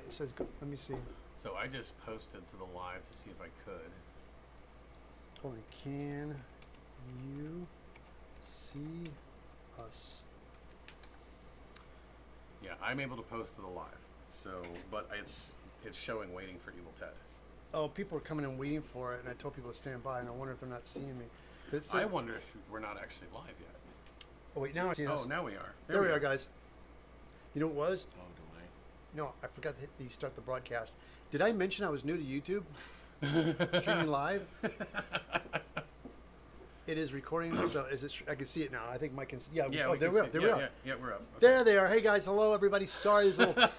It says go. Let me see. So I just posted to the live to see if I could. Hold on. Can you see us? Yeah, I'm able to post to the live. So, but it's showing waiting for Evil Ted. Oh, people are coming and waiting for it, and I told people to stand by, and I wonder if they're not seeing me. It says, I wonder if we're not actually live yet. oh wait, now I see us. Oh, now we are. There we are, guys. You know what it was? Oh, do No, I forgot to hit the start the broadcast. Did I mention I was new to YouTube? Streaming live? It is recording, so is it? I can see it now. I think Mike can see. Yeah, Yeah, oh, there we are. There we are. Yeah, we're up. Okay. There they are. Hey guys, hello everybody. Sorry, there's a little.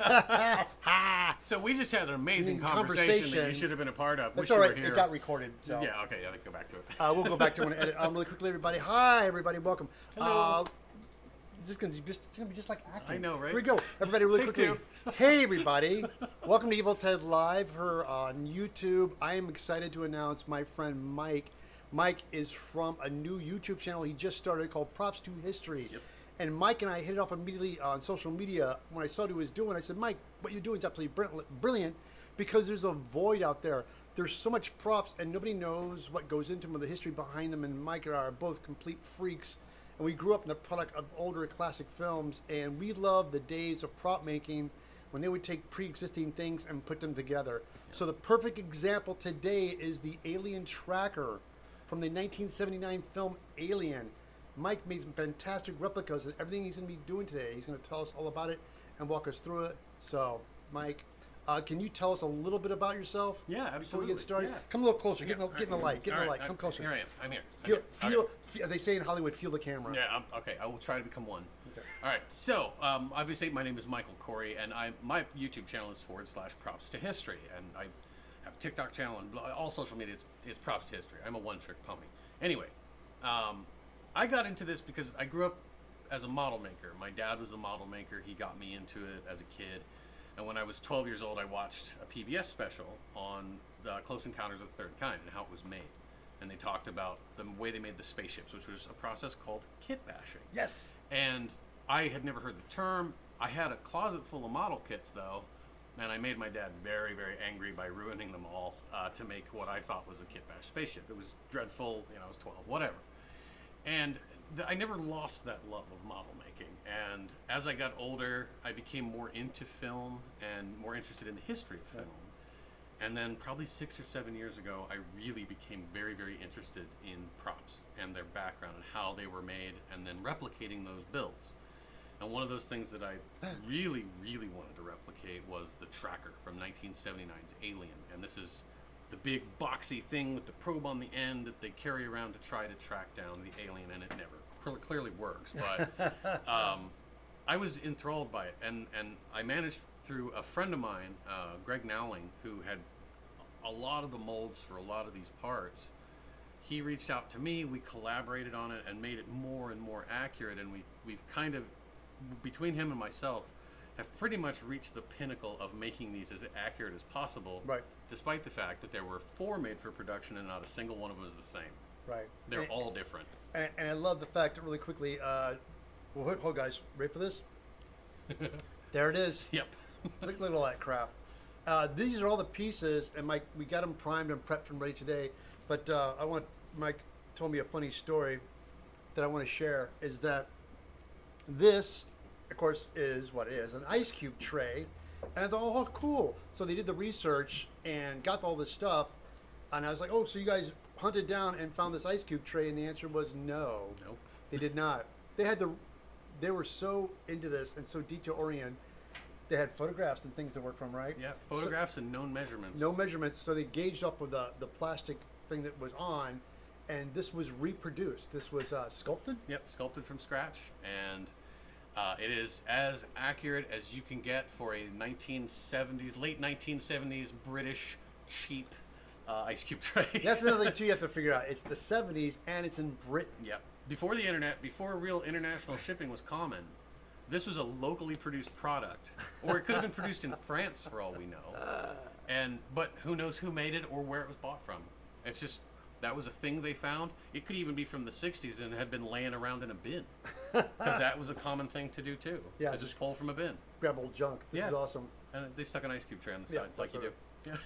So we just had an amazing conversation that you should have been a part of. That's Wish all you right. were here. It got recorded. So. Yeah. Okay. Yeah. Go back to it. We'll go back to when I edit. Really quickly, everybody. Hi, everybody. Welcome. Hello. This is gonna be just. It's gonna be just like acting. I know, right? Here we go, everybody. Really Take quickly. two. Hey, everybody. Welcome to Evil Ted Live here on YouTube. I am excited to announce my friend Mike. Mike is from a new YouTube channel he just started called Props to History. Yep. And Mike and I hit it off immediately on social media. When I saw what he was doing, I said, Mike, what you're doing is absolutely brilliant because there's a void out there. There's so much props and nobody knows what goes into them or the history behind them. And Mike and I are both complete freaks. And we grew up in the product of older classic films. And we love the days of prop making when they would take pre-existing things and put them together. Yeah. So the perfect example today is the alien tracker from the 1979 film Alien. Mike made some fantastic replicas and everything he's going to be doing today. He's going to tell us all about it and walk us through it. So, Mike, can you tell us a little bit about yourself? Yeah, absolutely. Before we get started? Yeah. Come a little closer. Get in the light. Get in the light. Come closer. Here I am. I'm here. Feel, they say in Hollywood, feel the camera. Yeah, okay. I will try to become one. Okay. All right. So, obviously, my name is Michael Corey, and my YouTube channel is /props to history, and I have a TikTok channel and all social media. It's props to history. I'm a one-trick pony. Anyway, I got into this because I grew up as a model maker. My dad was a model maker. He got me into it as a kid. And when I was 12 years old, I watched a PBS special on the Close Encounters of the Third Kind and how it was made. And they talked about the way they made the spaceships, which was a process called kit bashing. Yes. And I had never heard the term. I had a closet full of model kits, though. And I made my dad very, very angry by ruining them all to make what I thought was a kit bash spaceship. It was dreadful, I was 12, whatever. And I never lost that love of model making. And as I got older, I became more into film and more interested in the history of film. And then probably 6 or 7 years ago, I really became very, very interested in props and their background and how they were made and then replicating those builds. And one of those things that I really, really wanted to replicate was the tracker from 1979's Alien. And this is the big boxy thing with the probe on the end that they carry around to try to track down the alien, and it never clearly works. But I was enthralled by it, and I managed through a friend of mine, Greg Nowling, who had a lot of the molds for a lot of these parts. He reached out to me, we collaborated on it and made it more and more accurate, and we've kind of, between him and myself, have pretty much reached the pinnacle of making these as accurate as possible. Right. Despite the fact that there were 4 made for production and not a single one of them is the same. Right. They're all different. And I love the fact that really quickly, well, hold guys, ready for this? There it is. Yep. Look at all that crap. These are all the pieces, and Mike, we got them primed and prepped and ready today. But Mike told me a funny story that I want to share, is that this, of course, is what it is, an ice cube tray. And I thought, oh, cool. So they did the research and got all this stuff. And I was like, oh, so you guys hunted down and found this ice cube tray? And the answer was no. Nope. They did not. They were so into this and so detail oriented. They had photographs and things to work from, right? Yeah, photographs and known measurements. No measurements. So they gauged up with the plastic thing that was on. And this was reproduced. This was sculpted? Yep, sculpted from scratch. And it is as accurate as you can get for a late 1970s British cheap ice cube tray. That's another thing too you have to figure out. It's the 70s and it's in Britain. Yep. Before the internet, before real international shipping was common, this was a locally produced product, or it could have been produced in France for all we know. But who knows who made it or where it was bought from? It's just, that was a thing they found. It could even be from the 60s and had been laying around in a bin. Because that was a common thing to do too. Yeah, to just pull from a bin. Grab old junk. This is awesome. And they stuck an ice cube tray on the Yeah, side, like you that's do. Yeah.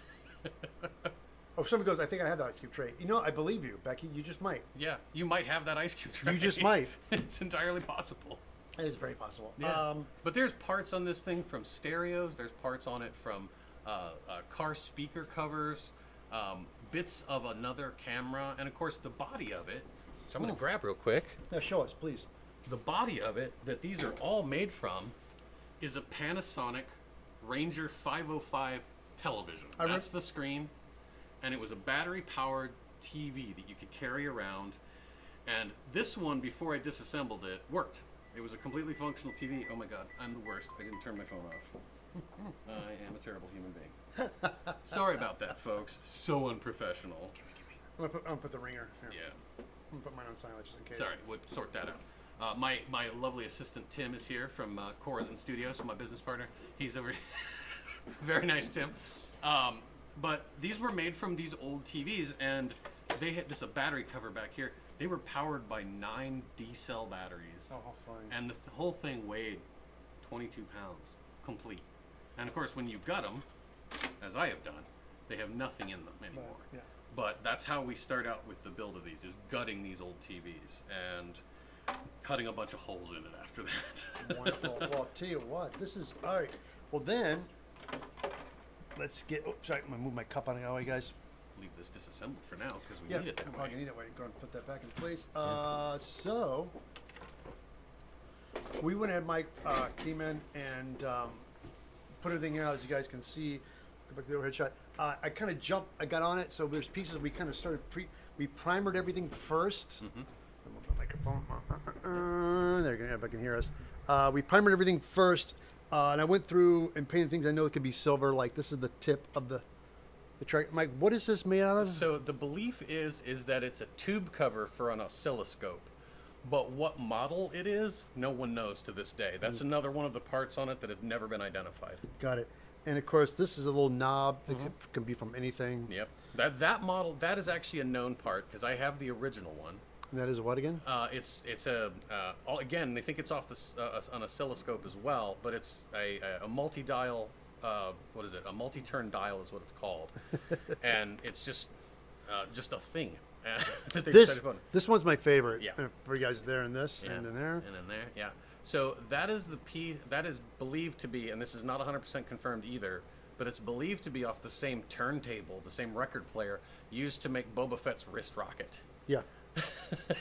Oh, somebody goes, I think I have that ice cube tray. You know, I believe you, Becky. You just might. Yeah, you might have that ice cube tray. You just might. It's entirely possible. It is very possible. Yeah. But there's parts on this thing from stereos. There's parts on it from car speaker covers, bits of another camera, and of course the body of it. So I'm going to grab real quick. Now show us, please. The body of it that these are all made from is a Panasonic Ranger 505 television. That's the screen, and it was a battery-powered TV that you could carry around. And this one, before I disassembled it, worked. It was a completely functional TV. Oh my God, I'm the worst. I didn't turn my phone off. I am a terrible human being. Sorry about that, folks. So unprofessional. I'm gonna put the ringer here. Yeah. I'm gonna put mine on silent just in case. Sorry, we'll sort that out. My lovely assistant Tim is here from Corazon Studios, my business partner. He's over. Very nice, Tim. But these were made from these old TVs, and they had this a battery cover back here. They were powered by 9 D-cell batteries. Oh, how funny. And the whole thing weighed 22 pounds, complete. And of course, when you gut them, as I have done, they have nothing in them anymore. Yeah. But that's how we start out with the build of these, is gutting these old TVs and cutting a bunch of holes in it after that. Wonderful. Well, I'll tell you what, this is, all right. Well, then, let's get, oh, sorry, I'm going to move my cup out of the way, guys. Leave this disassembled for now, because we Yeah, need it that I'm way. probably need that way. Go and put that back in place. So, we went ahead, Mike came in and put everything out, as you guys can see. Go back to the overhead shot. I kind of jumped, I got on it, so there's pieces we kind of started we primered everything first. Mm-hmm. I'm gonna put the microphone. There you go, everybody can hear us. We primered everything first, and I went through and painted things I know it could be silver, like this is the tip of the track. Mike, what is this made out of? So the belief is that it's a tube cover for an oscilloscope. But what model it is, no one knows to this day. That's another one of the parts on it that have never been identified. Got it. And of course, this is a little knob that can be from anything. Yep. That model, that is actually a known part, because I have the original one. And that is what again? It's a again, they think it's off an oscilloscope as well, but it's a multi-dial. What is it? A multi-turn dial is what it's called, and it's just a thing. That they decided upon. This one's my favorite. Yeah. For you guys there and this Yeah. and then there. And then there, yeah. So that is the piece that is believed to be, and this is not 100% confirmed either, but it's believed to be off the same turntable, the same record player used to make Boba Fett's wrist rocket. Yeah.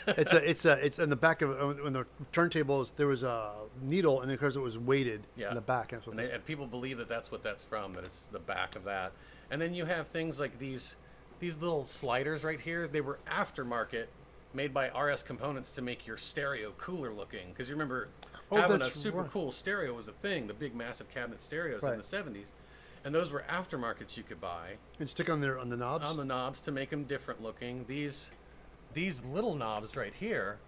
it's in the back of when the turntables there was a needle and of course it was weighted in the back. That's what And people believe that that's what that's from, that it's the back of that. And then you have things like these little sliders right here. They were aftermarket, made by RS Components to make your stereo cooler looking. Because you remember having a super cool stereo was a thing, the big massive cabinet stereos in the 70s. And those were aftermarkets you could buy. And stick on there on the knobs? On the knobs to make them different looking. These little knobs right here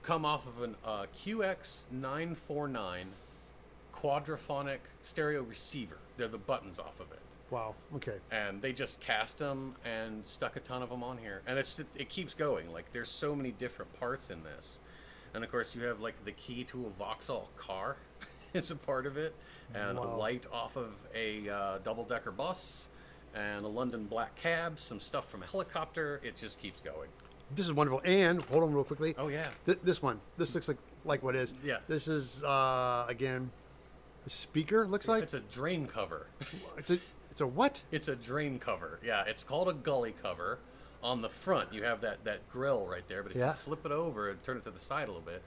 come off of an QX949 quadraphonic stereo receiver. They're the buttons off of it. Wow. Okay. And they just cast them and stuck a ton of them on here. And it keeps going. Like, there's so many different parts in this. And of course, you have like the key to a Vauxhall car is a part of it, and a light off of a double-decker bus, and a London black cab, some stuff from a helicopter. It just keeps going. This is wonderful. And hold on real quickly. Oh yeah. This one. This looks like what is. Yeah. This is again a speaker. Looks like It's a drain cover. It's a what? It's a drain cover. Yeah, it's called a gully cover. On the front, you have that grill right there, but if you flip it over and turn it to the side a little bit,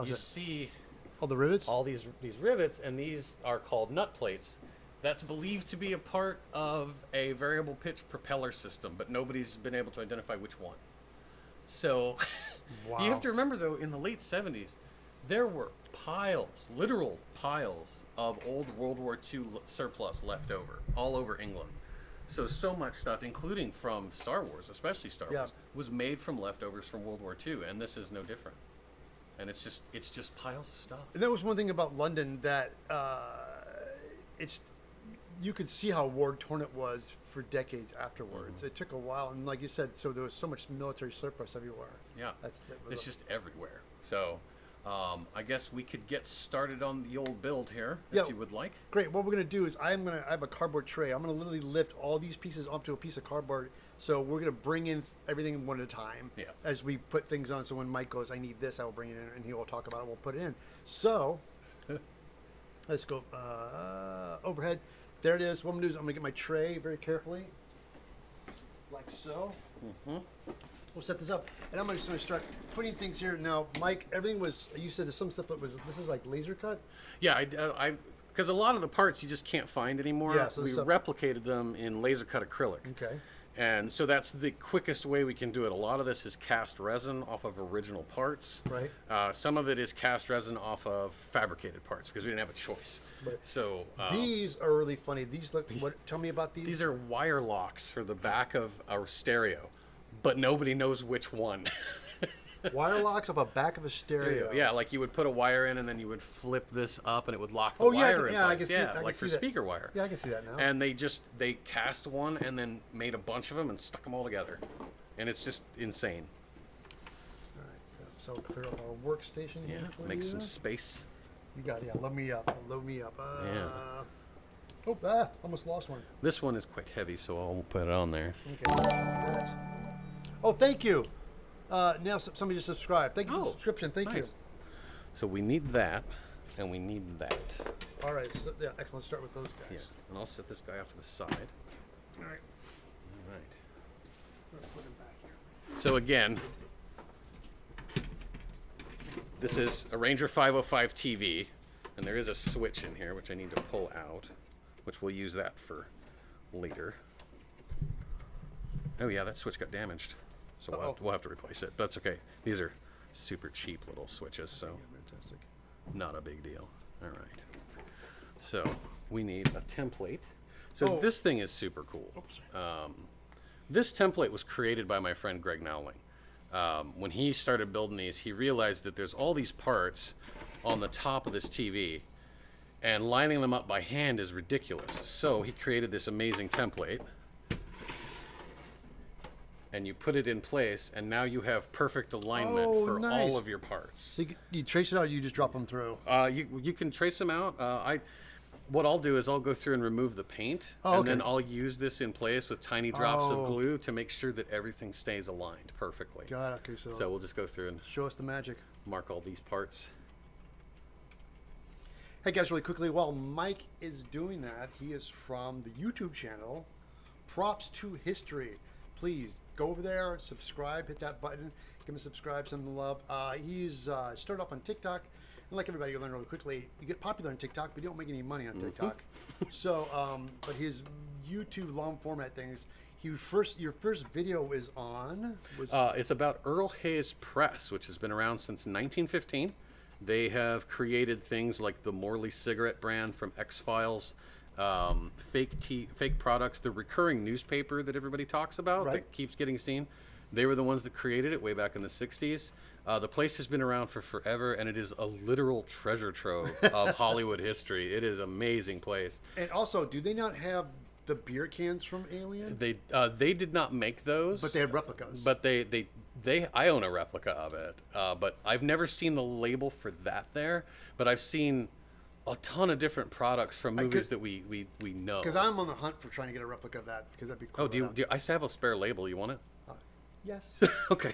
you see all the rivets. All these rivets, and these are called nut plates. That's believed to be a part of a variable pitch propeller system, but nobody's been able to identify which one. So you have to remember, though, in the late 70s, there were literal piles of old World War II surplus left over all over England. So much stuff, including from Star Wars, especially Star Wars, was made from leftovers from World War II, and this is no different. And it's just piles of stuff. And that was one thing about London that you could see how war-torn it was for decades afterwards. It took a while, and like you said, so there was so much military surplus everywhere. Yeah, it's just everywhere. So I guess we could get started on the old build here, Yeah. if you would like. Great. What we're gonna do is I have a cardboard tray. I'm gonna literally lift all these pieces onto a piece of cardboard. So we're gonna bring in everything one at a time. Yeah. As we put things on. So when Mike goes, I need this, I will bring it in, and he will talk about it. We'll put it in. So let's go overhead. There it is. What I'm gonna do is I'm gonna get my tray very carefully, like so. We'll set this up, and I'm just gonna start putting things here. Now, Mike, everything was, you said there's some stuff that was, this is like laser cut? Yeah, because a lot of the parts you just can't find anymore. Yeah, so we stuff- replicated them in laser cut acrylic. Okay. And so that's the quickest way we can do it. A lot of this is cast resin off of original parts. Right. Some of it is cast resin off of fabricated parts because we didn't have a choice. Right. So These are really funny. These look, tell me about these. these are wire locks for the back of our stereo, but nobody knows which one. Wire locks off a back of a stereo. Yeah, like you would put a wire in and then you would flip this up and it would lock the Oh, yeah, wire in yeah, I place. can see- I can like see for that. speaker wire. Yeah, I can see that now. And they cast one and then made a bunch of them and stuck them all together. And it's just insane. All right, so clear up our workstation Yeah, here for make you. some space. You got it, yeah, load me up, load me up. Yeah. Almost lost one. This one is quite heavy, so I'll put it on there. Okay. Oh, thank you. Now somebody just subscribed. Thank you for the Oh, subscription. Thank you. nice. So we need that, and we need that. All right, so, yeah, excellent. Let's start with those guys. Yeah, and I'll set this guy off to the side. All right, All right. let's put him back here. So again, this is a Ranger 505 TV, and there is a switch in here which I need to pull out, which we'll use that for later. Oh yeah, that switch got damaged, so we'll have to replace it. That's okay. These are super cheap little switches, so Fantastic. not a big deal. All right. So we need a template. So Oh. this thing is super cool. This template was created by my friend Greg Nowling. When he started building these, he realized that there's all these parts on the top of this TV, and lining them up by hand is ridiculous. So he created this amazing template, and you put it in place, and now you have perfect alignment Oh, for nice. all of your parts. So you trace it out, or you just drop them through. You can trace them out. What I'll do is I'll go through and remove the paint, Oh, and okay. then I'll use this in place with tiny drops Oh. of glue to make sure that everything stays aligned perfectly. Got it. Okay, So we'll just go through and show us the magic. mark all these parts. Hey guys, really quickly, while Mike is doing that, he is from the YouTube channel, Props to History. Please go over there, subscribe, hit that button, give him a subscribe, send him love. He's started off on TikTok, and like everybody, you learn really quickly. You get popular on TikTok, but you don't make any money on TikTok. So, but his YouTube long format things, your first video is on was It's about Earl Hayes Press, which has been around since 1915. They have created things like the Morley cigarette brand from X-Files, fake products, the recurring newspaper that everybody talks about Right. that keeps getting seen. They were the ones that created it way back in the 60s. The place has been around for forever, and it is a literal treasure trove of Hollywood history. It is an amazing place. and also, do they not have the beer cans from Alien? They did not make those, But they had replicas. But I own a replica of it, but I've never seen the label for that there. But I've seen a ton of different products from movies that we know. Because I'm on the hunt for trying to get a replica of that, because that'd be cool. Oh, do you? I have a spare label. You want it? Yes. Okay.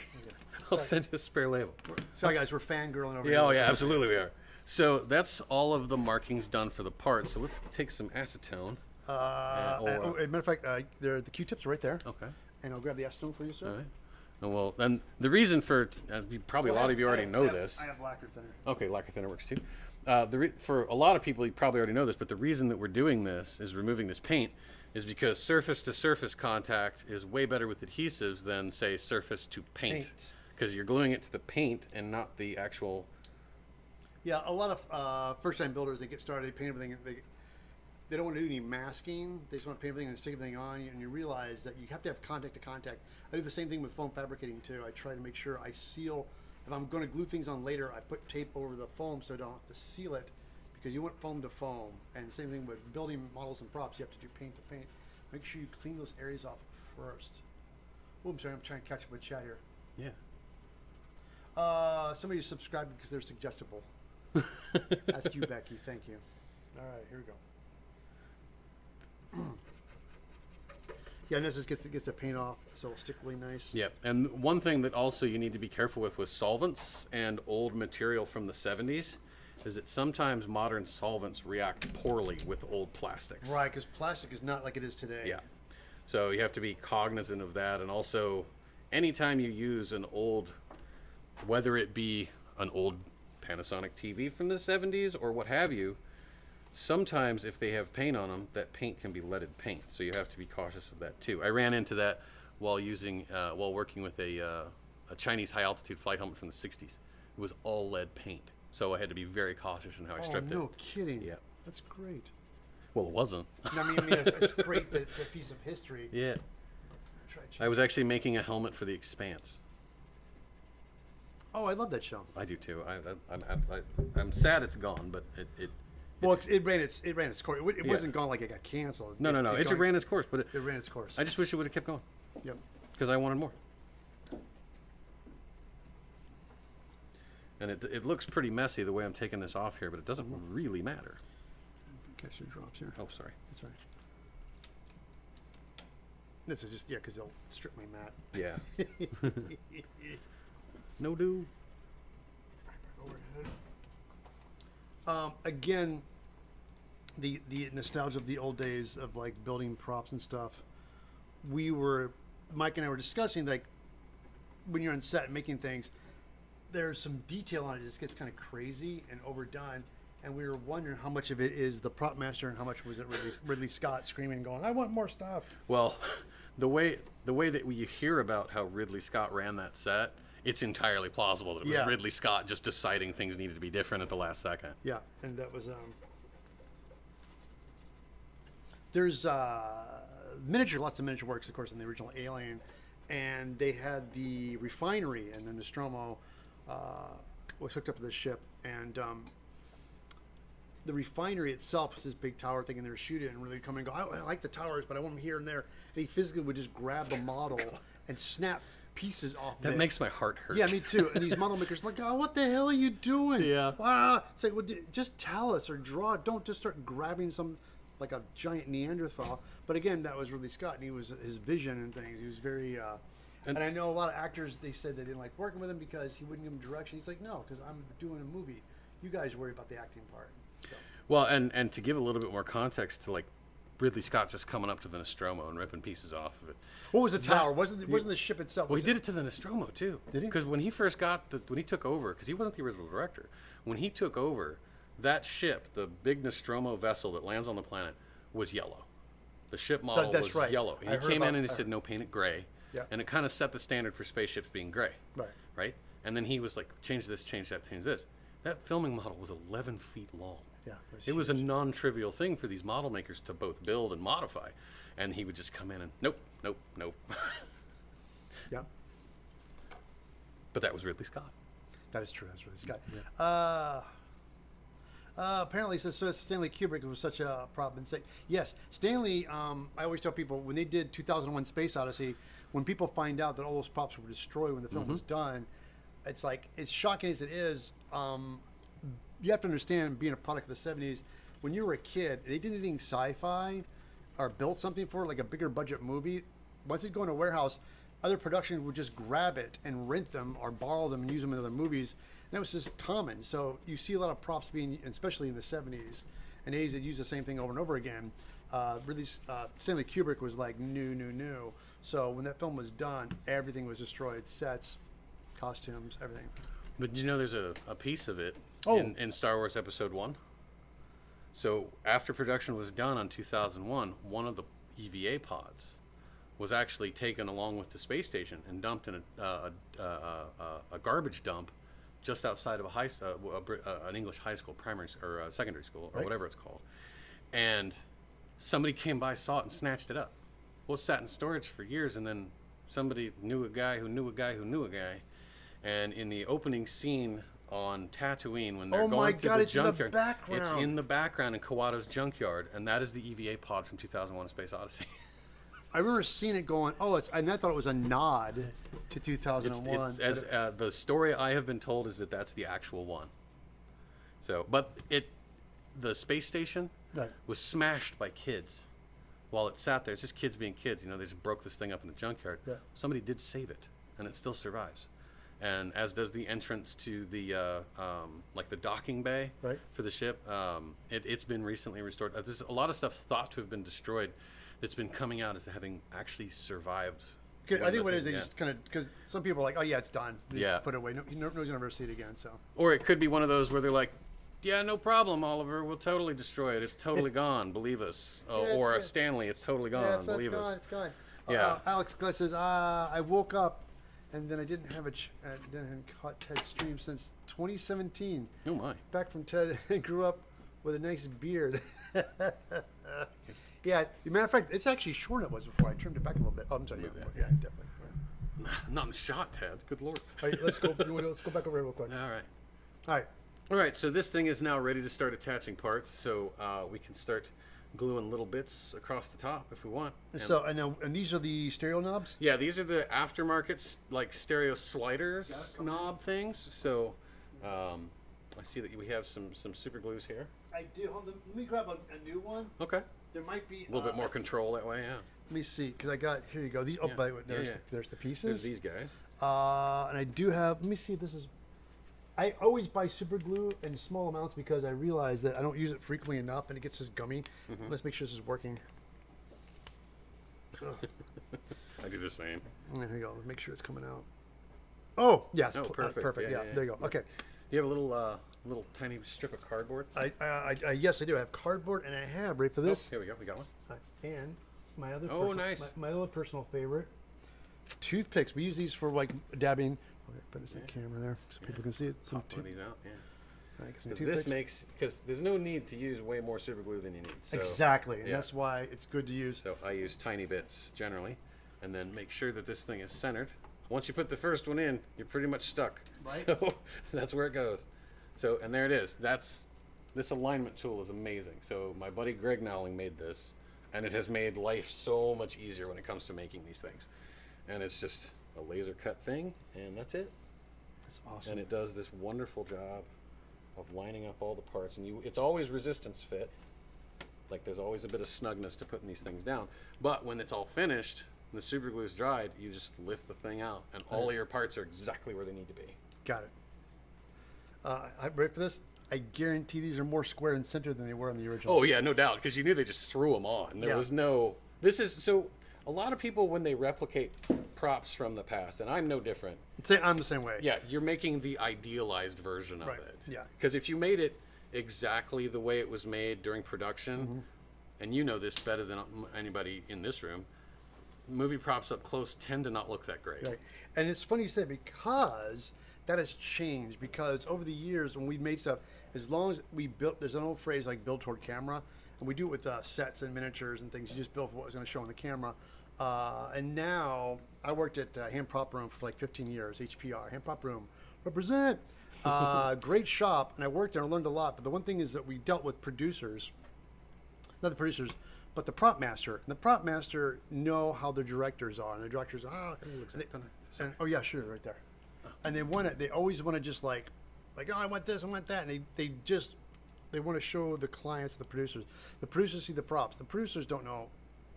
I'll send you a spare label. Sorry, guys, we're fangirling over here. Yeah, oh yeah, absolutely we are. So that's all of the markings done for the parts. So let's take some acetone. As a matter of fact, the Q-tips are right there. Okay. And I'll grab the acetone for you, sir. All right. Well, and the reason for probably a lot of you already know this. I have lacquer thinner. Okay, lacquer thinner works too. For a lot of people, you probably already know this, but the reason that we're doing this is removing this paint is because surface-to-surface contact is way better with adhesives than, say, surface-to-paint. Because you're gluing it to the paint and not the actual... Yeah, a lot of first-time builders, they get started, they paint everything. They don't want to do any masking. They just want to paint everything and stick everything on, and you realize that you have to have contact to contact. I do the same thing with foam fabricating too. I try to make sure I seal. If I'm going to glue things on later, I put tape over the foam so I don't have to seal it, because you want foam to foam. And same thing with building models and props. You have to do paint to paint. Make sure you clean those areas off first. Oh, I'm sorry. I'm trying to catch up with chat here. Yeah. Somebody subscribed because they're suggestible. That's you, Becky. Thank you. All right, here we go. Yeah, and this just gets the paint off, so it'll stick really nice. Yep. And one thing that also you need to be careful with solvents and old material from the 70s is that sometimes modern solvents react poorly with old plastics. Right, because plastic is not like it is today. Yeah. So you have to be cognizant of that. And also, anytime you use an old, whether it be an old Panasonic TV from the 70s or what have you, sometimes if they have paint on them, that paint can be leaded paint. So you have to be cautious of that too. I ran into that while working with a Chinese high altitude flight helmet from the 60s. It was all lead paint. So I had to be very cautious in how I stripped it. Oh, no kidding. Yeah. That's great. Well, it wasn't. I mean, it's great, but a piece of history. Yeah. I was actually making a helmet for The Expanse. Oh, I love that show. I do too. I'm sad it's gone, but it Well, it ran its course. It wasn't gone like it got canceled. No. It ran its course, but it ran its course. I just wish it would have kept going. Yep. Because I wanted more. And it looks pretty messy the way I'm taking this off here, but it doesn't really matter. Catch your drops here. Oh, sorry. That's right. This is just because they'll strip my mat. Yeah. No do. Again, the nostalgia of the old days of like building props and stuff. Mike and I were discussing, like, when you're on set making things, there's some detail on it. It just gets kind of crazy and overdone. And we were wondering how much of it is the prop master and how much was it Ridley Scott screaming and going, "I want more stuff." Well, the way that you hear about how Ridley Scott ran that set, it's entirely plausible that it was Ridley Scott just deciding things needed to be different at the last second. Yeah, and that was there's lots of miniature works, of course, in the original Alien, and they had the refinery, and then Nostromo was hooked up to the ship, and the refinery itself was this big tower thing, and they were shooting and really come and go, I like the towers, but I want them here and there. And he physically would just grab the model and snap pieces off of it. That makes my heart hurt. Yeah, me too. And these model makers are like, "Oh, what the hell are you doing?" Yeah. It's like, well, just tell us or draw. Don't just start grabbing some, like a giant Neanderthal. But again, that was Ridley Scott, and he was his vision and things. He was very. And I know a lot of actors, they said they didn't like working with him because he wouldn't give them direction. He's like, no, because I'm doing a movie. You guys worry about the acting part. So. Well, and to give a little bit more context to like Ridley Scott just coming up to the Nostromo and ripping pieces off of it. What was the tower? Wasn't the ship itself? Well, he did it to the Nostromo too. Did he? Because when he first when he took over, because he wasn't the original director, when he took over, that ship, the big Nostromo vessel that lands on the planet, was yellow. The ship model was yellow. And he came in and he said, "No, paint it gray." Yeah. And it kind of set the standard for spaceships being gray. Right. Right. And then he was like, "Change this, change that, change this." That filming model was 11 feet long. Yeah, it was a non-trivial thing for these model makers to both build and modify, and he would just come in and nope. Yeah. But that was Ridley Scott. That is true. That's Ridley Scott. Yeah. Apparently, so Stanley Kubrick was such a problem. Yes, Stanley. I always tell people when they did 2001: Space Odyssey, when people find out that all those props were destroyed when the film was done, it's like, as shocking as it is. You have to understand, being a product of the 70s, when you were a kid, they did anything sci-fi or built something for like a bigger budget movie. Once it'd go in a warehouse, other productions would just grab it and rent them or borrow them and use them in other movies. And that was just common. So you see a lot of props being, especially in the 70s and 80s, that use the same thing over and over again. Stanley Kubrick was like, new. So when that film was done, everything was destroyed. Sets, costumes, everything. But you know, there's a piece of it in Star Wars Episode 1. So after production was done on 2001, one of the EVA pods was actually taken along with the space station and dumped in a garbage dump just outside of an English high school, primary or secondary school, or whatever it's called. And somebody came by, saw it, and snatched it up. Well, it sat in storage for years, and then somebody knew a guy who knew a guy who knew a guy. And in the opening scene on Tatooine, when they're going through the junkyard, it's in the background in Kawato's junkyard, and that is the EVA pod from 2001: Space Odyssey. I remember seeing it going, oh, and I thought it was a nod to 2001. It's as the story I have been told is that that's the actual one. So, but the space station Right. was smashed by kids while it sat there. It's just kids being kids. You know, they just broke this thing up in the junkyard. Yeah. Somebody did save it, and it still survives. And as does the entrance to the like the docking bay Right. for the ship. It's been recently restored. There's a lot of stuff thought to have been destroyed that's been coming out as having actually survived. I think what it is, they just kind of, because some people are like, oh yeah, it's done. They Yeah. Put it away. No one's going to ever see it again. So. Or it could be one of those where they're like, yeah, no problem, Oliver. We'll totally destroy it. It's totally gone. Believe us. Yeah, Or it's Stanley, it's totally gone. Yeah, Believe us. It's gone. Yeah. Alex Glass says, I woke up and then I didn't have didn't caught Ted's stream since 2017. Oh my. Back from Ted and grew up with a nice beard. Yeah, as a matter of fact, it's actually shorter than it was before. I trimmed it back a little bit. Oh, I'm sorry. Move that. Yeah, definitely. Not in the shot, Ted. Good Lord. All right, let's go back over here real quick. All right. All right. All right, so this thing is now ready to start attaching parts, so we can start gluing little bits across the top if we want. And these are the stereo knobs? Yeah, these are the aftermarket like stereo sliders knob things. So I see that we have some super glues here. I do. Hold on, let me grab a new one. Okay. There might be A little bit more control that way, yeah. Let me see, because I got, here you go. These, Yeah. by the way, there's, Yeah. there's the pieces. There's these guys. And I do have, let me see if this is, I always buy super glue in small amounts because I realize that I don't use it frequently enough and it gets just gummy. Let's make sure this is working. I do the same. There you go. Let's make sure it's coming out. Oh, yes. Oh, perfect. Perfect. Yeah, Yeah, yeah, there you go. yeah. Okay. You have a little tiny strip of cardboard? Yes, I do. I have cardboard and I have, ready for this? Oh, here we go. We got one. And my other Nice. my other personal favorite, toothpicks. We use these for like dabbing. Okay, put this in the camera there so people can see it. Some Pop one of these out, yeah. right, some Because toothpicks. there's no need to use way more super glue than you need. So, Exactly, and yeah. that's why it's good to use. So I use tiny bits generally, and then make sure that this thing is centered. Once you put the first one in, you're pretty much stuck. Right. So that's where it goes. So, and there it is. This alignment tool is amazing. So my buddy Greg Nowling made this, and it has made life so much easier when it comes to making these things. And it's just a laser cut thing, and that's it. That's awesome. And it does this wonderful job of lining up all the parts, and it's always resistance fit. Like there's always a bit of snugness to putting these things down. But when it's all finished, and the super glue's dried, you just lift the thing out, and all of your parts are exactly where they need to be. Got it. I'm ready for this. I guarantee these are more square and centered than they were in the original. Oh yeah, no doubt, because you knew they just threw them on. There Yeah. was no. This is so. A lot of people when they replicate props from the past, and I'm no different. I'm the same way. Yeah, you're making the idealized version of Right, it. yeah. Because if you made it exactly the way it was made during production, and you know this better than anybody in this room, movie props up close tend to not look that great. Right. And it's funny you say because that has changed. Because over the years when we made stuff, as long as we built, there's an old phrase like build toward camera, and we do it with sets and miniatures and things. You just build for what was going to show on the camera. And now I worked at Hand Prop Room for like 15 years, HPR, Hand Prop Room, represent. Great shop, and I worked there and I learned a lot. But the one thing is that we dealt with producers, not the producers, but the prop master. And the prop master know how the directors are, and the directors oh yeah, sure, right there. And they always want to just like oh, I want this, I want that, and they want to show the clients, the producers. The producers see the props. The producers don't know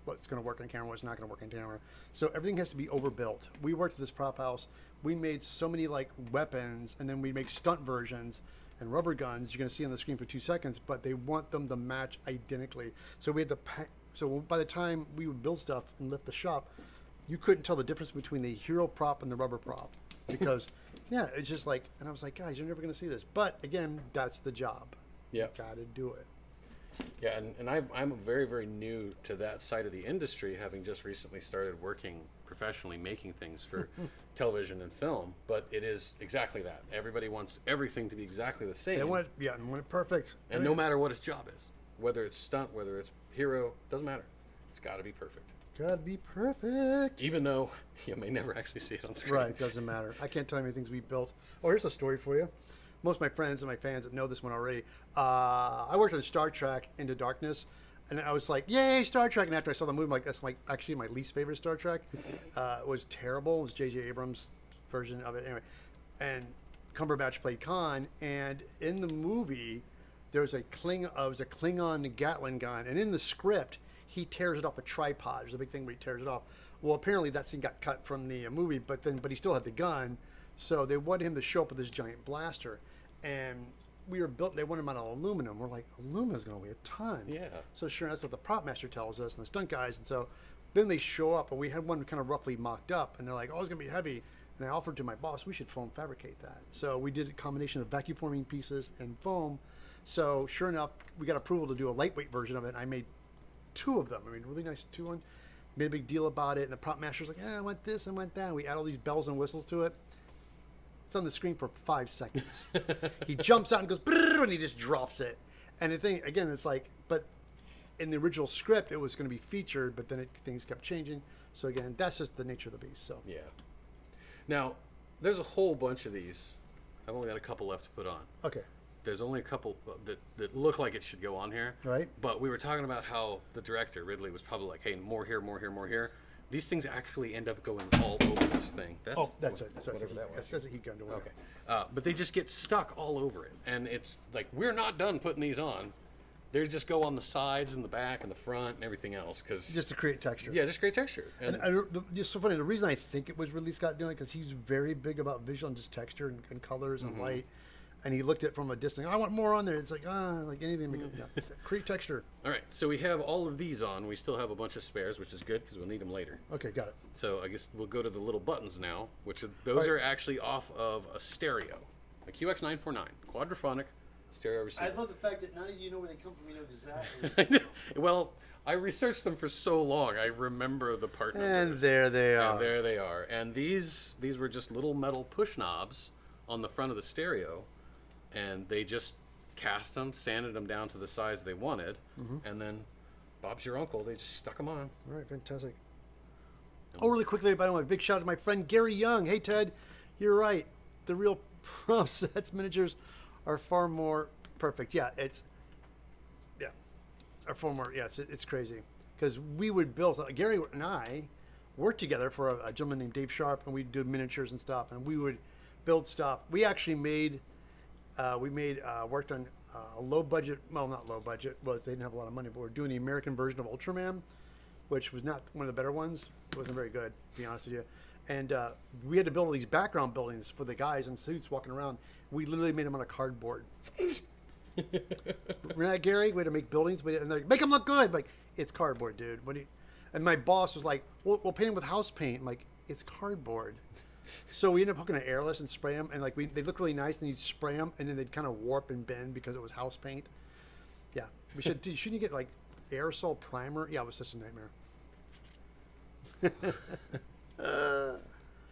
what's going to work on camera, what's not going to work on camera. So everything has to be overbuilt. We worked at this prop house. We made so many like weapons, and then we make stunt versions and rubber guns. You're going to see on the screen for 2 seconds, but they want them to match identically. So we had to so by the time we would build stuff and lift the shop, you couldn't tell the difference between the hero prop and the rubber prop because yeah, it's just like, and I was like, guys, you're never going to see this. But again, that's the job. Yeah. You got to do it. Yeah, and I'm very, very new to that side of the industry, having just recently started working professionally making things for television and film. But it is exactly that. Everybody wants everything to be exactly the same. They want it perfect. And no matter what its job is, whether it's stunt, whether it's hero, doesn't matter. It's got to be perfect. Got to be perfect. Even though you may never actually see it on screen. Right, doesn't matter. I can't tell you how many things we built. Oh, here's a story for you. Most of my friends and my fans that know this one already. I worked on Star Trek Into Darkness. And I was like, yay, Star Trek. And after I saw the movie, I'm like, that's like actually my least favorite Star Trek. It was terrible. It was J.J. Abrams' version of it. Anyway, and Cumberbatch played Khan. And in the movie, there was it was a Klingon Gatling gun. And in the script, he tears it off a tripod. There's a big thing where he tears it off. Well, apparently that scene got cut from the movie, but he still had the gun. So they wanted him to show up with this giant blaster. And they wanted him out of aluminum. We're like, aluminum is going to weigh a ton. Yeah. So sure, that's what the prop master tells us and the stunt guys. And so then they show up, and we had one kind of roughly mocked up, and they're like, oh, it's going to be heavy. And I offered to my boss, we should foam fabricate that. So we did a combination of vacuum forming pieces and foam. So sure enough, we got approval to do a lightweight version of it. And I made 2 of them. I mean, really nice 2-1. Made a big deal about it. And the prop master's like, I want this, I want that. And we add all these bells and whistles to it. It's on the screen for 5 seconds. He jumps out and goes, brrr, and he just drops it. And the thing, again, it's like, but in the original script, it was going to be featured, but then things kept changing. So again, that's just the nature of the beast. So Yeah. Now, there's a whole bunch of these. I've only got a couple left to put on. okay, There's only a couple that look like it should go on here. right? But we were talking about how the director, Ridley, was probably like, hey, more here, more here, more here. These things actually end up going all over this thing. That's right. That's right. Whatever that was. That's a heat gun to wear. Okay. But they just get stuck all over it. And it's like, we're not done putting these on. They just go on the sides and the back and the front and everything else. Just to create texture. Yeah, just great texture. And just so funny, the reason I think it was Ridley Scott doing it, because he's very big about visual and just texture and colors and light. And he looked at it from a distance. I want more on there. It's like, like anything. It's create texture. All right, so we have all of these on. We still have a bunch of spares, which is good because we'll need them later. Okay, got it. So I guess we'll go to the little buttons now, those are actually off of a stereo, a QX949, quadraphonic stereo receiver. I love the fact that none of you know where they come from. You know exactly. Well, I researched them for so long. I remember the part numbers. And there they are. And there they are. And these were just little metal push knobs on the front of the stereo, and they just cast them, sanded them down to the size they wanted, and then Bob's your uncle. They just stuck them on. All right, fantastic. Oh, really quickly, by the way, big shout out to my friend Gary Young. Hey, Ted, you're right. The real prop sets miniatures are far more perfect. Yeah, it's crazy. Because we would build, Gary and I worked together for a gentleman named Dave Sharp, and we'd do miniatures and stuff, and we would build stuff. We actually worked on a low budget, well, not low budget, they didn't have a lot of money, but we're doing the American version of Ultraman, which was not one of the better ones. It wasn't very good, to be honest with you. And we had to build all these background buildings for the guys in suits walking around. We literally made them on a cardboard. Remember that, Gary? We had to make buildings. And they're like, make them look good. Like, it's cardboard, dude. And my boss was like, we'll paint them with house paint. I'm like, it's cardboard. So we ended up hooking an airless and spray them. And like they look really nice. And you'd spray them. And then they'd kind of warp and bend because it was house paint. Yeah. Shouldn't you get like aerosol primer? Yeah, it was such a nightmare.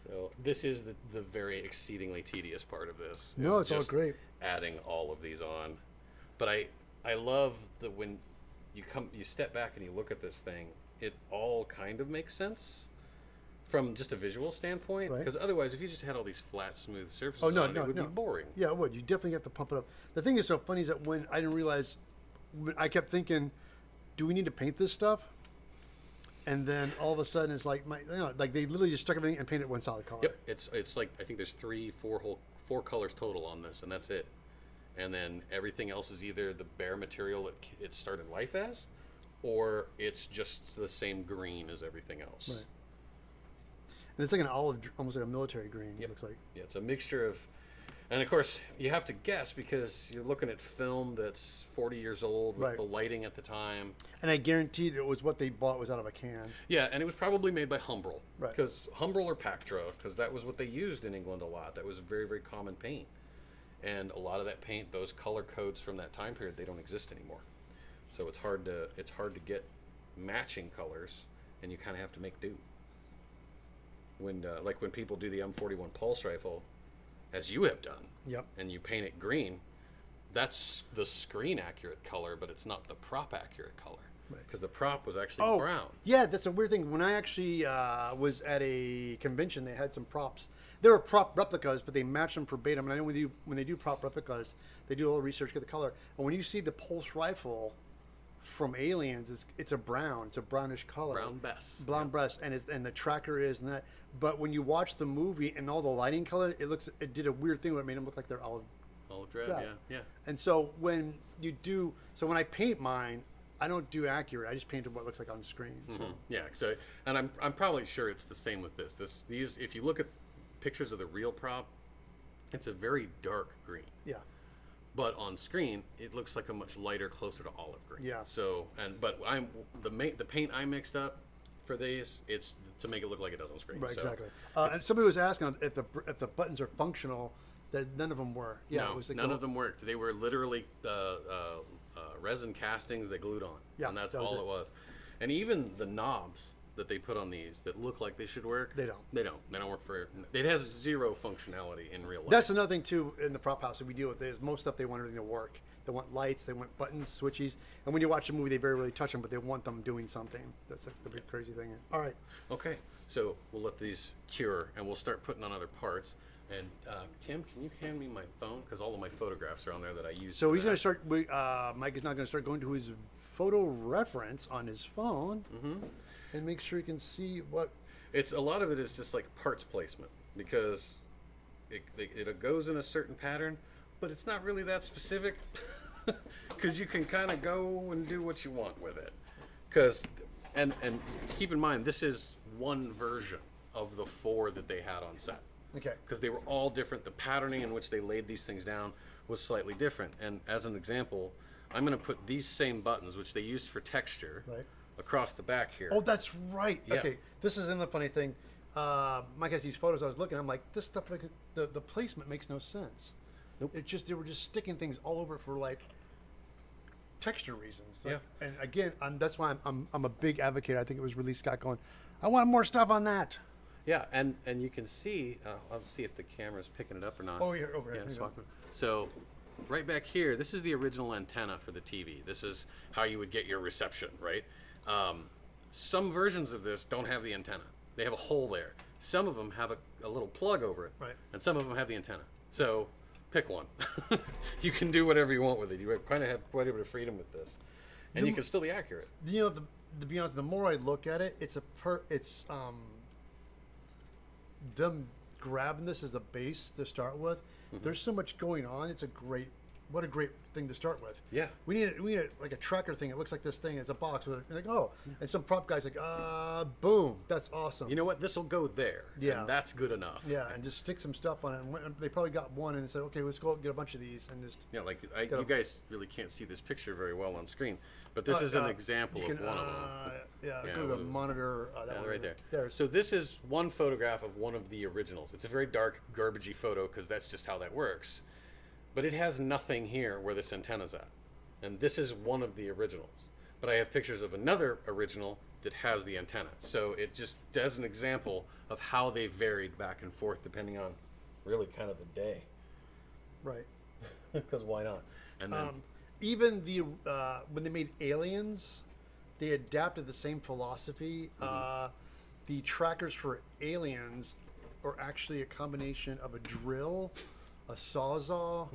So this is the very exceedingly tedious part of this. No, it's all just great. Adding all of these on, but I love that when you step back and you look at this thing, it all kind of makes sense from just a visual standpoint. Right. Because otherwise, if you just had all these flat, smooth surfaces, it would be boring. Yeah, it would. You definitely have to pump it up. The thing is so funny is that when I didn't realize, I kept thinking, do we need to paint this stuff? And then all of a sudden, it's like like they literally just stuck everything and painted one solid color. Yep, it's like I think there's four colors total on this, and that's it. And then everything else is either the bare material it started life as, or it's just the same green as everything else. Right. And it's like an olive, almost like a military green. Yep. It looks like. Yeah, it's a mixture of, and of course you have to guess because you're looking at film that's 40 years old with Right. the lighting at the time. And I guaranteed it was what they bought was out of a can. Yeah, and it was probably made by Humbrol. Right. Because Humbrol or Pactra, because that was what they used in England a lot. That was very, very common paint. And a lot of that paint, those color codes from that time period, they don't exist anymore. So it's hard to get matching colors, and you kind of have to make do. When like when people do the M41 pulse rifle, as you have done, Yep. and you paint it green, that's the screen accurate color, but it's not the prop accurate color. Because the prop was actually brown. Yeah, that's a weird thing. When I actually was at a convention, they had some props. They were prop replicas, but they matched them verbatim. And I know when they do prop replicas, they do a little research, get the color. And when you see the pulse rifle from Aliens, it's a brown. It's a brownish color. Brown Bess. Brown breast, and the tracker is and that. But when you watch the movie and all the lighting color, it did a weird thing where it made them look like they're olive. Olive red, Yeah. yeah. And so when I paint mine, I don't do accurate. I just paint what looks like on screen. So. Yeah. So, and I'm probably sure it's the same with this. These, if you look at pictures of the real prop, it's a very dark green. Yeah. But on screen, it looks like a much lighter, closer to olive green. Yeah. So, but the paint I mixed up for these, it's to make it look like it does on screen. Right. So, Exactly. And somebody was asking if the buttons are functional. That none of them were. Yeah. No, It was like none of them worked. They were literally resin castings they glued on. Yeah, And that's that was all it. it was. And even the knobs that they put on these that look like they should work, They don't. They don't work for. It has zero functionality in real life. That's another thing too in the prop house that we deal with. Is most stuff they want everything to work. They want lights, they want buttons, switches, and when you watch a movie, they very rarely touch them, but they want them doing something. That's the big crazy thing. All right. Okay, so we'll let these cure, and we'll start putting on other parts. And Tim, can you hand me my phone? Because all of my photographs are on there that I use. So for he's going to that. start. Mike is now going to start going to his photo reference on his phone, and make sure he can see what. It's a lot of it is just like parts placement because it goes in a certain pattern, but it's not really that specific because you can kind of go and do what you want with it. Because and keep in mind this is one version of the 4 that they had on set. Okay. Because they were all different. The patterning in which they laid these things down was slightly different. And as an example, I'm going to put these same buttons, which they used for texture, Right. across the back here. Oh, that's right. Yeah. Okay, this is another funny thing. Mike has these photos. I was looking. I'm like, this stuff. The placement makes no sense. Nope. They were just sticking things all over for like texture reasons. Yeah. And again, that's why I'm a big advocate. I think it was really Scott going, I want more stuff on that. Yeah, and you can see, I'll see if the camera's picking it up or not. Oh, here, over here. Yeah, Here you swap go. it. So, right back here, this is the original antenna for the TV. This is how you would get your reception, right? Some versions of this don't have the antenna. They have a hole there. Some of them have a little plug over it. Right. And some of them have the antenna. So, pick one. You can do whatever you want with it. You kind of have quite a bit of freedom with this. And you can still be accurate. You know, to be honest, the more I look at it, it's them grabbing this as a base to start with. There's so much going on. What a great thing to start with. Yeah. We need like a tracker thing. It looks like this thing. It's a box with it. And like, oh, and some prop guy's like, boom, that's awesome. You know what? This will go there. Yeah. And that's good enough. Yeah, and just stick some stuff on it. And they probably got one and said, okay, let's go get a bunch of these and just. Yeah, like you guys really can't see this picture very well on screen, but this is an example you of can, one of them. Yeah, Yeah, go to the well, monitor. That one Right there. There's. So this is one photograph of one of the originals. It's a very dark, garbagey photo because that's just how that works. But it has nothing here where this antenna's at. And this is one of the originals. But I have pictures of another original that has the antenna. So it just does an example of how they varied back and forth depending on really kind of the day. Right. Because why not? And then Even when they made Aliens, they adapted the same philosophy. The trackers for Aliens are actually a combination of a drill, a sawzall,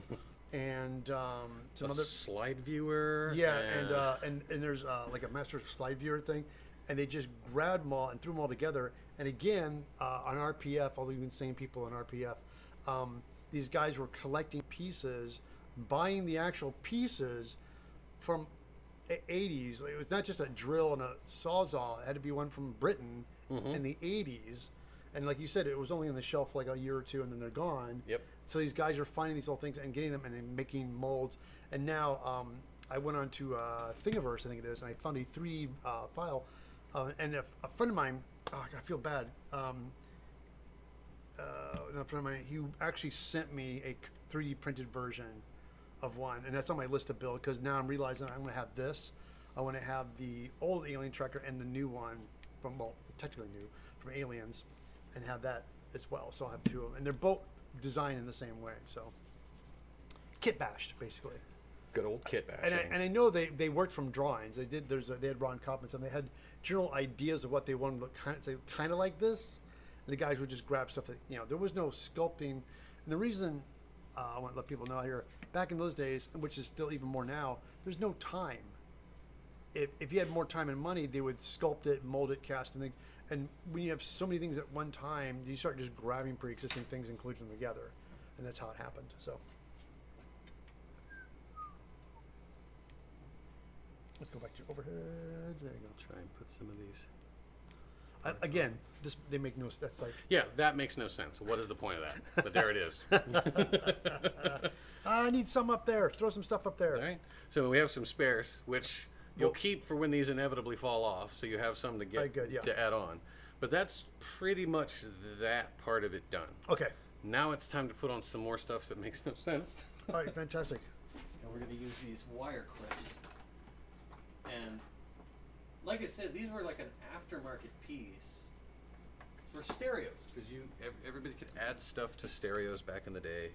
and some a other. slide viewer. Yeah, and there's like a master slide viewer thing, and they just grabbed them all and threw them all together. And again, on RPF, all the insane people on RPF, these guys were collecting pieces, buying the actual pieces from 80s. It was not just a drill and a sawzall. It had to be one from Britain in the 80s. And like you said, it was only on the shelf for like a year or two, and then they're gone. Yep. So these guys are finding these little things and getting them and then making molds. And now I went on to Thingiverse, I think it is, and I found a 3D file. And a friend of mine, I feel bad. A friend of mine, he actually sent me a 3D printed version of one, and that's on my list to build because now I'm realizing I'm going to have this. I want to have the old Alien tracker and the new one technically new from Aliens, and have that as well. So I'll have 2 of them, and they're both designed in the same way. So kit bashed basically. Good old kit bashing. And I know they worked from drawings. They did. They had Ron Koppman, and they had general ideas of what they wanted to look kind of like this. And the guys would just grab stuff that there was no sculpting. And the reason I want to let people know here, back in those days, which is still even more now, there's no time. if you had more time and money, they would sculpt it, mold it, cast and things. And when you have so many things at one time, you start just grabbing pre-existing things and including them together, and that's how it happened. So let's go back to overhead. There you go. Try and put some of these. Again, they make no. That's like Yeah, that makes no sense. What is the point of that? But there it is. I need some up there. Throw some stuff up there. All right. So we have some spares, which you'll Well- keep for when these inevitably fall off. So you have some to Very get good, yeah. to add on. But that's pretty much that part of it done. Okay. Now it's time to put on some more stuff that makes no sense. All right. Fantastic. And we're going to use these wire clips. And like I said, these were like an aftermarket piece for stereos, because everybody could add stuff to stereos back in the day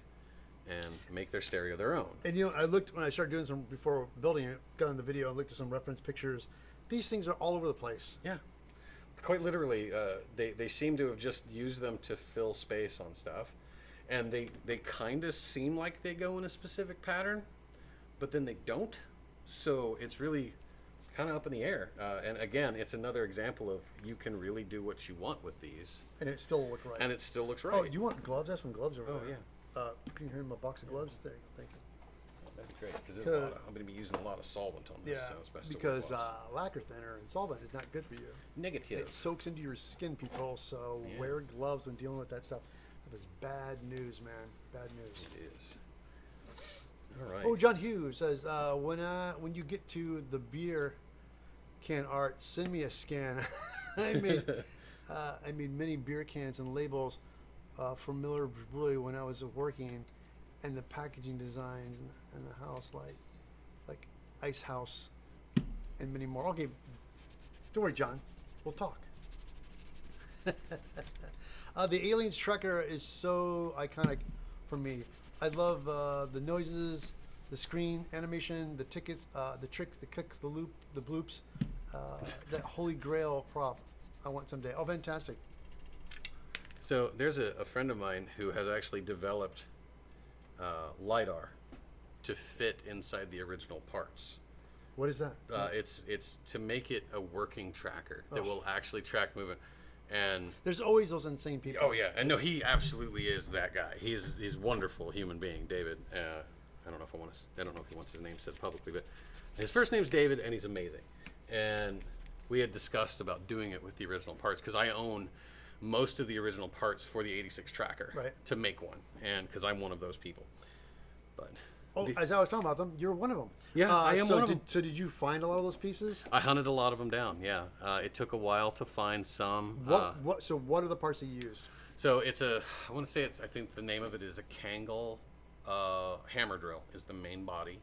and make their stereo their own. And you know, I looked when I started doing some before building it. Got on the video and looked at some reference pictures. These things are all over the place. Yeah, quite literally, they seem to have just used them to fill space on stuff, and they kind of seem like they go in a specific pattern, but then they don't. So it's really kind of up in the air. And again, it's another example of you can really do what you want with these, And it still look right. and it still looks right. Oh, you want gloves? That's some gloves over Oh, there. yeah. Can you hear him a box of gloves? There you go. Thank you. That'd be great, because I'm going to be using a lot of solvent on this. Yeah, So it's best because to wear gloves. lacquer thinner and solvent is not good for you. Negative. It soaks into your skin, people. So Yeah. wear gloves when dealing with that stuff. That was bad news, man. Bad news. It is. All right. Oh, John Hughes says, when you get to the beer can art, send me a scan. I made many beer cans and labels for Miller Brewery when I was working, and the packaging designs and the house like Ice House and many more. Okay, don't worry, John. We'll talk. The Aliens Trekker is so iconic for me. I love the noises, the screen animation, the tickets, the tricks, the click, the loop, the bloops. That holy grail prop I want someday. Oh, fantastic. So there's a friend of mine who has actually developed LiDAR to fit inside the original parts. What is that? It's to make it a working tracker that Oh. will actually track movement. And There's always those insane people. oh yeah, and no, he absolutely is that guy. He's a wonderful human being, David. I don't know if I don't know if he wants his name said publicly, but his first name's David, and he's amazing. And we had discussed about doing it with the original parts, because I own most of the original parts for the 86 tracker Right. to make one, and because I'm one of those people. But As I was talking about them, you're one of them. Yeah, I am so one of them. So did you find a lot of those pieces? I hunted a lot of them down. Yeah, it took a while to find some. So what are the parts that you used? So it's I want to say I think the name of it is a Kangol hammer drill is the main body,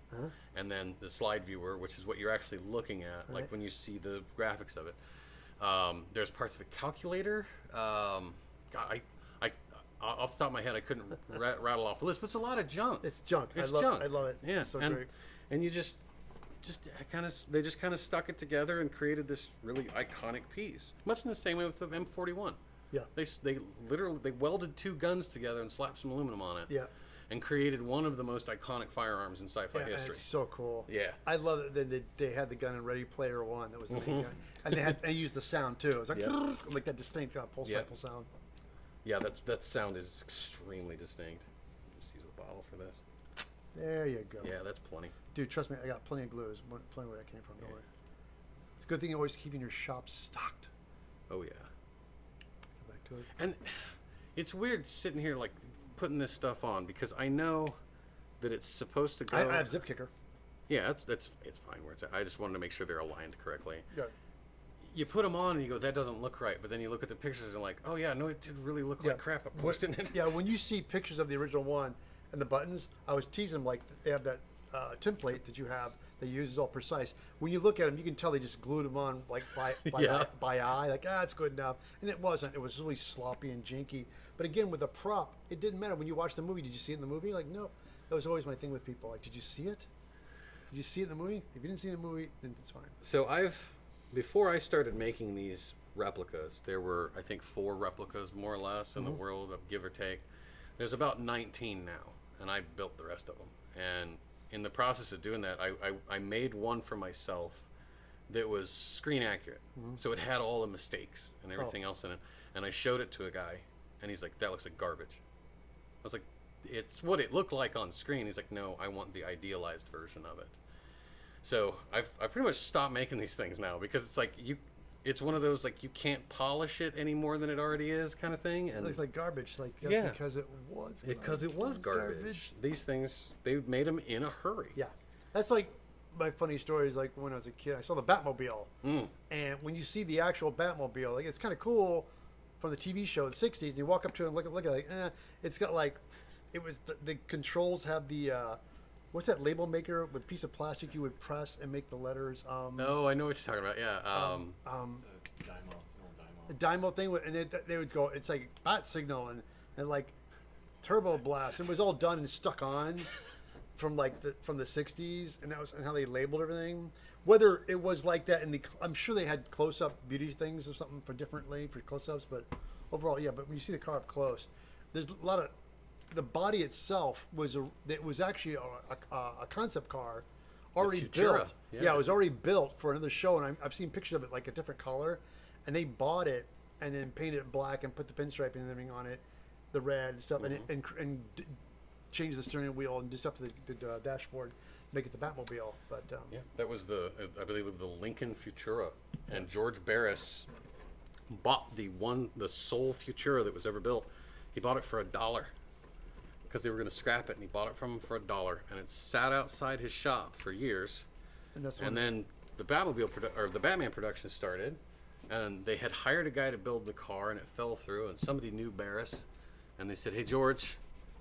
and then the slide viewer, which is what you're actually looking at, like when you see the graphics of it. There's parts of a calculator. Off the top of my head, I couldn't rattle off the list, but it's a lot of junk. It's junk. It's I junk. love it. Yeah, It's so and, great. and you just they just kind of stuck it together and created this really iconic piece. Much in the same way with the M41. Yeah. They literally welded two guns together and slapped some aluminum on it. Yeah. And created one of the most iconic firearms in sci-fi Yeah, and history. it's so cool. Yeah. I love it. They had the gun in Ready Player One. That was the main gun, and they used the sound too. It was like Yeah. like that distinct pulse Yeah. rifle sound. Yeah, that sound is extremely distinct. Just use the bottle for this. There you go. Yeah, that's plenty. Dude, trust me, I got plenty of glues. Plenty where that came from. Don't worry. It's a good thing you're always keeping your shop stocked. Oh yeah. Go back to it. And it's weird sitting here like putting this stuff on, because I know that it's supposed to go. I have zip kicker. Yeah, it's fine where it's at. I just wanted to make sure they're aligned correctly. Yeah. You put them on and you go, that doesn't look right. But then you look at the pictures and like, oh yeah, no, it did really look like crap up close, didn't it? Yeah, when you see pictures of the original one and the buttons, I was teasing them like they have that template that you have that uses all precise. When you look at them, you can tell they just glued them on like by Yeah. eye, like it's good enough. And it wasn't. It was really sloppy and janky. But again, with a prop, it didn't matter. When you watch the movie, did you see it in the movie? Like, no. That was always my thing with people. Like, did you see it? Did you see it in the movie? If you didn't see it in the movie, then it's fine. So before I started making these replicas, there were, I think, 4 replicas more or less in the world, of give or take. There's about 19 now, and I built the rest of them. And in the process of doing that, I made one for myself that was screen accurate. So it had all the mistakes and everything else in it. And I showed it to a guy, and he's like, "That looks like garbage." I was like, "It's what it looked like on screen." He's like, "No, I want the idealized version of it." So I pretty much stopped making these things now because it's like it's one of those like you can't polish it any more than it already is kind of thing. It And looks like garbage. Like that's because it was. because it was garbage. These things, they made them in a hurry. Yeah, that's like my funny story is like when I was a kid, I saw the Batmobile, and when you see the actual Batmobile, like it's kind of cool from the TV show in the '60s. And you walk up to it and look at it, like, it's got like, it was the controls have the. What's that label maker with a piece of plastic you would press and make the letters? Oh, I know what you're talking about. Yeah. It's a dymo. It's an old dymo. A dymo thing, and they would go. It's like bat signal and like turbo blast. It was all done and stuck on from like from the '60s, and that was and how they labeled everything. Whether it was like that I'm sure they had close-up beauty things or something for differently for close-ups, but overall, yeah. But when you see the car up close, there's a lot of. The body itself was actually a concept car already built. Yeah, it was already built for another show, and I've seen pictures of it like a different color, and they bought it and then painted it black and put the pinstriping and everything on it, the red and stuff, and changed the steering wheel and did stuff to the dashboard, make it the Batmobile. But that was I believe the Lincoln Futura, and George Barris bought the sole Futura that was ever built. He bought it for $1. Because they were going to scrap it, and he bought it from him for $1, and it sat outside his shop for years. And then the the Batman production started, and they had hired a guy to build the car, and it fell through. And somebody knew Barris, and they said, "Hey George,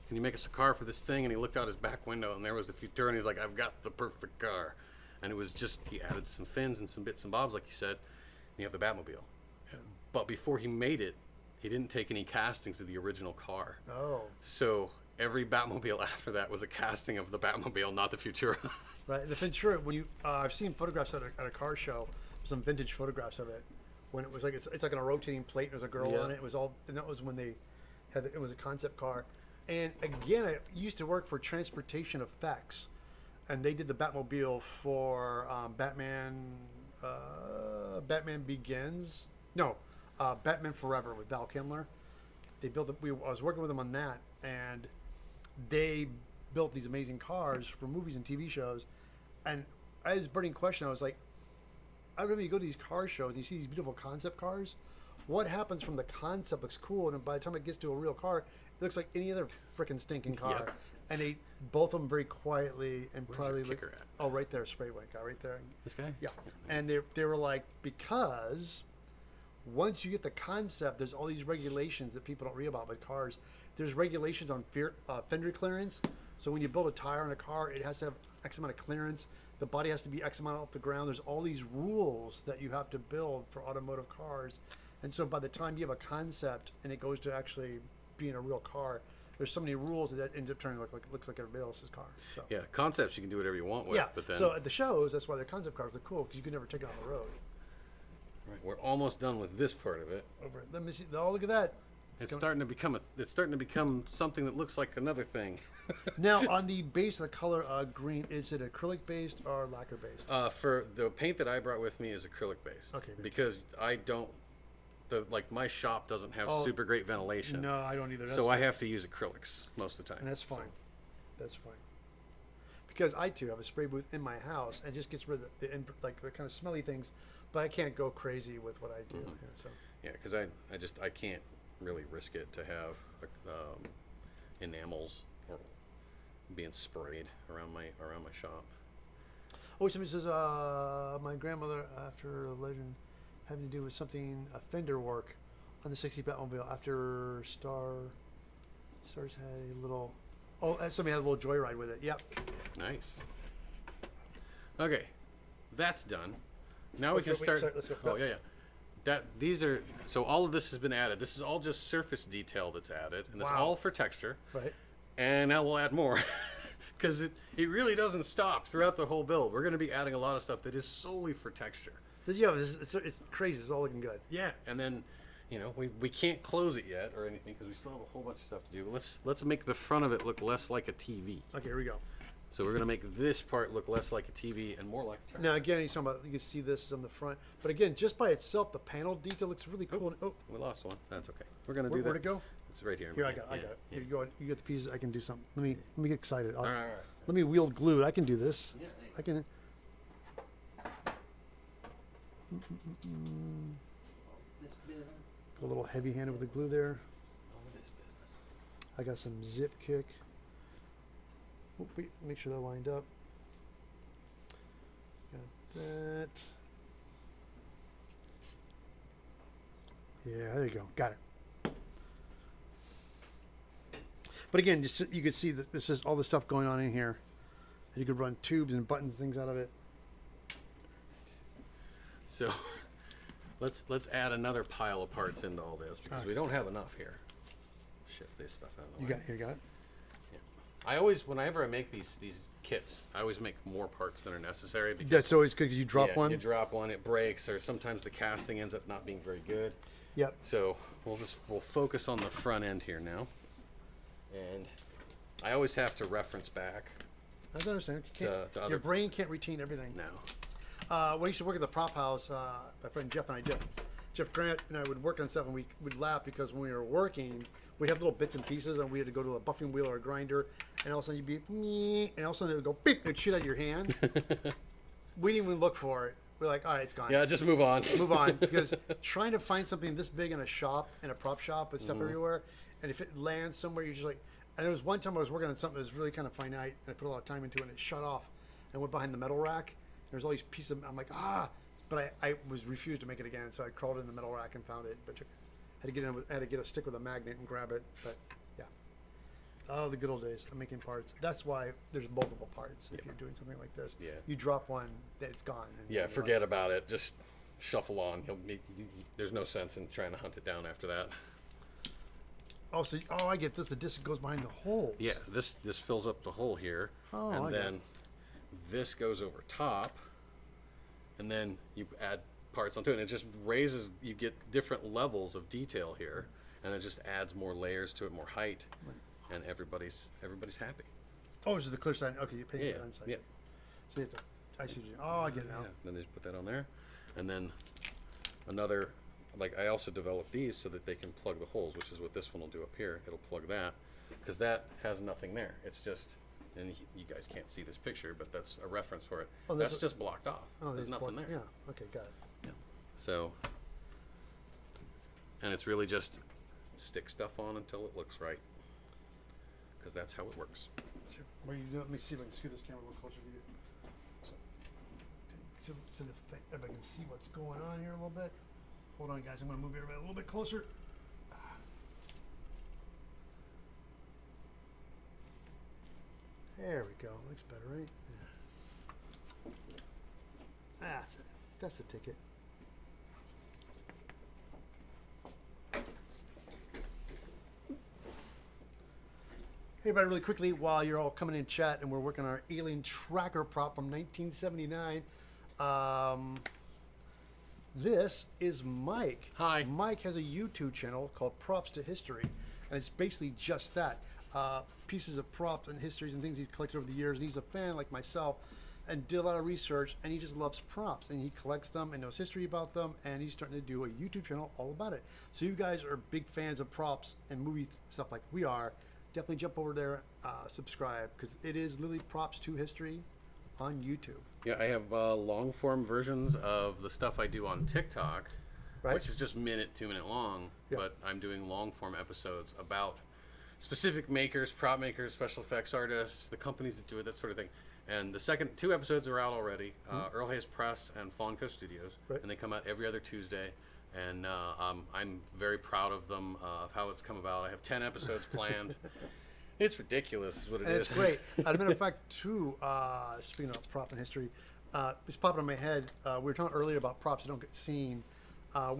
can you make us a car for this thing?" And he looked out his back window, and there was the Futura, and he's like, "I've got the perfect car." And it was just he added some fins and some bits and bobs, like you said, and you have the Batmobile. Yeah. But before he made it, he didn't take any castings of the original car. Oh. So every Batmobile after that was a casting of the Batmobile, not the Futura. Right, the Futura. When you, I've seen photographs at a car show, some vintage photographs of it, when it was like it's like on a rotating plate. And there's a girl on it. It was all, and that was when they had it was a concept car. And again, I used to work for Transportation Effects, and they did the Batmobile for Batman. Batman Begins. No, Batman Forever with Val Kilmer. They built. I was working with them on that, and they built these amazing cars for movies and TV shows. And I had this burning question. I was like, I remember you go to these car shows and you see these beautiful concept cars. What happens from the concept looks cool, and by the time it gets to a real car, it looks like any other freaking stinking car. Yep. And they both of them very quietly and probably kicker at? Oh, right there, spray white guy, right there. This guy? Yeah. And they were like, because once you get the concept, there's all these regulations that people don't read about with cars. There's regulations on fender clearance. So when you build a tire on a car, it has to have X amount of clearance. The body has to be X amount off the ground. There's all these rules that you have to build for automotive cars. And so by the time you have a concept and it goes to actually being a real car, there's so many rules that ends up turning to looks like everybody else's car. So. Yeah, concepts you can do whatever you want with. Yeah. But then, so at the shows, that's why their concept cars are cool, because you can never take it on the road. right, we're almost done with this part of it. Over. Let me see. Oh, look at that. It's starting to become something that looks like another thing. Now, on the base of the color green, is it acrylic based or lacquer based? For the paint that I brought with me is acrylic based. Okay. Because I don't, my shop doesn't have super great ventilation. No, I don't either. So I have to use acrylics most of the time. And that's fine. That's fine. Because I too have a spray booth in my house and it just gets rid of the kind of smelly things, but I can't go crazy with what I do here. So. Yeah, because I can't really risk it to have enamels or being sprayed around my shop. Oh, somebody says my grandmother, after a legend having to do with something fender work on the '60 Batmobile after Stars had a little. Oh, somebody had a little joyride with it. Yep. Nice. Okay, that's done. Now we can start. Sorry, let's go. Oh yeah. So all of this has been added. This is all just surface detail that's added, and it's all for texture. Right. And now we'll add more, because it really doesn't stop throughout the whole build. We're going to be adding a lot of stuff that is solely for texture. Yeah, it's crazy. It's all looking good. Yeah, and then, we can't close it yet or anything because we still have a whole bunch of stuff to do. Let's make the front of it look less like a TV. Okay, here we go. So we're going to make this part look less like a TV and more like a truck. Now again, he's talking about, you can see this on the front, but again, just by itself, the panel detail looks really cool. Oh, We lost one. That's okay. We're going to do that. where'd it go? It's right here. Here, I Yeah, got it. I yeah, got it. yeah. Here you go. You get the pieces. I can do something. Let me get excited. All right. Let me wield glue. I can do this. Yeah, I can. This business. Go a little heavy-handed with the glue there. All this business. I got some zip kick. Oh, wait, make sure they're lined up. Got that. Yeah, there you go. Got it. But again, just you could see that this is all the stuff going on in here. You could run tubes and buttons, things out of it. So let's add another pile of parts into all this because we don't have enough here. Shift this stuff out of the You way. got it. Here, you got it. I always, whenever I make these kits, I always make more parts than are necessary because That's always good because you drop yeah, one. you drop one, it breaks, or sometimes the casting ends up not being very good. Yep. So we'll focus on the front end here now, and I always have to reference back I understand. You can't, to other- your brain can't retain everything. now. When I used to work at the prop house, my friend Jeff and I, Jeff Grant and I would work on stuff, and we would laugh because when we were working, we'd have little bits and pieces, and we had to go to a buffing wheel or a grinder, and all of a sudden you'd be, "Meh," and all of a sudden it would go, beep, and it'd shoot out of your hand. We didn't even look for it. We're like, all right, it's gone. Yeah, just move on. Move on, because trying to find something this big in a shop, in a prop shop with stuff everywhere, and if it lands somewhere, you're just like, and there was one time I was working on something that was really kind of finite, and I put a lot of time into it, and it shut off, and went behind the metal rack. There's all these pieces, I'm like, but I was refused to make it again, so I crawled in the metal rack and found it, but had to get a stick with a magnet and grab it, but yeah. Oh, the good old days of making parts. That's why there's multiple parts if you're doing something like this. Yeah. You drop one, it's gone. And Yeah, you're forget like, about it. Just shuffle on. There's no sense in trying to hunt it down after that. Oh, so I get this. The disc goes behind the holes. Yeah, this fills up the hole here, Oh, and I get then this goes over top, and then you add parts onto it, and it just raises. You get different levels of detail here, and it just adds more layers to it, more height, and everybody's happy. Oh, this is the clear side. Okay, you paint Yeah, it inside. yeah. So you have to, I see what you. Oh, I get it now. Yeah, then they just put that on there, and then another. Like I also developed these so that they can plug the holes, which is what this one will do up here. It'll plug that because that has nothing there. It's just, and you guys can't see this picture, but that's a reference for it. Oh, that's there's just blocked off. Oh, there's nothing there. Yeah. Okay, got it. Yeah. So, and it's really just stick stuff on until it looks right, because that's how it works. So, let me see if I can scoot this camera a little closer to you. So, okay, so if I can see what's going on here a little bit. Hold on, guys. I'm going to move everybody a little bit closer. There we go. Looks better, right? Yeah. That's it. That's the ticket. Hey, everybody, really quickly, while you're all coming in chat and we're working on our alien tracker prop from 1979, this is Mike. Hi. Mike has a YouTube channel called Props to History, and it's basically just that. Pieces of props and histories and things he's collected over the years, and he's a fan like myself, and did a lot of research, and he just loves props, and he collects them and knows history about them, and he's starting to do a YouTube channel all about it. So you guys are big fans of props and movie stuff like we are, definitely jump over there, subscribe, because it is literally Props to History on YouTube. Yeah, I have long form versions of the stuff I do on TikTok, Right. which is just minute, 2 minute long. Yeah. But I'm doing long form episodes about specific makers, prop makers, special effects artists, the companies that do it, that sort of thing. And the second 2 episodes are out already. Earl Hayes Press and Fawnco Studios, Right. and they come out every other Tuesday. And I'm very proud of them, of how it's come about. I have 10 episodes planned. It's ridiculous, is what it And is. it's great. As a matter of fact, too, speaking of prop and history, it's popping in my head. We were talking earlier about props that don't get seen. I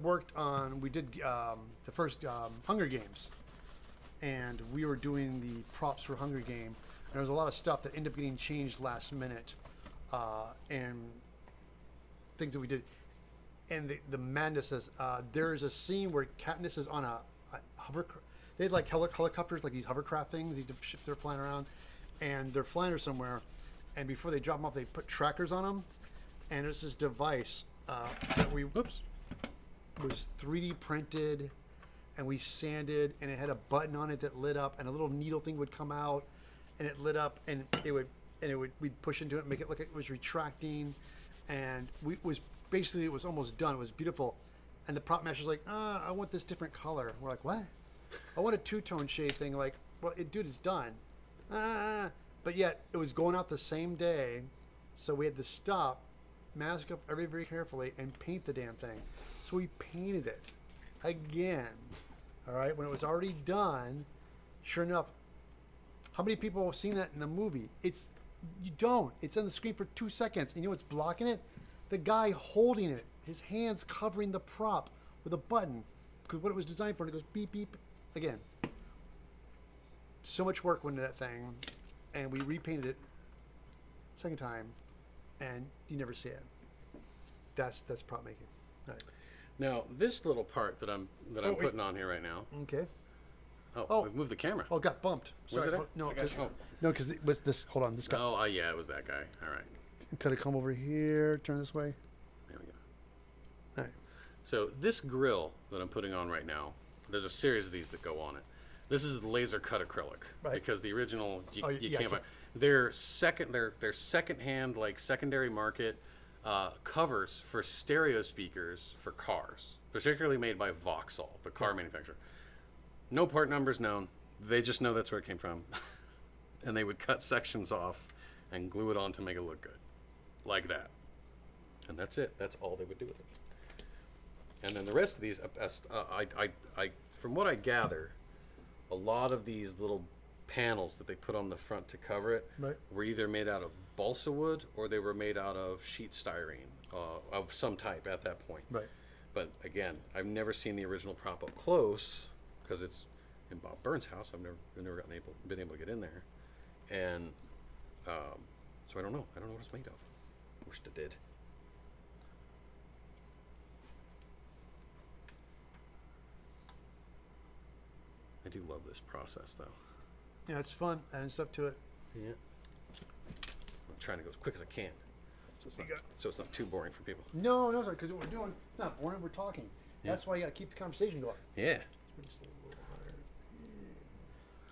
worked on, we did the first Hunger Games, and we were doing the props for Hunger Game. And there was a lot of stuff that ended up getting changed last minute, and things that we did. And the madness is, there is a scene where Katniss is on a hovercraft. They had like helicopters, like these hovercraft things, these ships they're flying around. and they're flying her somewhere, and before they drop them off, they put trackers on them, and it's this device that we was 3D printed, and we sanded, and it had a button on it that lit up, and a little needle thing would come out, and it lit up, and we'd push into it and make it look like it was retracting, and it was almost done. It was beautiful, and the prop master's like, I want this different color. We're like, what? I want a two-tone shade thing. Like, well, dude, it's done. But yet it was going out the same day, so we had to stop, mask up very, very carefully, and paint the damn thing. So we painted it again. All right, when it was already done, sure enough, how many people have seen that in a movie? You don't. It's on the screen for 2 seconds, and you know what's blocking it? The guy holding it, his hands covering the prop with a button, because what it was designed for, and it goes beep beep again. So much work went into that thing, and we repainted it second time, and you never see it. That's prop making. All right. Now this little part that I'm putting on here right now. Okay. Oh, we've moved the camera. Oh, it got bumped. Was Sorry. it? No, I got you. because it was this. Hold on, this guy. Oh, yeah, it was that guy. All right. Could have come over here, turn this way. There we go. All right. So this grill that I'm putting on right now, there's a series of these that go on it. This is laser cut acrylic, Right. because the original you yeah, can't buy. They're secondhand, like secondary market covers for stereo speakers for cars, particularly made by Vauxhall, the car manufacturer. No part numbers known. They just know that's where it came from, and they would cut sections off and glue it on to make it look good, like that. And that's it. That's all they would do with it. And then the rest of these, from what I gather, a lot of these little panels that they put on the front to cover it Right. were either made out of balsa wood or they were made out of sheet styrene of some type at that point. Right. But again, I've never seen the original prop up close because it's in Bob Burns' house. I've never been able to get in there, and so I don't know. I don't know what it's made of. Wished I did. I do love this process, though. Yeah, it's fun. Adding stuff to it. Yeah. I'm trying to go as quick as I can, so it's not too boring for people. No, because what we're doing, it's not boring. We're talking. Yeah. That's why you got to keep the conversation going. Yeah.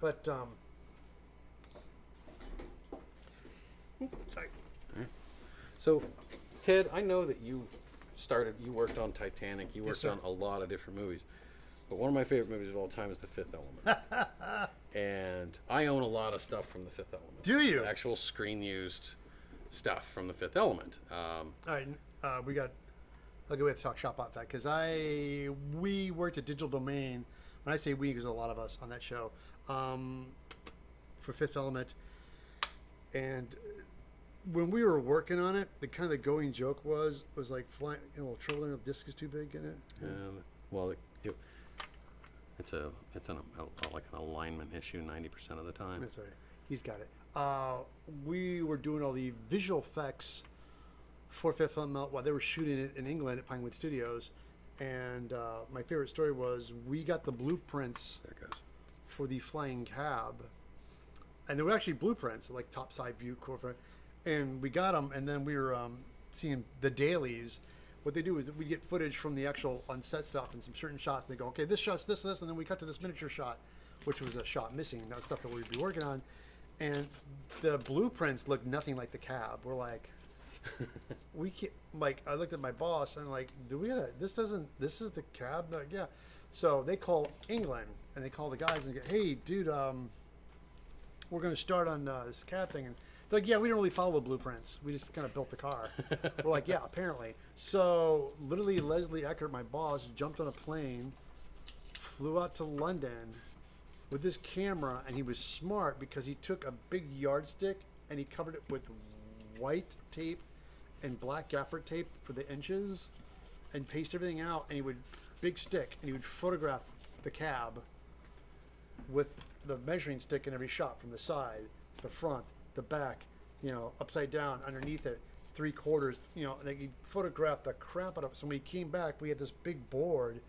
But sorry. So, Ted, I know that you worked on Titanic, you worked sir. on a lot of different movies, but one of my favorite movies of all time is The Fifth Element. And I own a lot of stuff from The Fifth Element. Do you? Actual screen used stuff from The Fifth Element. All right, we have to talk shop about that because we worked at Digital Domain. When I say we, because a lot of us on that show for Fifth Element, and when we were working on it, the going joke was like flying, trouble there if the disc is too big in it. Well, it's like an alignment issue 90% of the time. That's right. He's got it. We were doing all the visual effects for Fifth Element while they were shooting it in England at Pinewood Studios. And my favorite story was we got the blueprints There it goes. for the flying cab. And they were actually blueprints, like top side view, and we got them. And then we were seeing the dailies. What they do is we get footage from the actual on-set stuff and some certain shots. And they go, okay, this shot's this, and then we cut to this miniature shot, which was a shot missing. That was stuff that we'd be working on. And the blueprints looked nothing like the cab. We're like, we can't, like, I looked at my boss and like, this is the cab? Like, yeah. So they call England and they call the guys and go, hey, dude, we're going to start on this cab thing. And they're like, yeah, we don't really follow the blueprints. We just kind of built the car. We're like, yeah, apparently. So literally Leslie Eckert, my boss, jumped on a plane, flew out to London with this camera, and he was smart because he took a big yardstick and he covered it with white tape and black gaffer tape for the inches and paste everything out, and he would big stick and he would photograph the cab with the measuring stick in every shot, from the side, the front, the back, upside down, underneath it, 3/4, like he photographed the crap out of it. So when he came back, we had this big board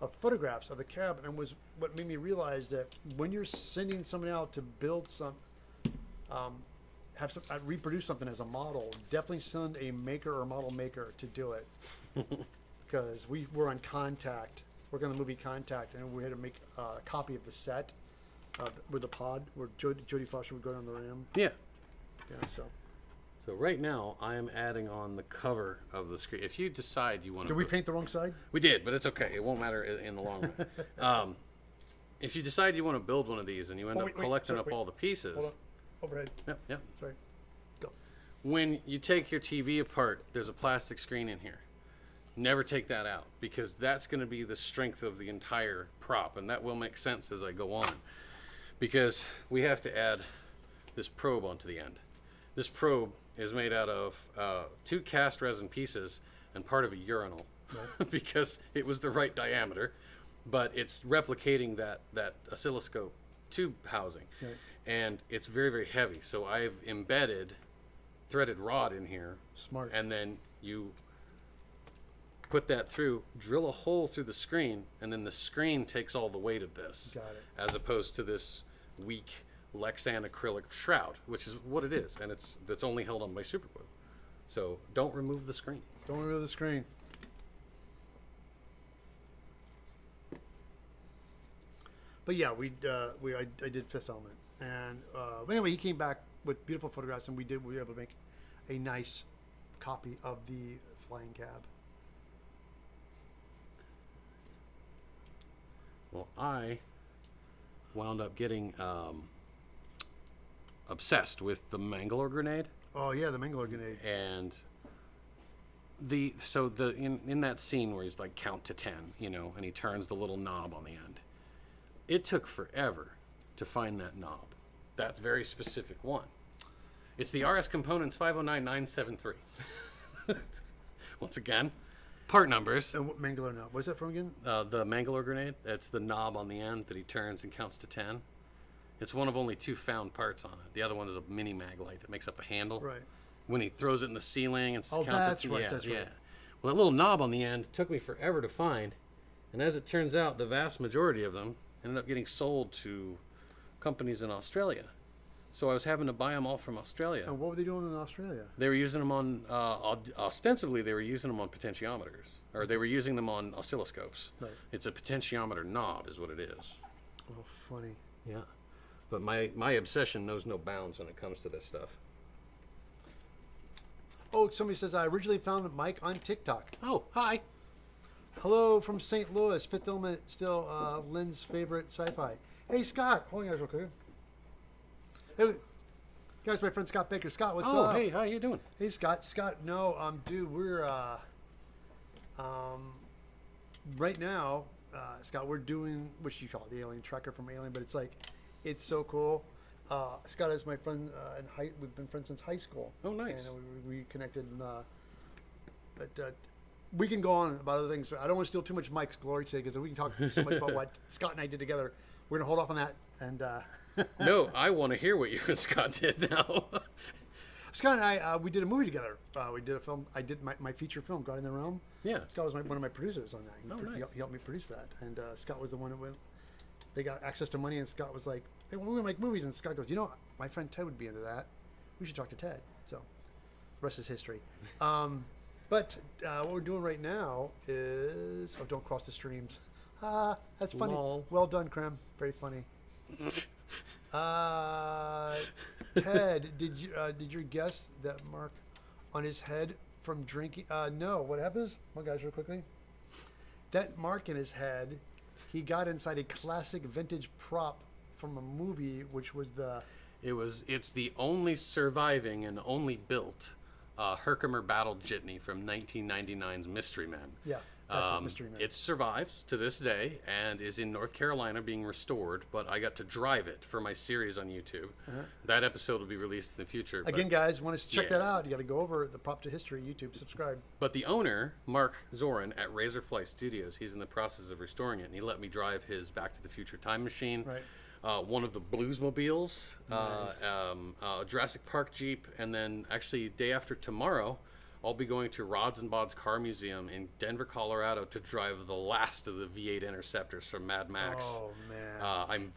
of photographs of the cab, and it was what made me realize that when you're sending someone out to build have some reproduce something as a model, definitely send a maker or model maker to do it. Because we were on Contact, working on the movie Contact, and we had to make a copy of the set with the pod where Jodie Foster would go down the ram. Yeah. Yeah, so. So right now, I am adding on the cover of the screen. If you decide you want to... Did we paint the wrong side? We did, but it's okay. It won't matter in the long run. If you decide you want to build one of these and you end up collecting up all the pieces... Hold on. Overhead. Yep. Sorry. Go. When you take your TV apart, there's a plastic screen in here. Never take that out, because that's going to be the strength of the entire prop, and that will make sense as I go on. Because we have to add this probe onto the end. This probe is made out of 2 cast resin pieces and part of a urinal, right. Because it was the right diameter, but it's replicating that oscilloscope tube housing. Right. And it's very, very heavy. So I've embedded threaded rod in here. Smart. And then you put that through, drill a hole through the screen, and then the screen takes all the weight of this. Got it. As opposed to this weak Lexan acrylic shroud, which is what it is, and that's only held on by super glue. So don't remove the screen. Don't remove the screen. But yeah, I did Fifth Element, and but anyway, he came back with beautiful photographs, and we were able to make a nice copy of the flying cab. Well, I wound up getting obsessed with the Mangalore grenade. Oh yeah, the Mangalore grenade. And in that scene where he's like count to 10, and he turns the little knob on the end. It took forever to find that knob. That very specific one. It's the RS Components 509973. Once again, part numbers. And what Mangalore knob? What's that from again? The Mangalore grenade. It's the knob on the end that he turns and counts to 10. It's one of only 2 found parts on it. The other one is a mini mag light that makes up the handle. Right. When he throws it in the ceiling and counts that's right. Yeah, that's yeah. right. Well, that little knob on the end took me forever to find, and as it turns out, the vast majority of them ended up getting sold to companies in Australia. So I was having to buy them all from Australia. And what were they doing in Australia? They were using them on, ostensibly, they were using them on potentiometers, or they were using them on oscilloscopes. Right. It's a potentiometer knob, is what it is. Oh, funny. Yeah. But my obsession knows no bounds when it comes to this stuff. Oh, somebody says, I originally found Mike on TikTok. Oh, hi. Hello from St. Louis. Fifth Element, still Lynn's favorite sci-fi. Hey, Scott. Hold on, guys, real quick. Hey, guys, my friend Scott Baker. Scott, what's up? Oh, hey, how you doing? Hey, Scott. Scott, no, dude, we're, right now, Scott, we're doing, what you call it, the Alien Tracker from Alien, but it's so cool. Scott is my friend, we've been friends since high school. Oh, nice. And we connected, but we can go on about other things. I don't want to steal too much Mike's glory today, because we can talk so much about what Scott and I did together. We're going to hold off on that. And no, I want to hear what you and Scott did now. Scott and I, we did a movie together. We did a film. I did my feature film, God in the Realm. Yeah. Scott was one of my producers on that. Nice. He helped me produce that. And Scott was the one that they got access to money, and Scott was like, hey, we're going to make movies. And Scott goes, my friend Ted would be into that. We should talk to Ted. So, the rest is history. But what we're doing right now is, don't cross the streams. That's funny. Lol. Well done, Krem. Very funny. Ted, did you guess that mark on his head from drinking? No. What happens? Come on, guys, real quickly. That mark in his head, he got inside a classic vintage prop from a movie, which was It's the only surviving and only built Herkimer battle jitney from 1999's Mystery Men. Yeah, that's it, Mystery Men. It survives to this day and is in North Carolina being restored, but I got to drive it for my series on YouTube. Uh-huh. That episode will be released in the future. Again, guys, want to check that out, you got to go over the Prop to History YouTube, subscribe. But the owner, Mark Zorin at Razorfly Studios, he's in the process of restoring it, and he let me drive his Back to the Future time machine. Right. One of the Bluesmobiles, Nice. Jurassic Park Jeep, and then actually day after tomorrow, I'll be going to Rods and Bod's Car Museum in Denver, Colorado to drive the last of the V8 Interceptors from Mad Max. Oh man. I'm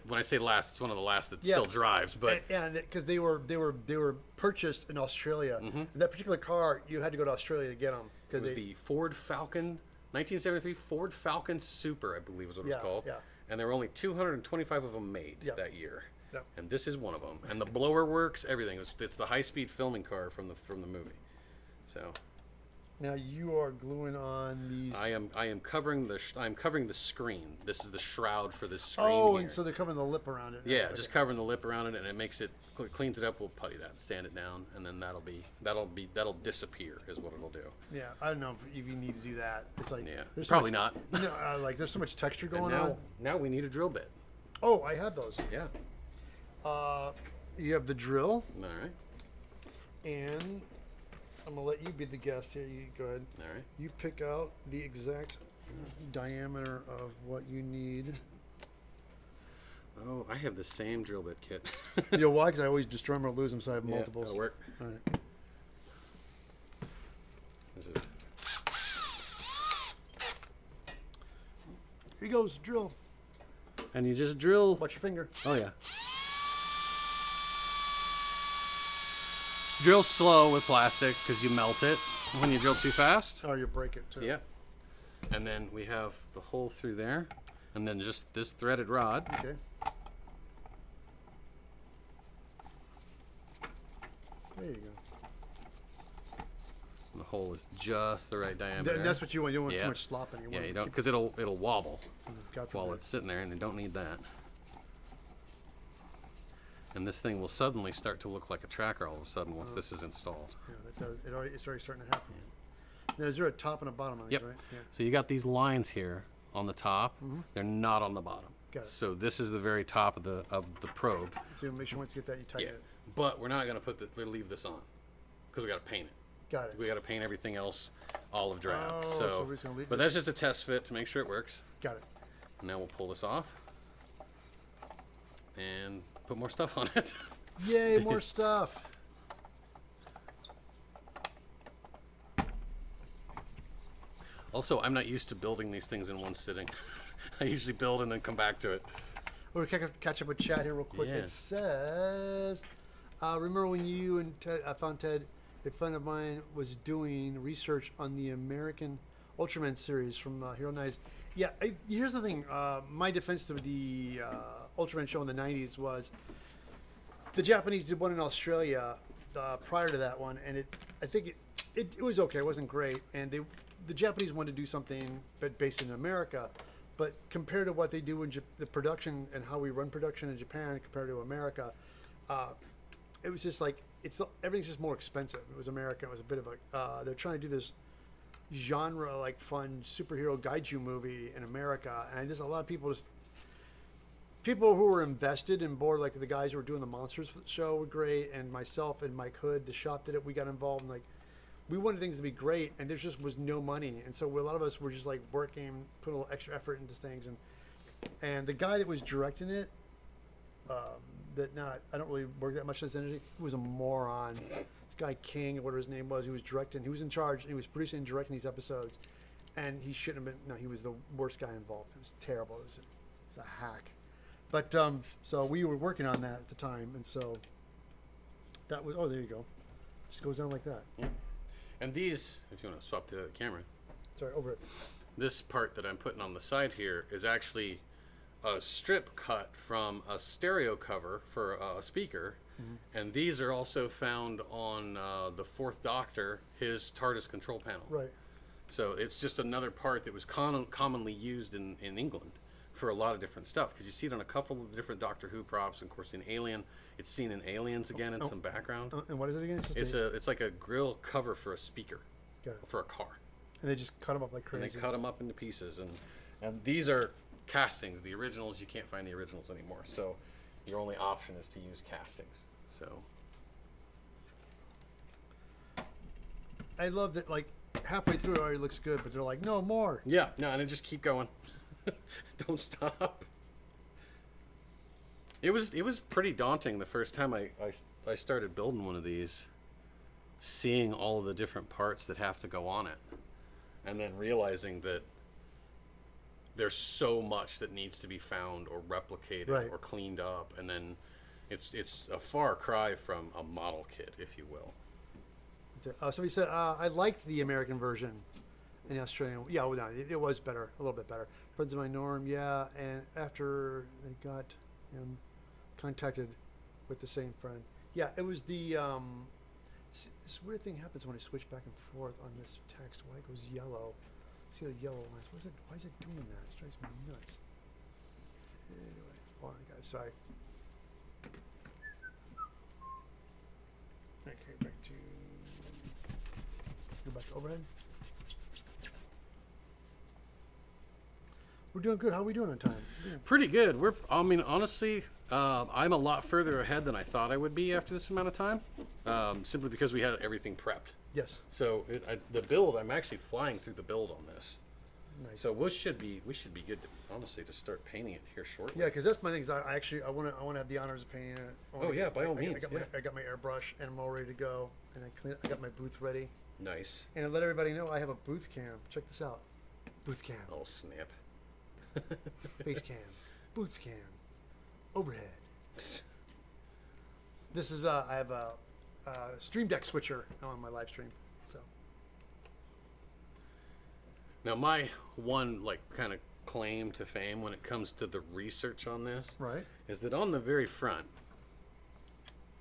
when I say last, it's one of the last that Yeah. still drives. But and because they were purchased in Australia, and that particular car you had to go to Australia to get them it was the Ford Falcon, 1973 Ford Falcon Super, I believe is what it was called. Yeah. And there were only 225 of them made that year. Yeah. And this is one of them. And the blower works, everything. It's the high-speed filming car from the movie. So now you are gluing on these. I am covering the screen. This is the shroud for this screen. Oh, here. and so they're covering the lip around it. Yeah, Okay. just covering the lip around it, and it makes it cleans it up. We'll putty that, sand it down, and then that'll disappear is what it'll do. Yeah, I don't know if you need to do that. It's like Yeah, there's probably so much, not. No, like there's so much texture And going on. now we need a drill bit. Oh, I have those. Yeah. You have the drill, All right. and I'm gonna let you be the guest here. You go ahead. All right. You pick out the exact diameter of what you need. Oh, I have the same drill bit kit. You know why? Because I always destroy them or lose them, so I have Yeah, multiples. that'll work. All right. This is Here goes drill. and you just drill. Watch your finger. Oh yeah. Drill slow with plastic because you melt it when you drill too fast. Oh, you break it too. Yeah. And then we have the hole through there, and then just this threaded rod. Okay. There you go. The hole is just the right diameter. That's what you want. You don't want Yeah. too much slopping. Yeah, want you to don't, keep because it'll wobble God while forbid. it's sitting there, and you don't need that. And this thing will suddenly start to look like a tracker all of a sudden once this is installed. Yeah, that does. It's already starting to happen. Now, is there a top and a bottom on these, Yep. right? Yeah. So you got these lines here on the top. They're not on the bottom. Got it. So this is the very top of the probe. So make sure once you get that, you tighten Yeah. it. But we're not going to leave this on because we got to paint it. Got it. We got to paint everything else olive drab. Oh, so we're just gonna leave but this- that's just a test fit to make sure it works. Got it. Now we'll pull this off and put more stuff on it. Yay, more stuff. Also, I'm not used to building these things in one sitting. I usually build and then come back to it. We're gonna catch up with chat here real quick. Yeah. It says, remember when you and Ted, I found Ted, a friend of mine, was doing research on the American Ultraman series from Hero Knights. Yeah, here's the thing. My defense to the Ultraman show in the 90s was the Japanese did one in Australia prior to that one, and I think it was okay. It wasn't great, and the Japanese wanted to do something but based in America. But compared to what they do in the production and how we run production in Japan compared to America, it was just like everything's just more expensive. It was America. It was a bit of a they're trying to do this genre like fun superhero gaiju movie in America, and just a lot of people who were invested and bored, like the guys who were doing the monsters show were great, and myself and Mike Hood, the shop did it. We got involved, and like we wanted things to be great, and there just was no money, and so a lot of us were just like working, putting a little extra effort into things, and the guy that was directing it, I don't really work that much in this industry. He was a moron. This guy King, or whatever his name was, he was directing. He was in charge. He was producing and directing these episodes, and he shouldn't have been. No, he was the worst guy involved. It was terrible. It was a hack. But so we were working on that at the time, and so that was. Oh, there you go. Just goes down like that. Yeah. And these, if you want to swap the camera, Sorry, over it. this part that I'm putting on the side here is actually a strip cut from a stereo cover for a speaker. And these are also found on the Fourth Doctor, his TARDIS control panel. Right. So it's just another part that was commonly used in England for a lot of different stuff. Because you see it on a couple of different Doctor Who props. And of course, in Alien, it's seen in Aliens again in some background. And what is it again? It's like a grill cover for a speaker, Got it. for a car. And they just cut them up like And crazy. they cut them up into pieces. And these are castings. The originals, you can't find the originals anymore. So your only option is to use castings. So I love that, like, halfway through it already looks good, but they're like, no, more. yeah, no, and then just keep going. Don't stop. It was pretty daunting the first time I started building one of these. seeing all of the different parts that have to go on it, and then realizing that there's so much that needs to be found or replicated Right. or cleaned up, and then it's a far cry from a model kit, if you will. Somebody said I liked the American version in the Australian. Yeah, well, no, it was better, a little bit better. Friends of my norm, yeah. And after they got him contacted with the same friend, yeah, it was the. This weird thing happens when I switch back and forth on this text. Why it goes yellow? See the yellow lines? What is it? Why is it doing that? It drives me nuts. Anyway, hold on, guys. Sorry. Okay, back to. Go back to overhead. We're doing good. How are we doing on time? Pretty good. I mean, honestly, I'm a lot further ahead than I thought I would be after this amount of time, simply because we had everything prepped. Yes. So the build, I'm actually flying through the build on this. Nice. So we should be good, honestly, to start painting it here shortly. Yeah, because that's my thing. Is I want to have the honors of painting it. Oh, yeah, by all means, I got my airbrush and I'm all ready to go, and I got my booth ready, Nice. and I let everybody know I have a booth cam. Check this out, booth cam, Oh, snap. base cam, booth cam, overhead. This is I have a Stream Deck switcher on my live stream. So Now, my one, like, kind of claim to fame when it comes to the research on this right, is that on the very front,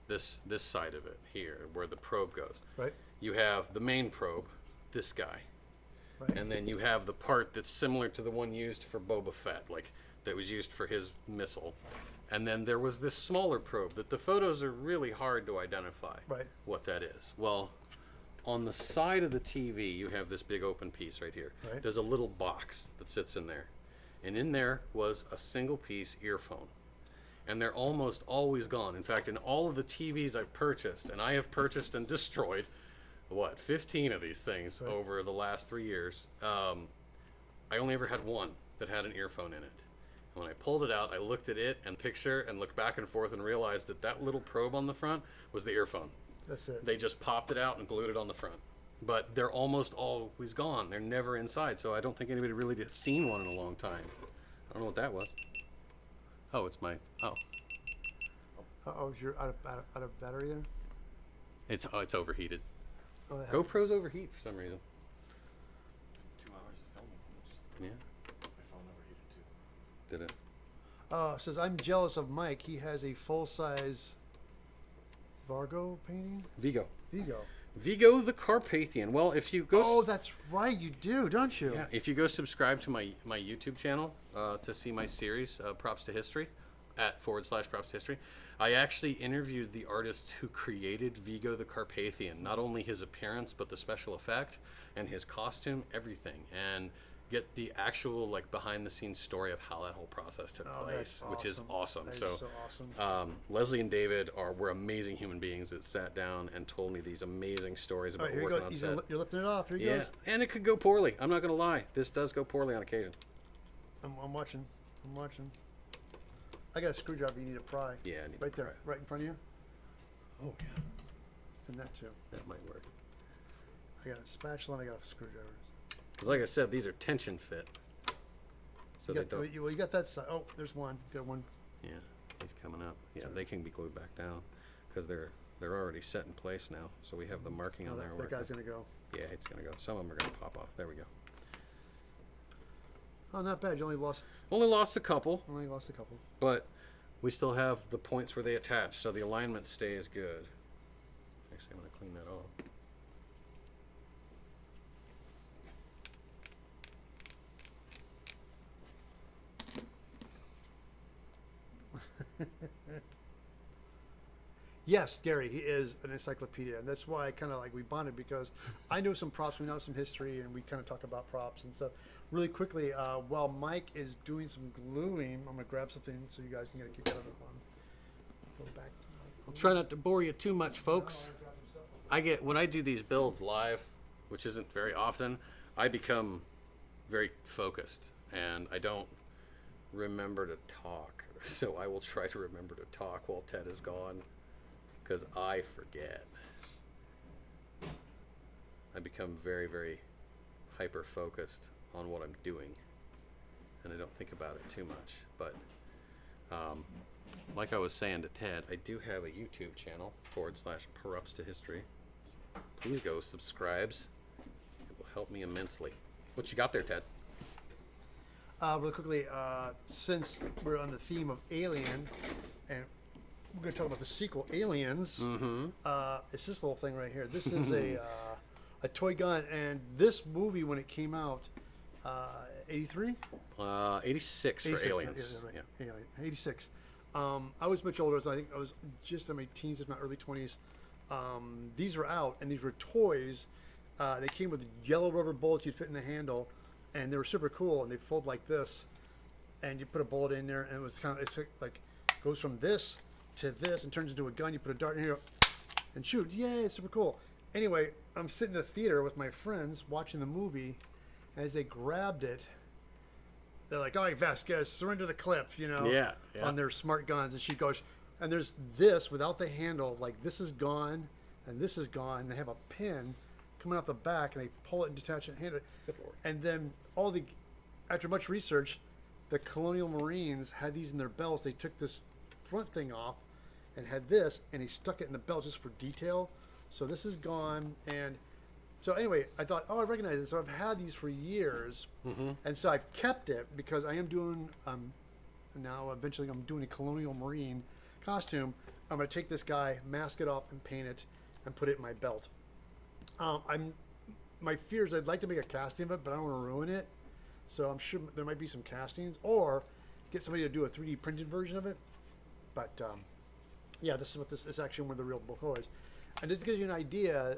this side of it here, where the probe goes, right, you have the main probe, this guy, right. and then you have the part that's similar to the one used for Boba Fett, like that was used for his missile. And then there was this smaller probe that the photos are really hard to identify Right. what that is. Well, on the side of the TV, you have this big open piece right here. Right. There's a little box that sits in there. And in there was a single piece earphone. And they're almost always gone. In fact, in all of the TVs I've purchased, and I have purchased and destroyed, 15 of these things Right. over the last 3 years, I only ever had one that had an earphone in it. And when I pulled it out, I looked at it and picture and looked back and forth and realized that that little probe on the front was the earphone. That's it. They just popped it out and glued it on the front. But they're almost always gone. They're never inside. So I don't think anybody really has seen one in a long time. I don't know what that was. Oh, it's my, oh. Oh, you're out of battery there. It's overheated. Oh, that happened. GoPros overheat for some reason. 2 hours of filming almost. Yeah, My phone overheated too. did it. Says I'm jealous of Mike. He has a full size Vargo painting. Vigo. Vigo. Vigo the Carpathian. Well, if you go... Oh, that's right. You do, don't you? Yeah, if you go subscribe to my YouTube channel to see my series, Props to History, at /Props to History, I actually interviewed the artist who created Vigo the Carpathian. Not only his appearance, but the special effect and his costume, everything. And get the actual, like, behind-the-scenes story of how that whole process took Oh, place, that's which is awesome. That is So so awesome. Leslie and David were amazing human beings that sat down and told me these amazing stories All about right, here you working go. on He's set. you're lifting it off. Here he Yeah, goes. and it could go poorly. I'm not going to lie. This does go poorly on occasion. I'm watching. I'm watching. I got a screwdriver you need to pry. Yeah, I need Right to there, right in front of you. Oh, yeah. And that too. That might work. I got a spatula and I got a screwdriver. Because like I said, these are tension fit. So You they got, don't... well, you got that side. Oh, there's one. You got one. Yeah, he's coming up. Yeah, Sorry. they can be glued back down. Because they're already set in place now. So we have the marking Oh, on there. that where guy's it- gonna go. Yeah, it's going to go. Some of them are going to pop off. There we go. Oh, not bad. You only lost Only lost a couple. a couple. But we still have the points where they attach. So the alignment stays good. Actually, I'm going to clean that off. Yes, Gary, he is an encyclopedia, and that's why I kind of like we bonded because I know some props, we know some history, and we kind of talk about props and stuff. Really quickly, while Mike is doing some gluing, I'm gonna grab something so you guys can get a kick out of it. Go back. I'll try not to bore you too much, folks. When I do these builds live, which isn't very often, I become very focused and I don't remember to talk. So I will try to remember to talk while Ted is gone because I forget. I become very, very hyper focused on what I'm doing, and I don't think about it too much. But like I was saying to Ted, I do have a YouTube channel /Perrupts to History. Please go subscribes. It will help me immensely. What you got there, Ted? Really quickly, since we're on the theme of Alien, and we're going to talk about the sequel, Aliens. It's this little thing right here. This is a toy gun, and this movie, when it came out, 83? 86 for 86, Aliens. Yeah, right. Yeah. Alien, 86. I was much older, so I think I was just in my teens, if not early 20s. These were out, and these were toys. They came with yellow rubber bullets you'd fit in the handle, and they were super cool, and they fold like this, and you put a bullet in there, and it was kind of, it's like, goes from this to this and turns into a gun. You put a dart in here and shoot. Yay, it's super cool. Anyway, I'm sitting in the theater with my friends watching the movie. As they grabbed it, they're like, all right, Vasquez, surrender the clip, Yeah. on their smart guns. And she goes, and there's this without the handle, like this is gone and this is gone. They have a pin coming out the back, and they pull it and detach it and hand it. Good Lord. And then after much research, the Colonial Marines had these in their belts. They took this front thing off and had this, and he stuck it in the belt just for detail. So this is gone, and so anyway, I thought, I recognize it. So I've had these for years, and so I've kept it because I am doing now. Eventually, I'm doing a Colonial Marine costume. I'm going to take this guy, mask it off, and paint it, and put it in my belt. My fear is I'd like to make a casting of it, but I don't want to ruin it. So I'm sure there might be some castings, or get somebody to do a 3D printed version of it. But yeah, this is what this is actually one of the real toys. And just to give you an idea,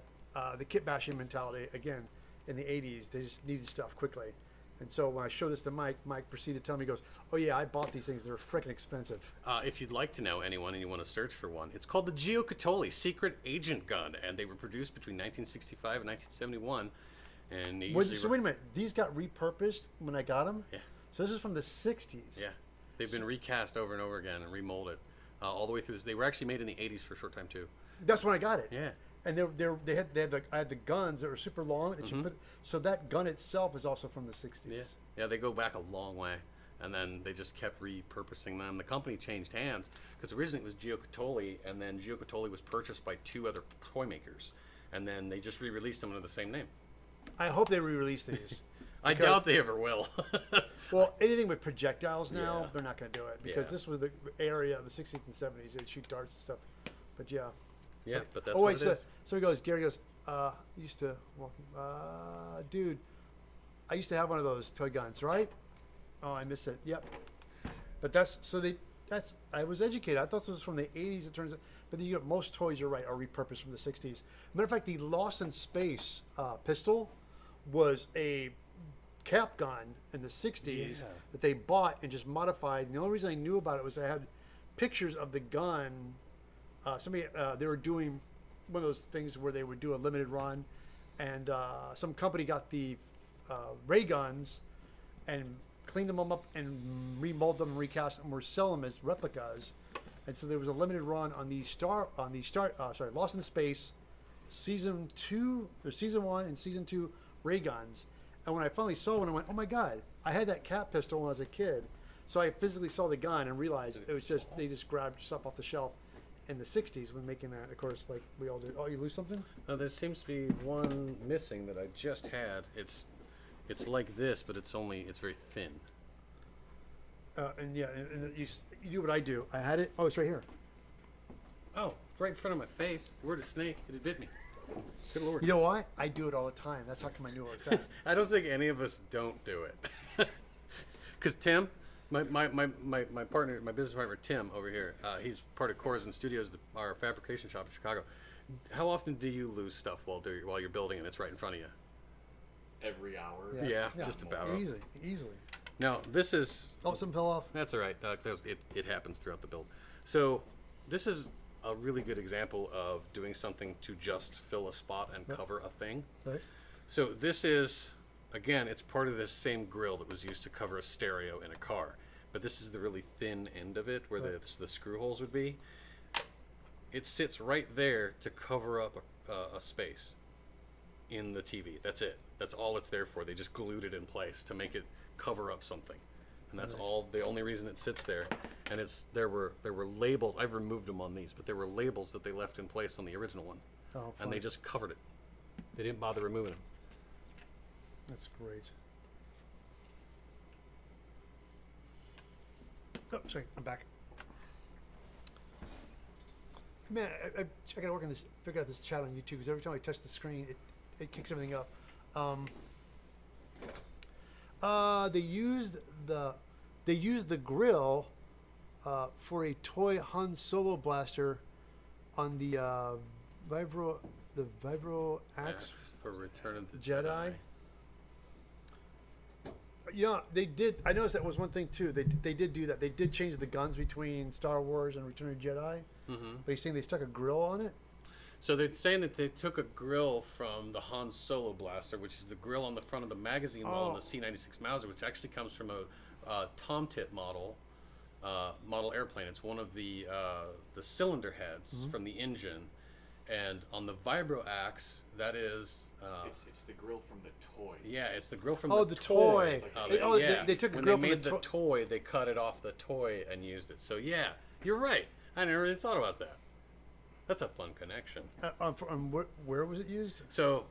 the kit bashing mentality, again, in the 80s, they just needed stuff quickly. And so when I show this to Mike proceeded to tell me, he goes, oh yeah, I bought these things. They're freaking expensive. If you'd like to know anyone and you want to search for one, it's called the Gio Secret Agent Gun, and they were produced between 1965 and 1971. And they usually wait a minute. These got repurposed when I got them? Yeah. So this is from the 60s. Yeah. They've been recast over and over again and remolded all the way through this. They were actually made in the 80s for a short time, too. That's when I got it. Yeah. And I had the guns that were super long that you put. So that gun itself is also from the 60s. Yeah. Yeah, they go back a long way. And then they just kept repurposing them. The company changed hands because originally it was Gio, and then Gio was purchased by 2 other toy makers. And then they just re-released them under the same name. I hope they re-release these. I doubt they ever will. Well, anything with projectiles now, Yeah. they're not going to do it because Yeah. this was the area of the 60s and 70s. They'd shoot darts and stuff. But yeah. Yeah, but that's Oh what wait, it is. so Gary goes, used to walk, dude, I used to have one of those toy guns, right? Oh, I miss it. Yep. But I was educated. I thought this was from the 80s. It turns out, but most toys, you're right, are repurposed from the 60s. Matter of fact, the Lost in Space pistol was a cap gun in the 60s that they bought and just modified. And the only reason I knew about it was I had pictures of the gun. They were doing one of those things where they would do a limited run, and some company got the ray guns and cleaned them up and remolded them and recast them and were selling them as replicas. And so there was a limited run on the Lost in Space season 1 and season 2 ray guns. And when I finally saw one, I went, oh my God, I had that cap pistol when I was a kid. So I physically saw the gun and realized it was just, they just grabbed stuff off the shelf in the 60s when making that. Of course, like we all did. Oh, you lose something? There seems to be one missing that I just had. It's like this, but it's very thin. And you do what I do. I had it. Oh, it's right here. Oh, right in front of my face. Where'd a snake? It had bit me. Good Lord. You know why? I do it all the time. That's how come I knew where it's at. I don't think any of us don't do it. Because Tim, my partner, my business partner Tim over here, he's part of Corazon Studios, our fabrication shop in Chicago. How often do you lose stuff while you're building and it's right in front of you? Every hour. Yeah, just about. Easily. Now this is. Oh, something fell off. That's all right. It happens throughout the build. So this is a really good example of doing something to just fill a spot and cover a thing. Right. So this is, again, it's part of this same grill that was used to cover a stereo in a car. But this is the really thin end of it where the screw holes would be. It sits right there to cover up a space. in the TV. That's it. That's all it's there for. They just glued it in place to make it cover up something. And that's all, the only reason it sits there. And there were labels, I've removed them on these, but there were labels that they left in place on the original one. Oh, and they fun. just covered it. They didn't bother removing them. That's great. Oh, sorry, I'm back. Man, I gotta work on this, figure out this chat on YouTube, because every time I touch the screen, it kicks everything up. They used the grill for a toy Han Solo blaster on the Vibro Axe For Return of the Jedi. Yeah, they did. I noticed that was one thing too. They did do that. They did change the guns between Star Wars and Return of the Jedi. Mm-hmm. But he's saying they stuck a grill on it. So they're saying that they took a grill from the Han Solo blaster, which is the grill on the front of the magazine wall in the C-96 Mauser, which actually comes from a Tomtit model airplane. It's one of the cylinder heads from the engine, and on the Vibro Axe, that is. It's the grill from the toy. Yeah, it's the grill from the toy. Yeah. They took the when grill they from made the the toy, they cut it off the toy and used it. So yeah, you're right. I never really thought about that. That's a fun connection. Where was it used? So,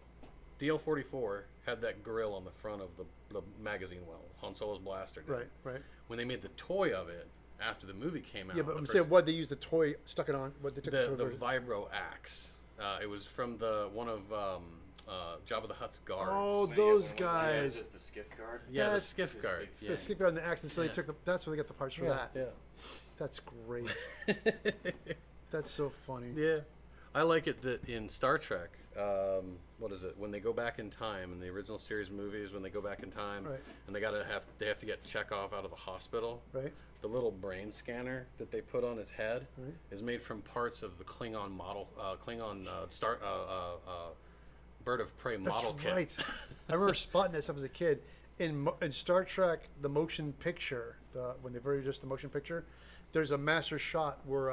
DL-44 had that grill on the front of the magazine well. Han Solo's blaster did. Right. When they made the toy of it after the movie came out. Yeah, but I'm saying what they used the toy, stuck it on. What they took the version. Vibro Axe. It was from one of Jabba the Hutt's guards. Oh, So, those yeah, guys. Is this the skiff guard? Yeah, the that's- skiff guard. The skip on the axe, and so they Yeah. took that's where they got the parts for that. Yeah. That's great. That's so funny. Yeah, I like it that in Star Trek, what is it? When they go back in time in the original series movies, when they go back in time, Right. and they have to get Chekhov out of the hospital. Right. The little brain scanner that they put on his head Right. is made from parts of the Klingon model, Bird of Prey model That's kit. right. I remember spotting that stuff as a kid in Star Trek: The Motion Picture. When they introduced the motion picture, there's a master shot where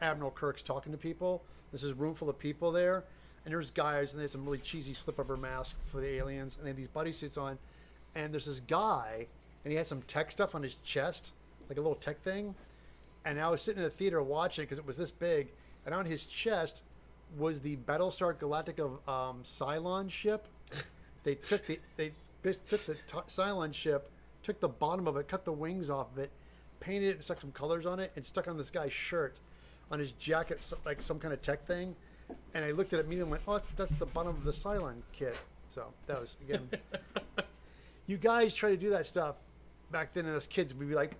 Admiral Kirk's talking to people. There's this room full of people there, and there's guys, and there's some really cheesy slip-over mask for the aliens, and they have these bodysuits on, and there's this guy, and he had some tech stuff on his chest, like a little tech thing, and I was sitting in the theater watching because it was this big, and on his chest was the Battlestar Galactica Cylon ship. They took the Cylon ship, took the bottom of it, cut the wings off of it, painted it, and stuck some colors on it, and stuck on this guy's shirt, on his jacket, like some kind of tech thing. And I looked at it immediately and went, "Oh, that's the bottom of the Cylon kit." So that was again. You guys try to do that stuff back then, as kids, we'd be like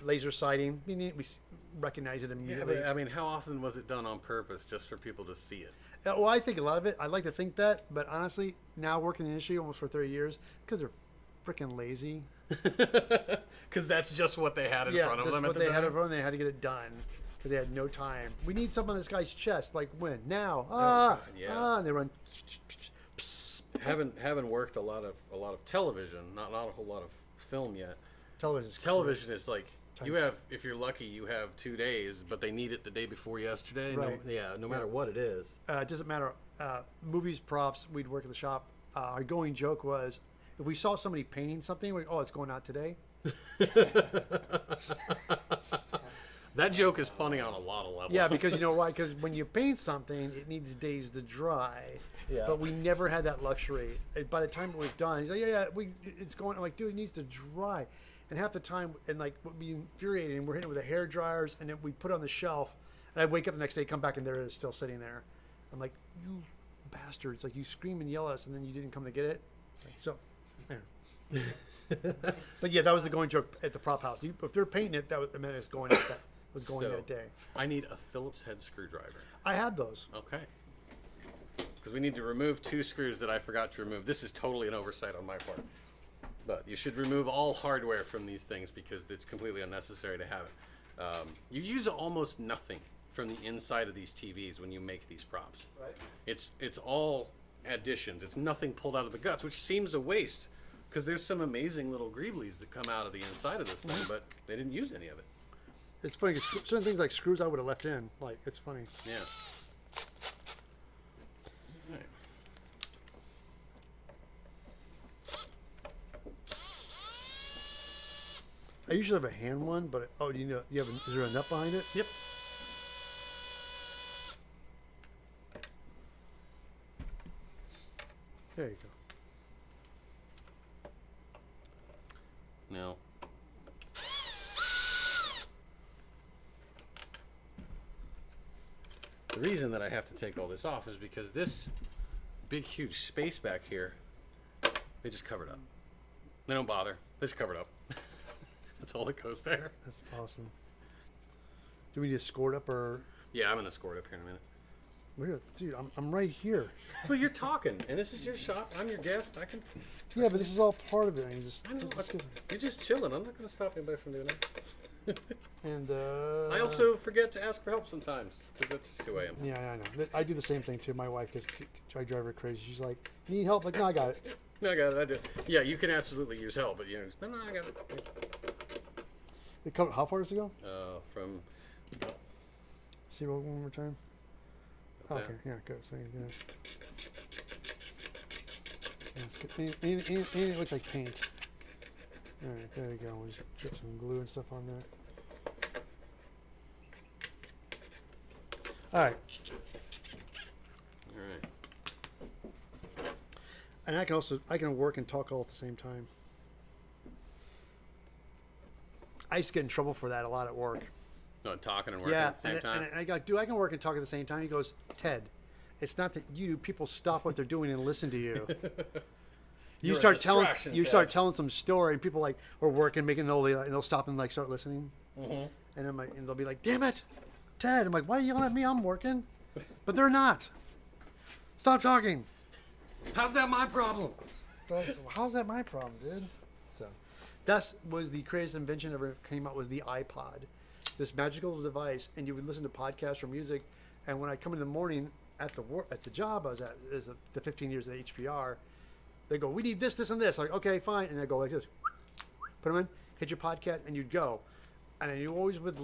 laser sighting. We recognize it Yeah, immediately. but, I mean, how often was it done on purpose just for people to see it? Well, I think a lot of it. I like to think that, but honestly, now working in the industry almost for 30 years, because they're freaking lazy. Because that's just what they had in front of that's them what at the they time. had in front of them. They had to get it done because they had no time. We need something on this guy's chest. Like when? Now? God, yeah. And they run. Haven't worked a lot of television, not a whole lot of film yet. Television is like you Times- have, if you're lucky, you have 2 days, but they need it the day before yesterday. Right. No matter what it is. It doesn't matter. Movies, props. We'd work at the shop. Our going joke was, if we saw somebody painting something, it's going out today. That joke is funny on a lot of levels. Yeah, because you know why? Because when you paint something, it needs days to dry. Yeah. But we never had that luxury. By the time it was done, he's like, it's going. I'm like, dude, it needs to dry. And half the time, and like, what would be infuriating, we're hitting it with the hair dryers, and then we put it on the shelf. And I'd wake up the next day, come back, and there it is, still sitting there. I'm like, you bastards! Like, you scream and yell at us, and then you didn't come to get it. So, anyway. But yeah, that was the going joke at the prop house. If they're painting it, that meant it was going out that day. I need a Phillips head screwdriver. I had those. Okay. Because we need to remove 2 screws that I forgot to remove. This is totally an oversight on my part. But you should remove all hardware from these things because it's completely unnecessary to have it. You use almost nothing from the inside of these TVs when you make these props. Right. It's all additions. It's nothing pulled out of the guts, which seems a waste because there's some amazing little greeblies that come out of the inside of this thing, but they didn't use any of it. It's funny because certain things like screws I would have left in. Like, it's funny. Yeah. All right. I usually have a hand one, but do you know you have? Is there a nut behind it? Yep. There you go. No. The reason that I have to take all this off is because this big, huge space back here, they just cover it up. They don't bother. They just cover it up. That's all that goes there. That's awesome. Do we need to score it up or? Yeah, I'm going to score it up here in a minute. Where, dude? I'm right here. Well, you're talking, and this is your shop. I'm your guest. I can. Yeah, but this is all part of it. I I know. You're just chilling. I'm not going to stop anybody from doing that. And I also forget to ask for help sometimes because that's just who I am. yeah, I know. I do the same thing too. My wife gets I drive her crazy. She's like, "You need help?" Like, no, I got it. No, I got it. I do. Yeah, you can absolutely use help, but you know, no, I got it. How far does it go? From. See one more time. Up Okay, there. yeah, good. So, yeah, it's good. Anything that looks like paint. All right, there we go. We'll just drip some glue and stuff on there. All right, All right. and I can work and talk all at the same time. I used to get in trouble for that a lot at work. No, talking and working Yeah, at the same time. and I go, dude, I can work and talk at the same time. He goes, Ted, it's not that you people stop what they're doing and listen to you. You You're a start telling distraction, you Ted. start telling some story, and people like are working, making an oldie, and they'll stop and like start listening. Mm-hmm. And I'm like, and they'll be like, "Damn it, Ted!" I'm like, "Why are you yelling at me? I'm working," but they're not. Stop talking. How's that my problem? How's that my problem, dude? So, that was the greatest invention ever came out was the iPod, this magical device, and you would listen to podcasts or music. And when I come in the morning at the job I was at, the 15 years at HPR, they go, "We need this, this, and this." Like, okay, fine. And I go like this, put them in, hit your podcast, and you'd go. And they always would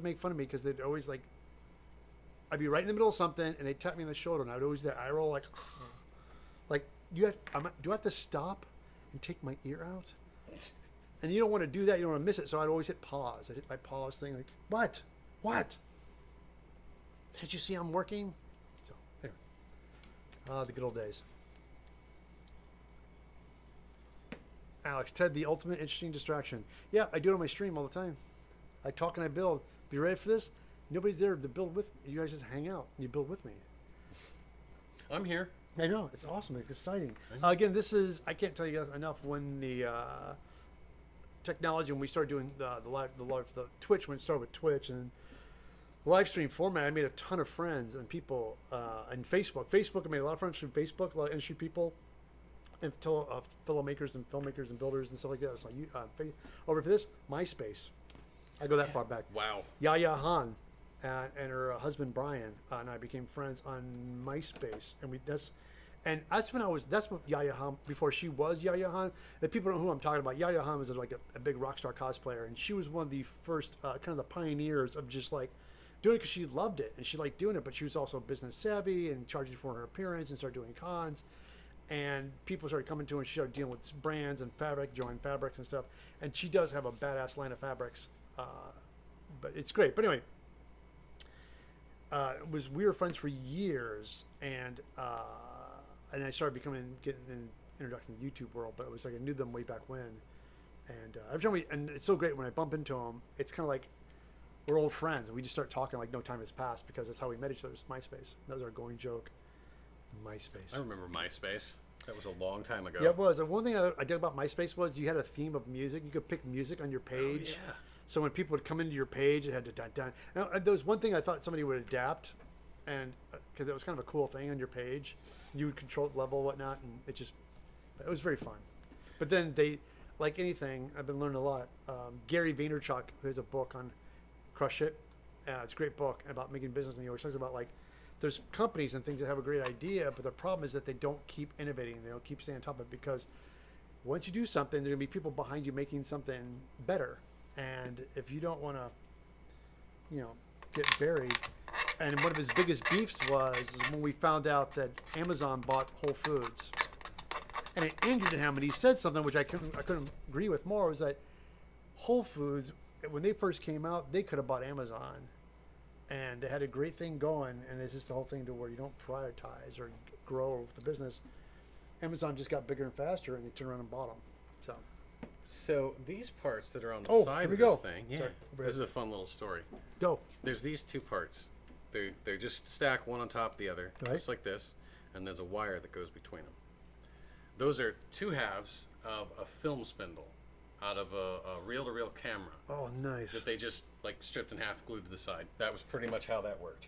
make fun of me because they'd always like, I'd be right in the middle of something, and they'd tap me on the shoulder, and I'd always do that eye roll like, do I have to stop and take my ear out? And you don't want to do that. You don't want to miss it. So I'd always hit pause. I'd hit my pause thing like, what? Can't you see I'm working? So anyway, the good old days. Alex, Ted, the ultimate interesting distraction. Yeah, I do it on my stream all the time. I talk and I build. Be ready for this? Nobody's there to build with me. You guys just hang out and you build with me. I'm here. I know. It's awesome. It's exciting. Again, I can't tell you guys enough when the technology, when we started doing the Twitch, when it started with Twitch and live stream format, I made a ton of friends and people and Facebook. I made a lot of friends from Facebook, a lot of industry people. And fellow makers and filmmakers and builders and stuff like that. So over for this, MySpace. I go that far back. Wow. Yaya Han and her husband Brian and I became friends on MySpace, and that's what Yaya Han, before she was Yaya Han. If people don't know who I'm talking about, Yaya Han was like a big rock star cosplayer, and she was one of the first kind of the pioneers of just like doing it because she loved it and she liked doing it, but she was also business savvy and charging for her appearance and started doing cons. And people started coming to her, and she started dealing with brands and joined fabrics and stuff. And she does have a badass line of fabrics, but it's great. But anyway, we were friends for years, and I started getting an introduction to the YouTube world. But it was like I knew them way back when, and every time and it's so great when I bump into them. It's kind of like we're old friends, and we just start talking like no time has passed because that's how we met each other. It's MySpace. That was our going joke. MySpace. I remember MySpace. That was a long time ago. Yeah, it was. And one thing I did about MySpace was you had a theme of music. You could pick music on your page. Oh, yeah. So when people would come into your page, it had to dun dun. Now, there was one thing I thought somebody would adapt, and because it was kind of a cool thing on your page, you would control the level, whatnot, and it was very fun. But then like anything, I've been learning a lot. Gary Vaynerchuk, who has a book on Crush It. It's a great book about making business, and he always talks about like. There's companies and things that have a great idea, but the problem is that they don't keep innovating. They don't keep staying on top of it because once you do something, there are going to be people behind you making something better. And if you don't want to, get buried. And one of his biggest beefs was when we found out that Amazon bought Whole Foods. And it angered him, and he said something which I couldn't agree with more, was that Whole Foods, when they first came out, they could have bought Amazon, and they had a great thing going. And it's just the whole thing to where you don't prioritize or grow the business. Amazon just got bigger and faster, and they turned around and bought them. So these parts that are on the Oh, side here of we this go. thing, yeah, Sorry. this is a fun little story. Go. There's these two parts. They're just stacked one on top of the other, Right. just like this, and there's a wire that goes between them. Those are two halves of a film spindle out of a reel-to-reel camera Oh, nice. that they just like stripped in half, glued to the side. That was pretty much how that worked.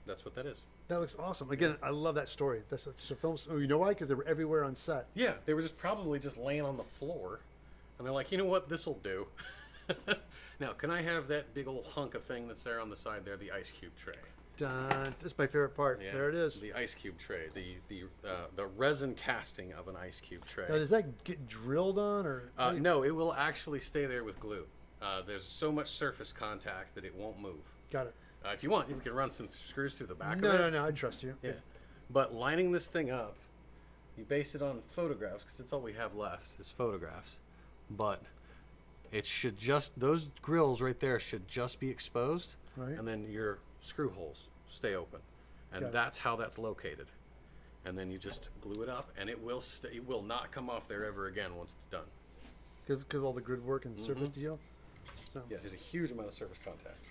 That's what that is. That looks awesome. Again, I love that story. That's just a film. Oh, you know why? Because they were everywhere on set. Yeah, they were just probably just laying on the floor, and they're like, you know what, this'll do. Now, can I have that big old hunk of thing that's there on the side there, the ice cube tray? Dun. This is my favorite part. Yeah, There it is. the ice cube tray, the resin casting of an ice cube tray. Now, does that get drilled on, or? No, it will actually stay there with glue. There's so much surface contact that it won't move. Got it. If you want, you can run some screws through the back No, of it. no, no. I trust you. Yeah. But lining this thing up, you base it on photographs because that's all we have left is photographs. But it should just, those grills right there should just be exposed. Right. And then your screw holes stay open. And Got it. that's how that's located. And then you just glue it up and it will stay, it will not come off there ever again once it's done. Because of all the grid work and surface deal. So. Yeah, there's a huge amount of surface contact.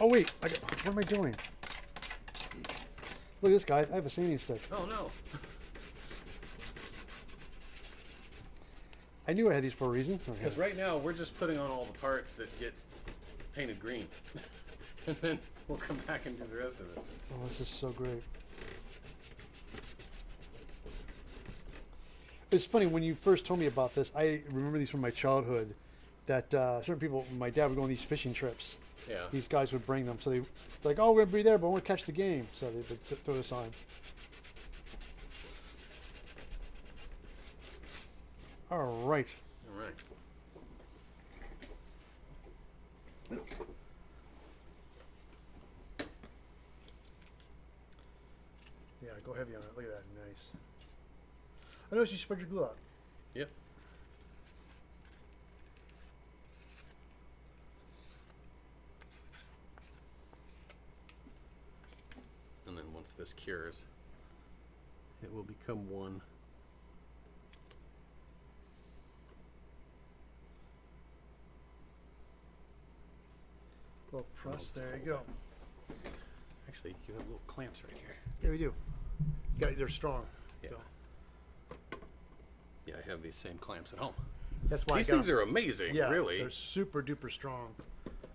Oh wait, what am I doing? Look at this, guys. I have a sanding stick. Oh no. I knew I had these for a reason. Okay. Because right now we're just putting on all the parts that get painted green. And then we'll come back and do the rest of it. Oh, this is so great. It's funny, when you first told me about this, I remember these from my childhood, that certain people, my dad would go on these fishing trips. Yeah. These guys would bring them. So they like, oh, we're going to be there, but we're going to catch the game. So they would throw this on. All right. All right. Yeah, go heavy on it. Look at that. Nice. I noticed you spread your glue out. Yep. And then once this cures, it will become one. Little press. There you go. Actually, you have little clamps right here. Yeah, we do. They're strong. Yeah. So Yeah, I have these same clamps at home. that's why These I got things them. are amazing, Yeah, really. they're super duper strong.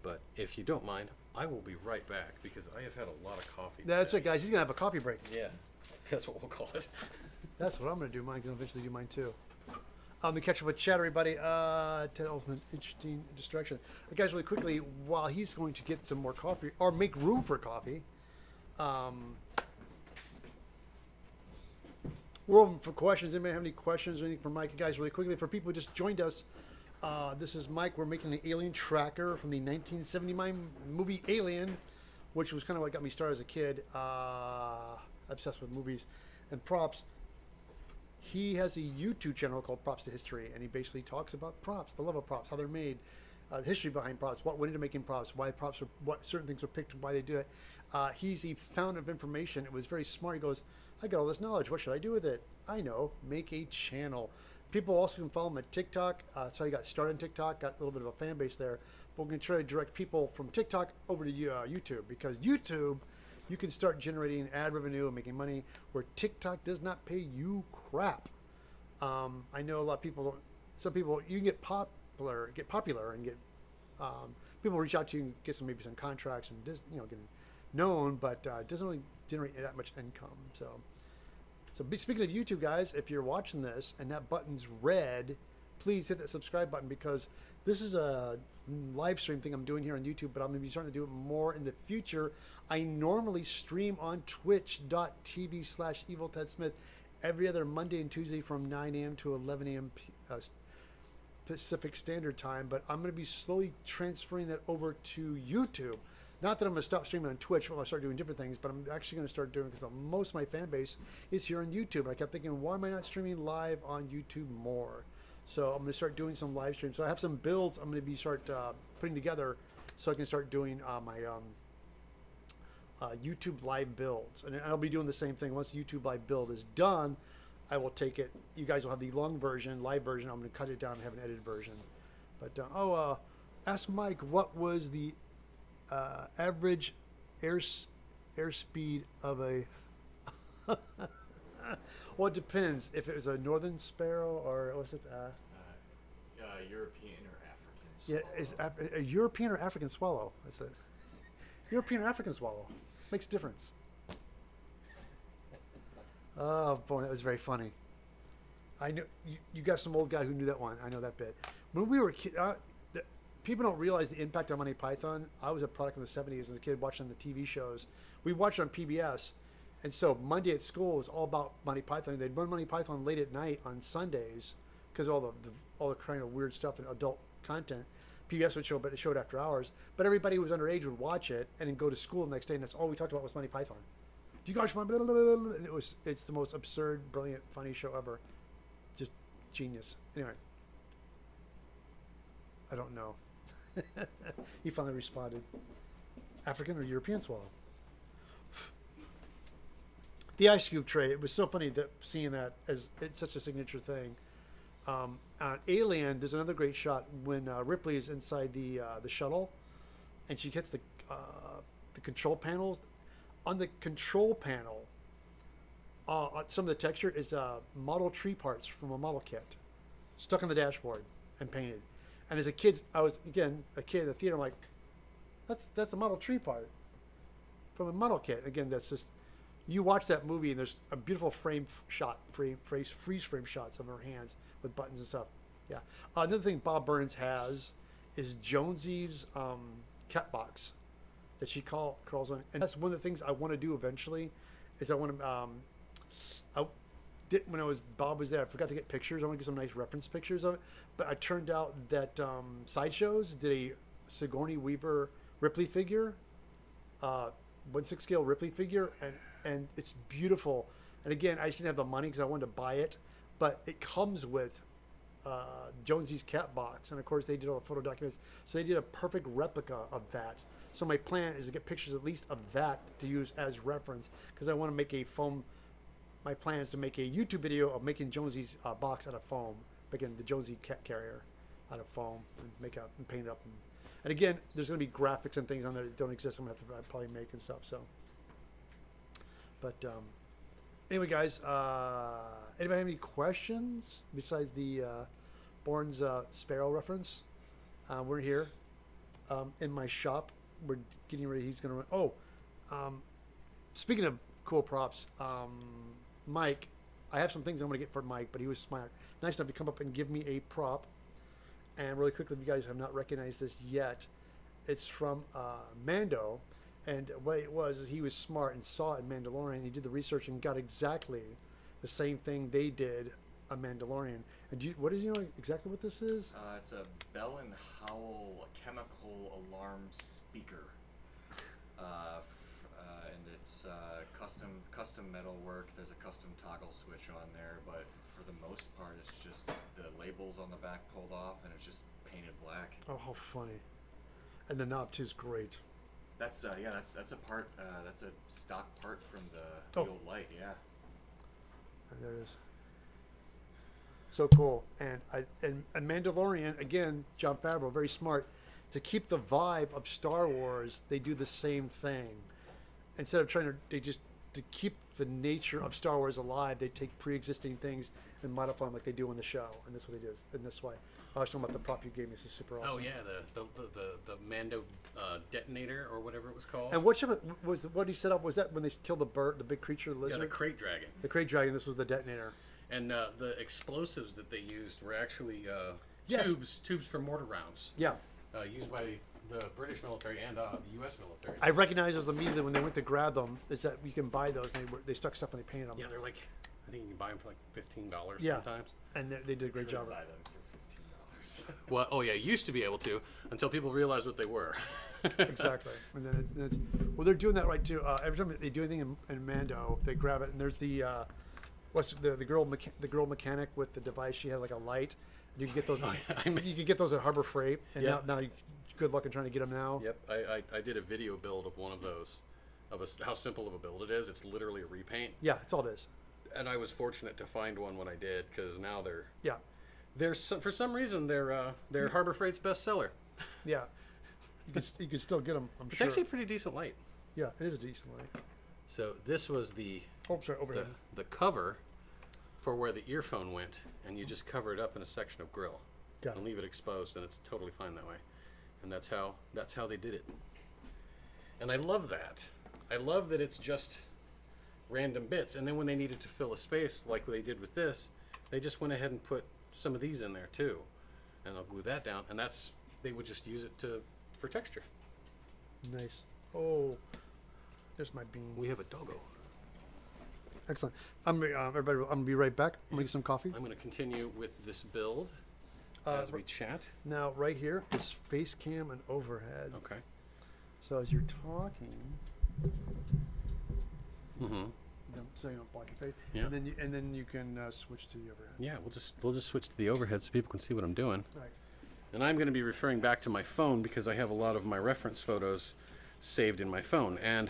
But if you don't mind, I will be right back because I have had a lot of coffee. That's today. it, guys. He's gonna have a coffee break. Yeah, that's what we'll call it. That's what I'm gonna do. Mine can eventually do mine too. To catch up with chat, everybody. Ted Ultimate, interesting distraction. Guys, really quickly, while he's going to get some more coffee or make room for coffee, we're open for questions. Anybody have any questions or anything for Mike? Guys, really quickly, for people who just joined us, this is Mike. We're making an alien tracker from the 1979 movie Alien, which was kind of what got me started as a kid. Obsessed with movies and props. He has a YouTube channel called Props to History, and he basically talks about props, the love of props, how they're made, the history behind props, what went into making props, why props are, what certain things are picked, why they do it. He's a fountain of information. It was very smart. He goes, I got all this knowledge. What should I do with it? I know. Make a channel. People also can follow him at TikTok. So he got started on TikTok, got a little bit of a fan base there. But we're going to try to direct people from TikTok over to YouTube, because YouTube, you can start generating ad revenue and making money where TikTok does not pay you crap. I know a lot of people don't. Some people, you can get popular and get people reach out to you and get maybe some contracts and get known, but it doesn't really generate that much income. So speaking of YouTube, guys, if you're watching this and that button's red, please hit that subscribe button, because this is a live stream thing I'm doing here on YouTube, but I'm going to be starting to do it more in the future. I normally stream on twitch.tv/EvilTedSmith every other Monday and Tuesday from 9 a.m. to 11 a.m. Pacific Standard Time, but I'm going to be slowly transferring that over to YouTube. Not that I'm going to stop streaming on Twitch when I start doing different things, but I'm actually going to start doing because most of my fan base is here on YouTube. And I kept thinking, why am I not streaming live on YouTube more? So I'm going to start doing some live streams. So I have some builds I'm going to be putting together so I can start doing my YouTube live builds. And I'll be doing the same thing. Once the YouTube live build is done, I will take it. You guys will have the long version, live version. I'm going to cut it down and have an edited version. But, ask Mike, what was the average airspeed of a... Well, it depends. If it was a northern sparrow or what's it? European or African. Yeah, is a European or African swallow. That's it. European or African swallow makes a difference. Oh boy, that was very funny. I know you got some old guy who knew that one. I know that bit. When we were kids, people don't realize the impact on Monty Python. I was a product in the 70s as a kid watching the TV shows. We watched it on PBS. And so Monday at school was all about Monty Python. They'd run Monty Python late at night on Sundays because all the kind of weird stuff and adult content. PBS would show, but it showed after hours. But everybody who was underage would watch it and then go to school the next day, and that's all we talked about was Monty Python. Do you guys want? It's the most absurd, brilliant, funny show ever. Just genius. Anyway, I don't know. He finally responded. African or European swallow? The ice cube tray. It was so funny that seeing that as it's such a signature thing. On Alien, there's another great shot when Ripley is inside the shuttle, and she hits the control panels. On the control panel, some of the texture is model tree parts from a model kit, stuck on the dashboard and painted. And as a kid, I was again a kid in the theater. I'm like, that's a model tree part from a model kit. Again, that's just. You watch that movie and there's a beautiful freeze frame shots of her hands with buttons and stuff. Yeah. Another thing Bob Burns has is Jonesy's cat box that she crawls on, and that's one of the things I want to do eventually. Is I want to. When Bob was there, I forgot to get pictures. I want to get some nice reference pictures of it. But it turned out that Sideshows did a Sigourney Weaver Ripley figure, 1/6 scale Ripley figure, and it's beautiful. And again, I just didn't have the money because I wanted to buy it, but it comes with Jonesy's cat box, and of course they did all the photo documents, so they did a perfect replica of that. So my plan is to get pictures at least of that to use as reference, because I want to make a foam. My plan is to make a YouTube video of making Jonesy's box out of foam, making the Jonesy cat carrier out of foam, and paint it up. And again, there's going to be graphics and things on there that don't exist. I'm going to have to probably make and stuff. So. But anyway, guys, anybody have any questions besides the Bourne's Sparrow reference? We're here in my shop. We're getting ready. He's going to speaking of cool props, Mike, I have some things I'm going to get for Mike, but he was smart. Nice enough to come up and give me a prop. And really quickly, if you guys have not recognized this yet, it's from Mando. And what it was is he was smart and saw it in Mandalorian. He did the research and got exactly the same thing they did on Mandalorian. And what does he know exactly what this is? It's a Bell and Howell chemical alarm speaker, and it's custom metal work. There's a custom toggle switch on there, but for the most part, it's just the labels on the back pulled off, and it's just painted black. Oh, how funny! And the knob too is great. That's that's a part. That's a stock part from the old light. Yeah. And there it is. So cool. And Mandalorian again. Jon Favreau, very smart, to keep the vibe of Star Wars. They do the same thing. Instead of to keep the nature of Star Wars alive, they take pre-existing things and modify them like they do in the show. And that's what they did. And that's why I was talking about the prop you gave me. This is super awesome. Oh yeah, the Mando detonator or whatever it was called. And what he set up was that when they killed the bird, the big creature, the lizard. Yeah, the crate dragon. The crate dragon. This was the detonator. And the explosives that they used were actually Yes. tubes for mortar rounds. Yeah. Used by the British military and the U.S. military. I recognized those immediately when they went to grab them. Is that you can buy those? And they stuck stuff and they painted them. Yeah, they're like, I think you can buy them for like $15 Yeah. sometimes. And they did a great job. Buy them for Well, oh yeah, used to be able to until people realized what they were. Exactly. And then it's well, they're doing that right too. Every time they do anything in Mando, they grab it, and there's the what's the girl mechanic with the device. She had like a light. You can get those. You can get those at Harbor Freight, and now good luck in trying to get them now. Yep, I did a video build of one of those, how simple of a build it is. It's literally a repaint. Yeah, that's all it is. And I was fortunate to find one when I did, because now Yeah, for some reason they're Harbor Freight's bestseller. yeah. You can still get them. I'm It's sure. actually a pretty decent light. Yeah, it is a decent light. So this was the Overhead. the cover for where the earphone went, and you just cover it up in a section of grill Got and it. leave it exposed, and it's totally fine that way. And that's how they did it. And I love that. I love that it's just random bits. And then when they needed to fill a space like they did with this, they just went ahead and put some of these in there too, and I'll glue that down. And they would just use it for texture. Nice. Oh, there's my bean. We have a doggo. Excellent. Everybody, I'm gonna be right back. I'm gonna get some coffee. I'm going to continue with this build as we chat. Now, right here is face cam and overhead. Okay. So as you're talking, Mm-hmm. so you don't block your face, Yeah. and then you can switch to the overhead. Yeah, we'll just switch to the overhead so people can see what I'm doing. Right. And I'm going to be referring back to my phone because I have a lot of my reference photos saved in my phone. And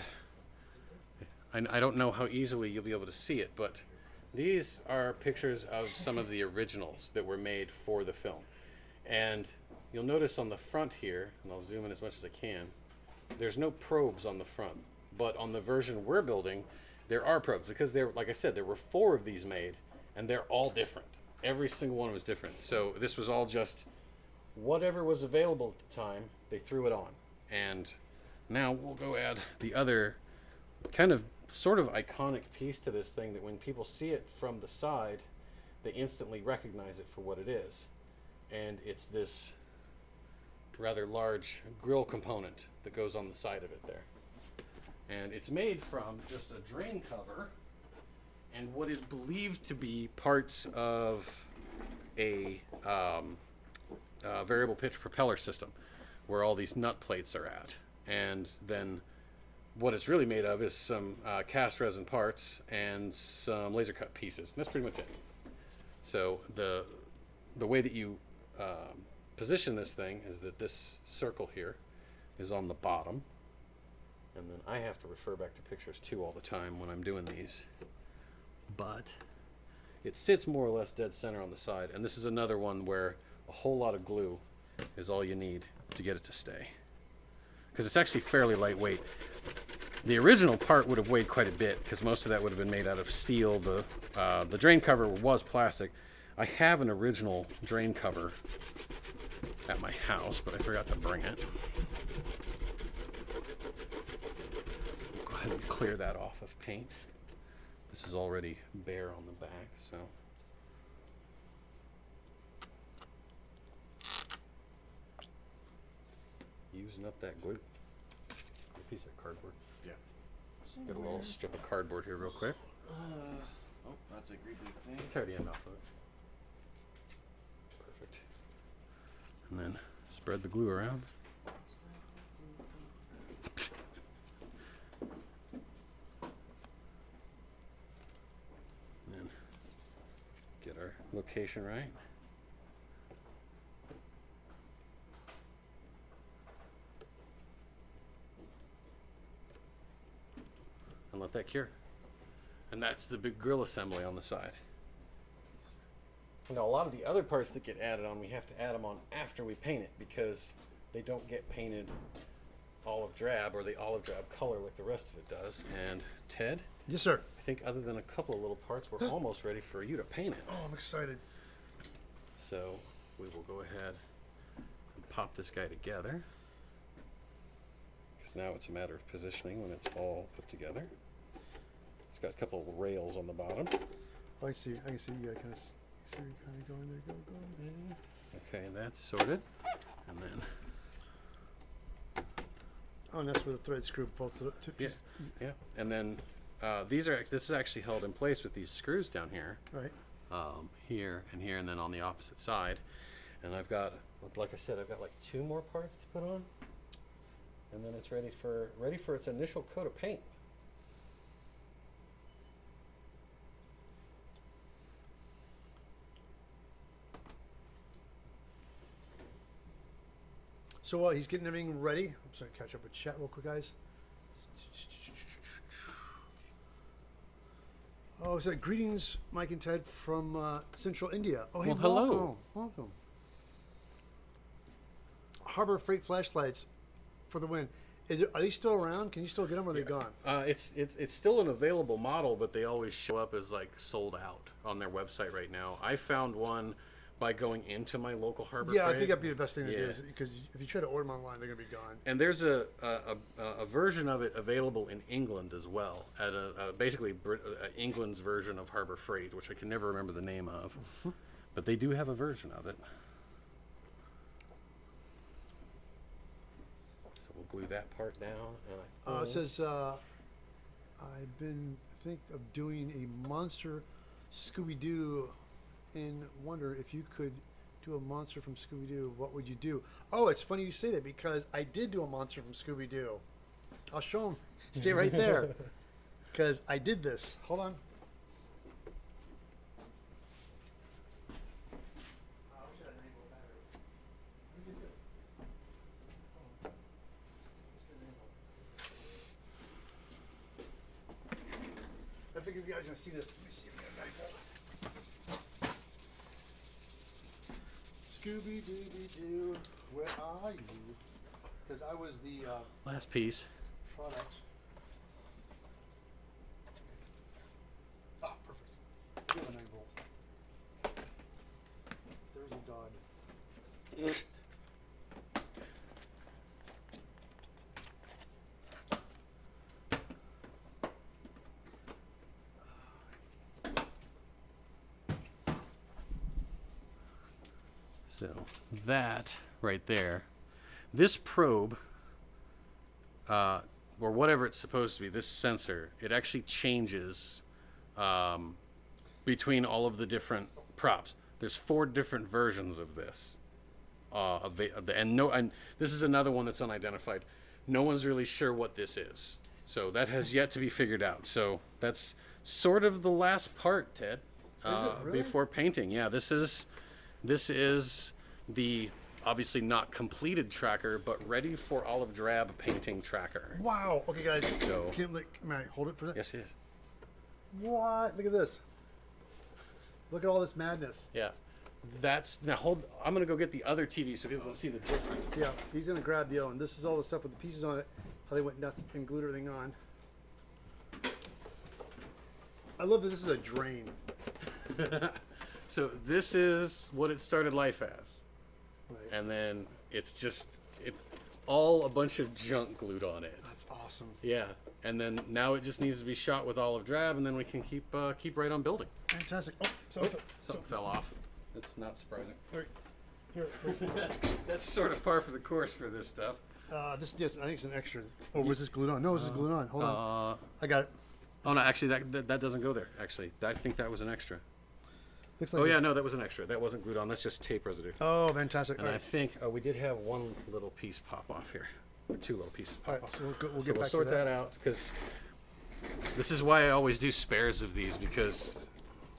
I don't know how easily you'll be able to see it, but these are pictures of some of the originals that were made for the film. And you'll notice on the front here, and I'll zoom in as much as I can, there's no probes on the front. But on the version we're building, there are probes because like I said, there were 4 of these made, and they're all different. Every single one was different. So this was all just whatever was available at the time, they threw it on. And now we'll go add the other kind of sort of iconic piece to this thing that when people see it from the side, they instantly recognize it for what it is. And it's this rather large grill component that goes on the side of it there. And it's made from just a drain cover and what is believed to be parts of a variable pitch propeller system where all these nut plates are at. And then what it's really made of is some cast resin parts and some laser cut pieces. And that's pretty much it. So the way that you position this thing is that this circle here is on the bottom. And then I have to refer back to pictures too all the time when I'm doing these. But it sits more or less dead center on the side. And this is another one where a whole lot of glue is all you need to get it to stay. Because it's actually fairly lightweight. The original part would have weighed quite a bit because most of that would have been made out of steel. The drain cover was plastic. I have an original drain cover at my house, but I forgot to bring it. Go ahead and clear that off of paint. This is already bare on the back, so. Using up that glue. A piece of cardboard. Yeah. Get a little strip of cardboard here real quick. Oh, that's a great big thing. Just tear the end off of it. Perfect. And then spread the glue around. And then get our location right. And let that cure. And that's the big grill assembly on the side. Now, a lot of the other parts that get added on, we have to add them on after we paint it because they don't get painted olive drab or the olive drab color like the rest of it does. And Ted, Yes, sir. I think other than a couple of little parts, we're almost ready for you to paint it. Oh, I'm excited. So we will go ahead and pop this guy together. Because now it's a matter of positioning when it's all put together. It's got a couple of rails on the bottom. Oh, I see. I can see. Yeah, kind of. See, kind of going there. Go. Okay, that's sorted. And then, Oh, and that's where the thread screw bolts it up to. yeah, yeah. And then this is actually held in place with these screws down here. Right. Here and here, and then on the opposite side. And I've got, like I said, I've got like 2 more parts to put on, and then it's ready for its initial coat of paint. So while he's getting everything ready, I'm just going to catch up with chat real quick, guys. Oh, so greetings, Mike and Ted from Central India. Oh, hey, Well, hello. welcome. Welcome. Harbor Freight flashlights for the win. Are they still around? Can you still get them, or are they gone? It's still an available model, but they always show up as like sold out on their website right now. I found one by going into my local Harbor Yeah, Freight. I think that'd be the best thing to do, Yeah. because if you try to order them online, they're going to be gone. And there's a version of it available in England as well, at basically England's version of Harbor Freight, which I can never remember the name of, but they do have a version of it. So we'll glue that part down. And It says, I've been think of doing a monster Scooby-Doo and wonder if you could do a monster from Scooby-Doo, what would you do? Oh, it's funny you say that, because I did do a monster from Scooby-Doo. I'll show them. Stay right there, because I did this. Hold on. I figured you guys are going to see this. Let me see if I got that. Scooby-Dooby-Doo, where are you? Because I was the last piece. product. Ah, perfect. Give a 9 volt. There's a dog. So that right there, this probe, or whatever it's supposed to be, this sensor, it actually changes between all of the different props. There's 4 different versions of this, and this is another one that's unidentified. No one's really sure what this is, so that has yet to be figured out. So that's sort of the last part, Ted, Is it really? before painting. Yeah, this is the obviously not completed tracker, but ready for olive drab painting tracker. Wow. Okay, guys. So- May I hold it for that? Yes, it is. What? Look at this. Look at all this madness. Yeah. That's now hold. I'm gonna go get the other TV so people can see the difference. Yeah, he's gonna grab the other one. This is all the stuff with the pieces on it. How they went nuts and glued everything on. I love that this is a drain. So this is what it started life as, Right. and then it's all a bunch of junk glued on it. That's awesome. Yeah, and then now it just needs to be shot with olive drab, and then we can keep right on building. Fantastic. Oh, Something fell off. That's not surprising. Here. That's sort of par for the course for this stuff. This I think it's an extra. Oh, was this glued on? No, this is glued on. Hold on. I got it. Oh no, actually that doesn't go there. Actually, I think that was an extra. Looks like Oh yeah, no, that was an extra. That wasn't glued on. That's just tape residue. Oh, fantastic. And All I right. think we did have one little piece pop off here, or 2 little pieces All pop right. off. So we'll So get we'll back sort to that out, because this is why I always do spares of these, because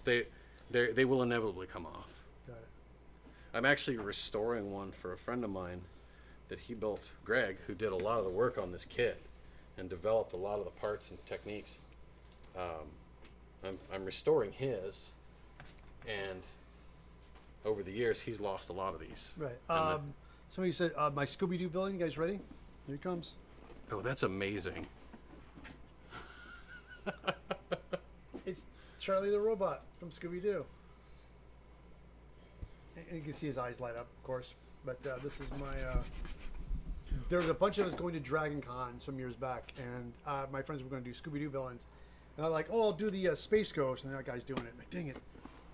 they will inevitably come off. Got it. I'm actually restoring one for a friend of mine that he built, Greg, who did a lot of the work on this kit and developed a lot of the parts and techniques. I'm restoring his, and over the years he's lost a lot of these. Right. And Somebody said my Scooby-Doo villain. You guys ready? Here he comes. oh, that's amazing. It's Charlie the Robot from Scooby-Doo. And you can see his eyes light up, of course. But this is my. There was a bunch of us going to Dragon Con some years back, and my friends were going to do Scooby-Doo villains. And I'm like, oh, I'll do the Space Ghost, and that guy's doing it. I'm like, dang it.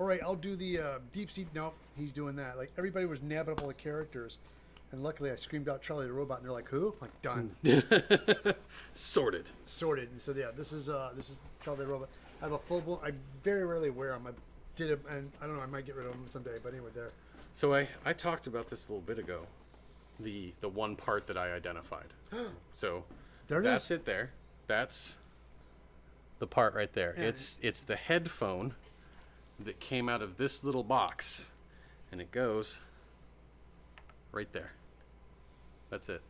All right, I'll do the Deep Sea. Nope, he's doing that. Like, everybody was nabbing up all the characters. And luckily, I screamed out Charlie the Robot, and they're like, who? I'm like, done. Sorted. Sorted. And so, yeah, this is Charlie the Robot. I have a full blown. I very rarely wear them. did it, and I don't know. I might get rid of them someday. But anyway, there. So I talked about this a little bit ago. The one part that I identified. So There it that's is. it there. That's the part right there. Yeah. It's the headphone that came out of this little box, and it goes right there. That's it.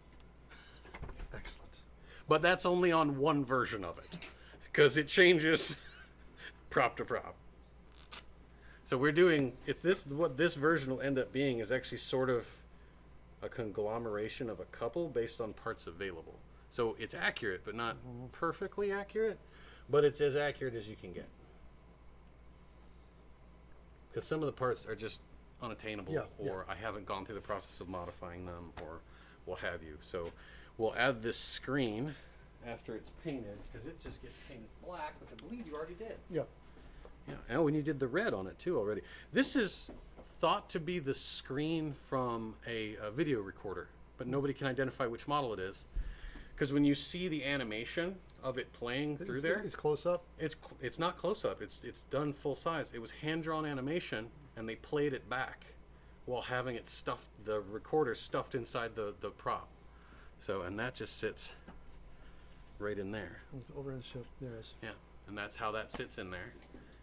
Excellent. But that's only on one version of it, because it changes prop to prop. So we're doing what this version will end up being is actually sort of a conglomeration of a couple based on parts available. So it's accurate, but not perfectly accurate, but it's as accurate as you can get. Because some of the parts are just unattainable, or I haven't gone through the process of modifying them, or what have you. So we'll add this screen after it's painted, because it just gets painted black, which I believe you already did. Yeah. Yeah, and when you did the red on it too already. This is thought to be the screen from a video recorder, but nobody can identify which model it is. Because when you see the animation of it playing through there, It's close up. it's not close up. It's done full size. It was hand drawn animation, and they played it back while having it stuffed, the recorder stuffed inside the prop. So, and that just sits right in there. Over in the ship. There it is. Yeah, and that's how that sits in there,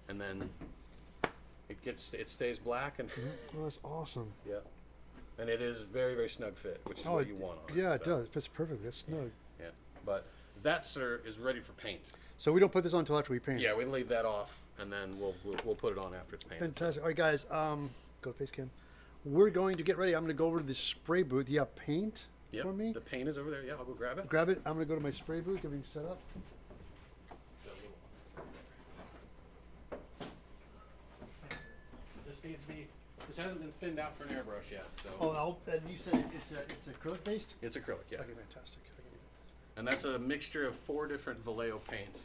and then it stays black, and Oh, that's awesome. yeah, and it is very, very snug fit, which is what you want on Yeah, it. it does. It fits perfectly. That's snug. Yeah, but that, sir, is ready for paint. So we don't put this on until after we paint. Yeah, we leave that off, and then we'll put it on after it's painted. Fantastic. All right, guys. Go to face cam. We're going to get ready. I'm going to go over to the spray booth. You have paint Yep, for me? the paint is over there. Yeah, I'll go grab it. Grab it. I'm going to go to my spray booth. Get everything set up. This hasn't been thinned out for an airbrush yet, so. Oh, and you said it's acrylic based? It's acrylic, yeah. Okay, fantastic. I can do that. And that's a mixture of 4 different Vallejo paints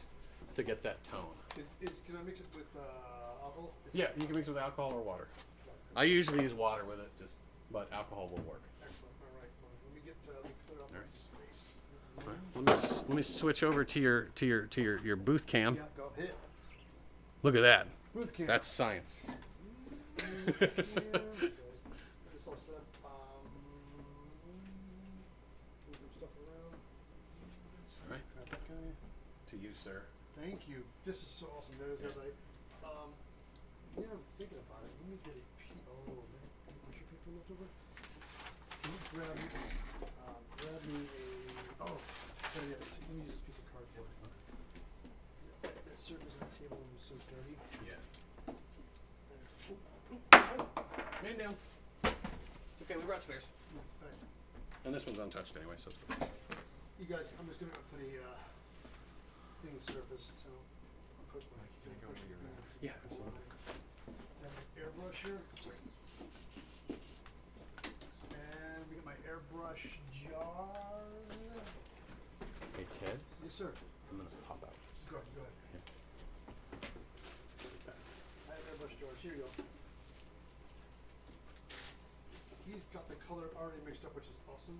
to get that tone. Can I mix it with alcohol? Yeah, you can mix it with alcohol or water. I usually use water with it, but alcohol will work. Excellent. All right. Well, let me clear up All right. this space. All right, let me switch over to your booth cam. Yeah, go hit it. Look at that. Booth cam. That's science. Get this all set up. Move some stuff around. All right. Grab that guy. To you, sir. Thank you. This is so awesome. There it is, everybody. Yeah, I'm thinking about it. Let me get a oh, man. Can you push your paper left over? Can you grab me a, oh, sorry, yeah, let me use this piece of cardboard. That surface of the table was so dirty. Yeah. Oh, Man down. It's okay, we brought spares. thanks. And this one's untouched anyway, so it's good. You guys, I'm just gonna put a thing in the surface, so I'll put my. Can I go to your, Yeah, absolutely. Have an airbrush here. And we got my airbrush jar. Hey, Ted, Yes, sir. I'm going to pop out. Go ahead. I have airbrush jars. Here you go. He's got the color already mixed up, which is awesome.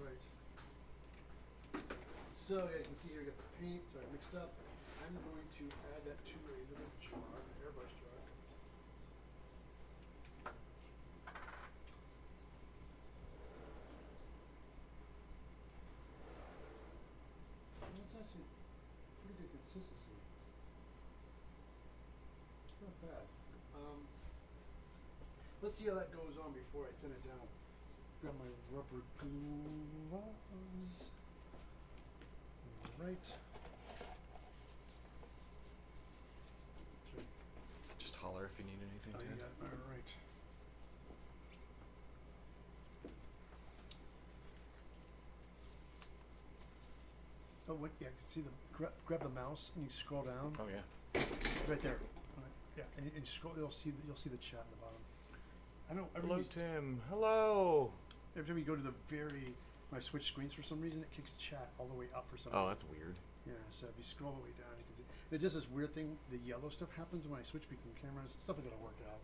Alright. So, yeah, you can see here, we got the paint, so I mixed up. I'm going to add that to a little jar, an airbrush jar. That's actually pretty good consistency. Not bad. Let's see how that goes on before I thin it down. Grab my rubber gloves. Alright. just holler if you need anything, Oh, you Ted. got it. Alright. Oh, what? Yeah, see the grab the mouse and you scroll down Oh yeah. right there. Yeah, and you scroll. You'll see the chat in the bottom. I know. Hello, Tim. Hello. Every time you go to the when I switch screens for some reason, it kicks chat all the way up for some Oh, reason. that's weird. Yeah, so if you scroll all the way down, you can see. It does this weird thing. The yellow stuff happens when I switch between cameras. Stuff I gotta work out.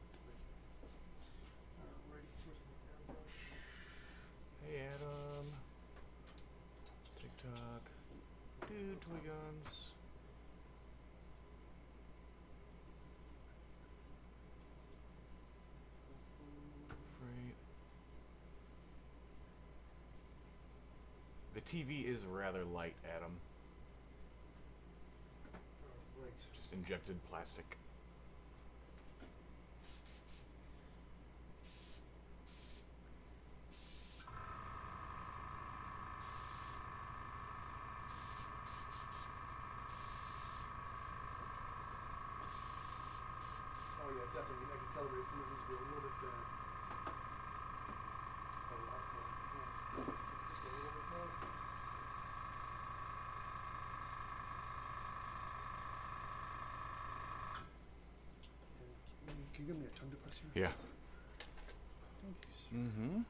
Alright, where's my airbrush? toy guns. Right. The TV is rather light, Adam. Right. Just injected plastic. Oh yeah, definitely. I can tell it's going to be a little bit. A lot more. Yeah. Just a little bit more. And can you give me a tongue depressor? Yeah. Thank you, sir. Mm-hmm.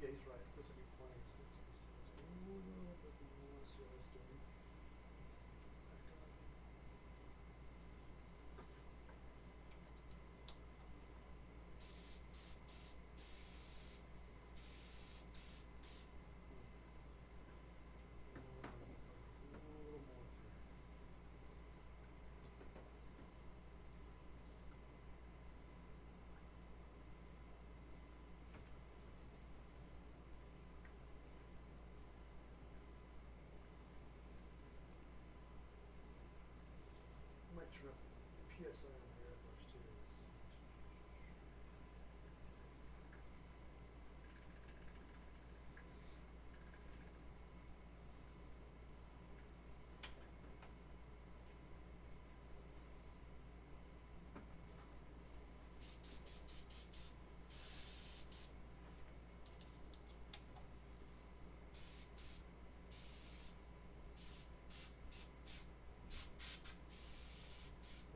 Yeah, he's right. This will be plenty. This will be a little bit more. See how it's doing. Back up. A little more. Might turn up PSI on my AirPods too.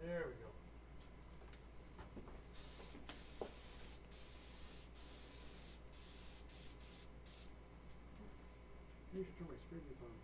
There we go. You should turn my speakerphone.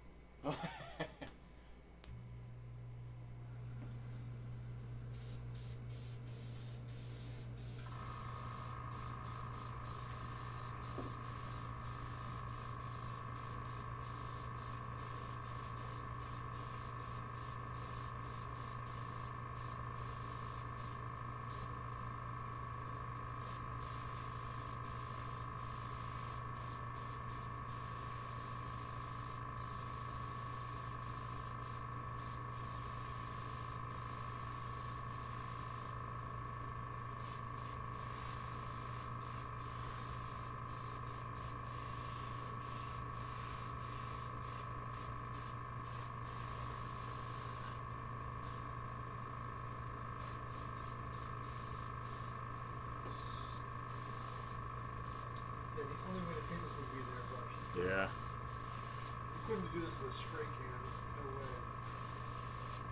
Yeah, the only way to paint this would be an airbrush. Yeah. You couldn't do this with a spray can. There's no way.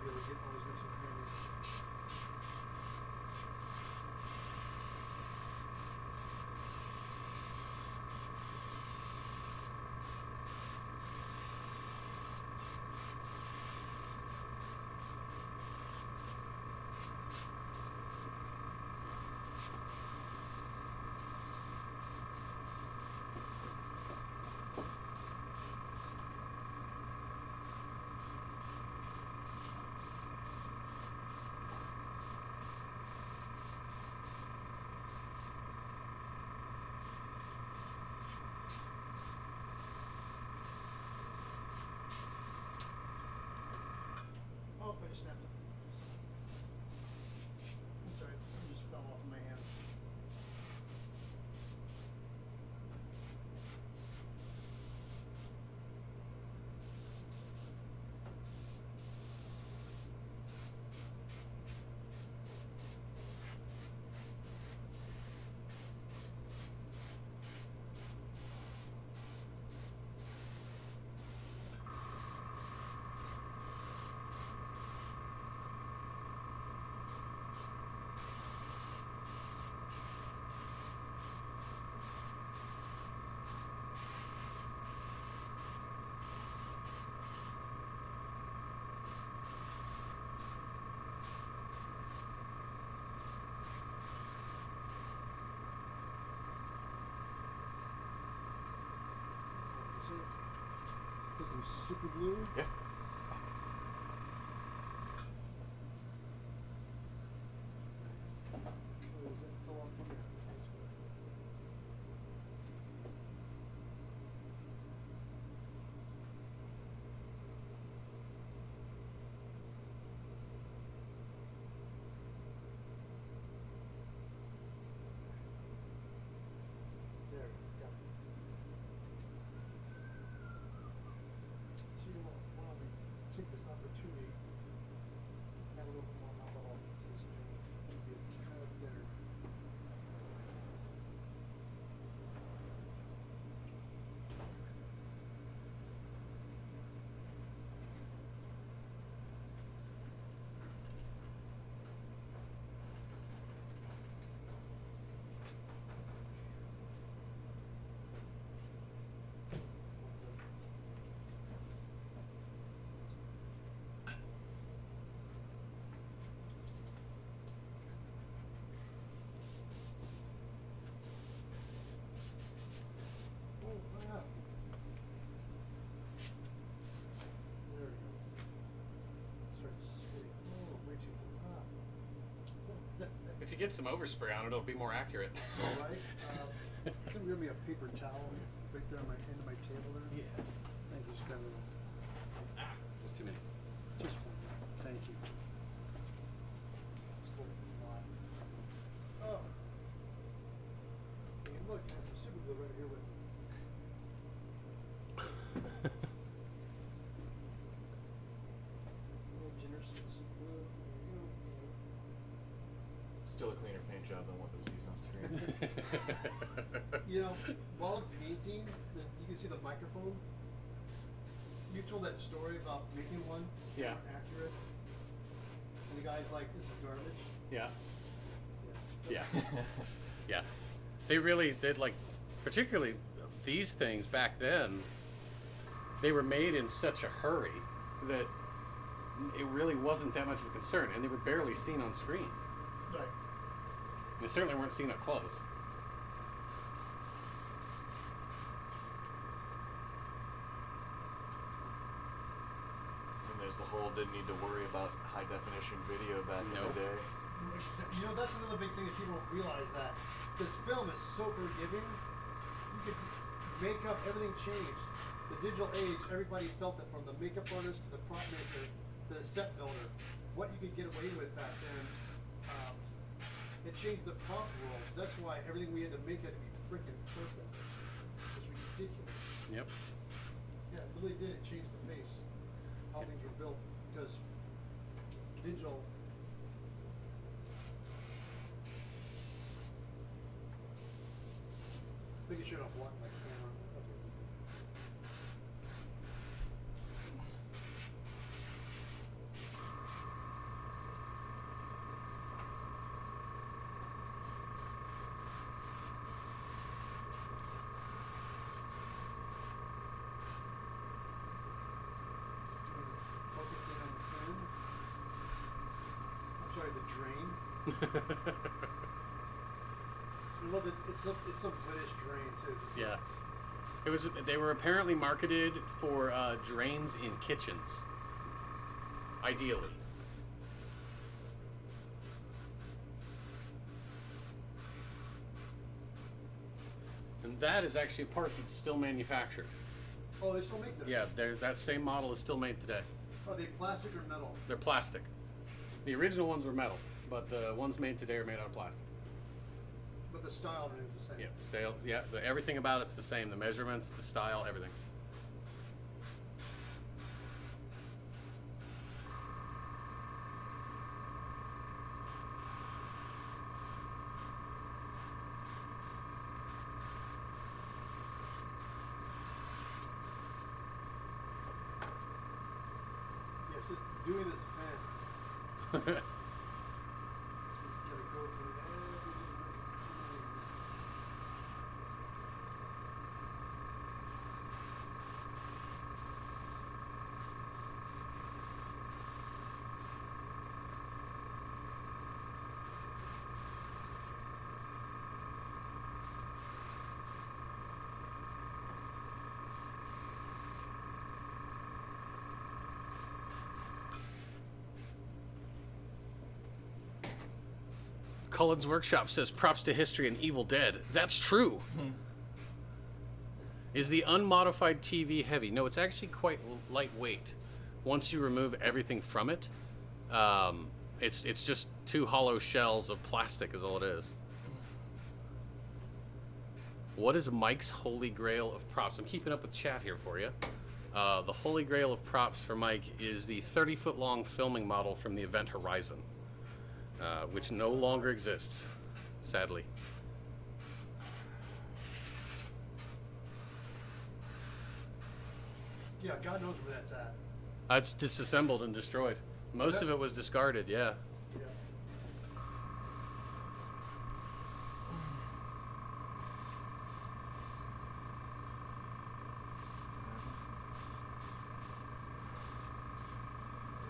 You'd be able to get all these nooks and crannies. some super glue. Yeah. Does that fill up from there? That's good. There, got it. So you know, why don't we take this opportunity, add a little bit more alcohol to this paint, it'll be a tad better. Oh, yeah. There we go. Start spitting. Oh, way too far. If you get some overspray on it, it'll be more accurate. All right. Can you give me a paper towel? It's right there on my end of my table there. Yeah. Thank you, Scott. There's too many. Just one. Thank you. Just a lot. Oh. Hey, look, I have some super glue right here with me. Oh, generous super glue. There you go. Still a cleaner paint job than what was used on screen. You know, while I'm painting, you can see the microphone. You told that story about making one. Yeah. More accurate. And the guy's like, "This is garbage." Yeah. Yeah. Yeah. Yeah. They really did, like, particularly these things back then, they were made in such a hurry that it really wasn't that much of a concern, and they were barely seen on screen. Right. They certainly weren't seen up close. And there's the whole didn't need to worry about high definition video back in Nope. the day. You know, that's another big thing that people don't realize, that this film is so forgiving. You could make up, everything changed. The digital age, everybody felt it, from the makeup artist to the prop maker to the set builder. What you could get away with back then, it changed the prop world. That's why everything we had to make had to be freaking perfect. It was ridiculous. Yep. Yeah, it really did. It changed the face, how things were built, because digital. I think you should have blocked my camera. Okay. Focusing on the pen. I'm sorry, the drain. I love this. It's some British drain too. Yeah. It was. They were apparently marketed for drains in kitchens. Ideally. And that is actually a part that's still manufactured. Oh, they still make this? Yeah, that same model is still made today. Are they plastic or metal? They're plastic. The original ones were metal, but the ones made today are made out of plastic. But the style remains the same. Yeah, style. Yeah, everything about it's the same. The measurements, the style, everything. Yes, just doing this pen. Just gotta go through every Cullen's Workshop says props to history and Evil Dead. That's true. Is the unmodified TV heavy? No, it's actually quite lightweight. Once you remove everything from it, it's just two hollow shells of plastic is all it is. What is Mike's holy grail of props? I'm keeping up with chat here for you. The holy grail of props for Mike is the 30-foot long filming model from the Event Horizon, which no longer exists, sadly. Yeah, God knows where that's at. It's disassembled and destroyed. Most of it was discarded, yeah. Yeah.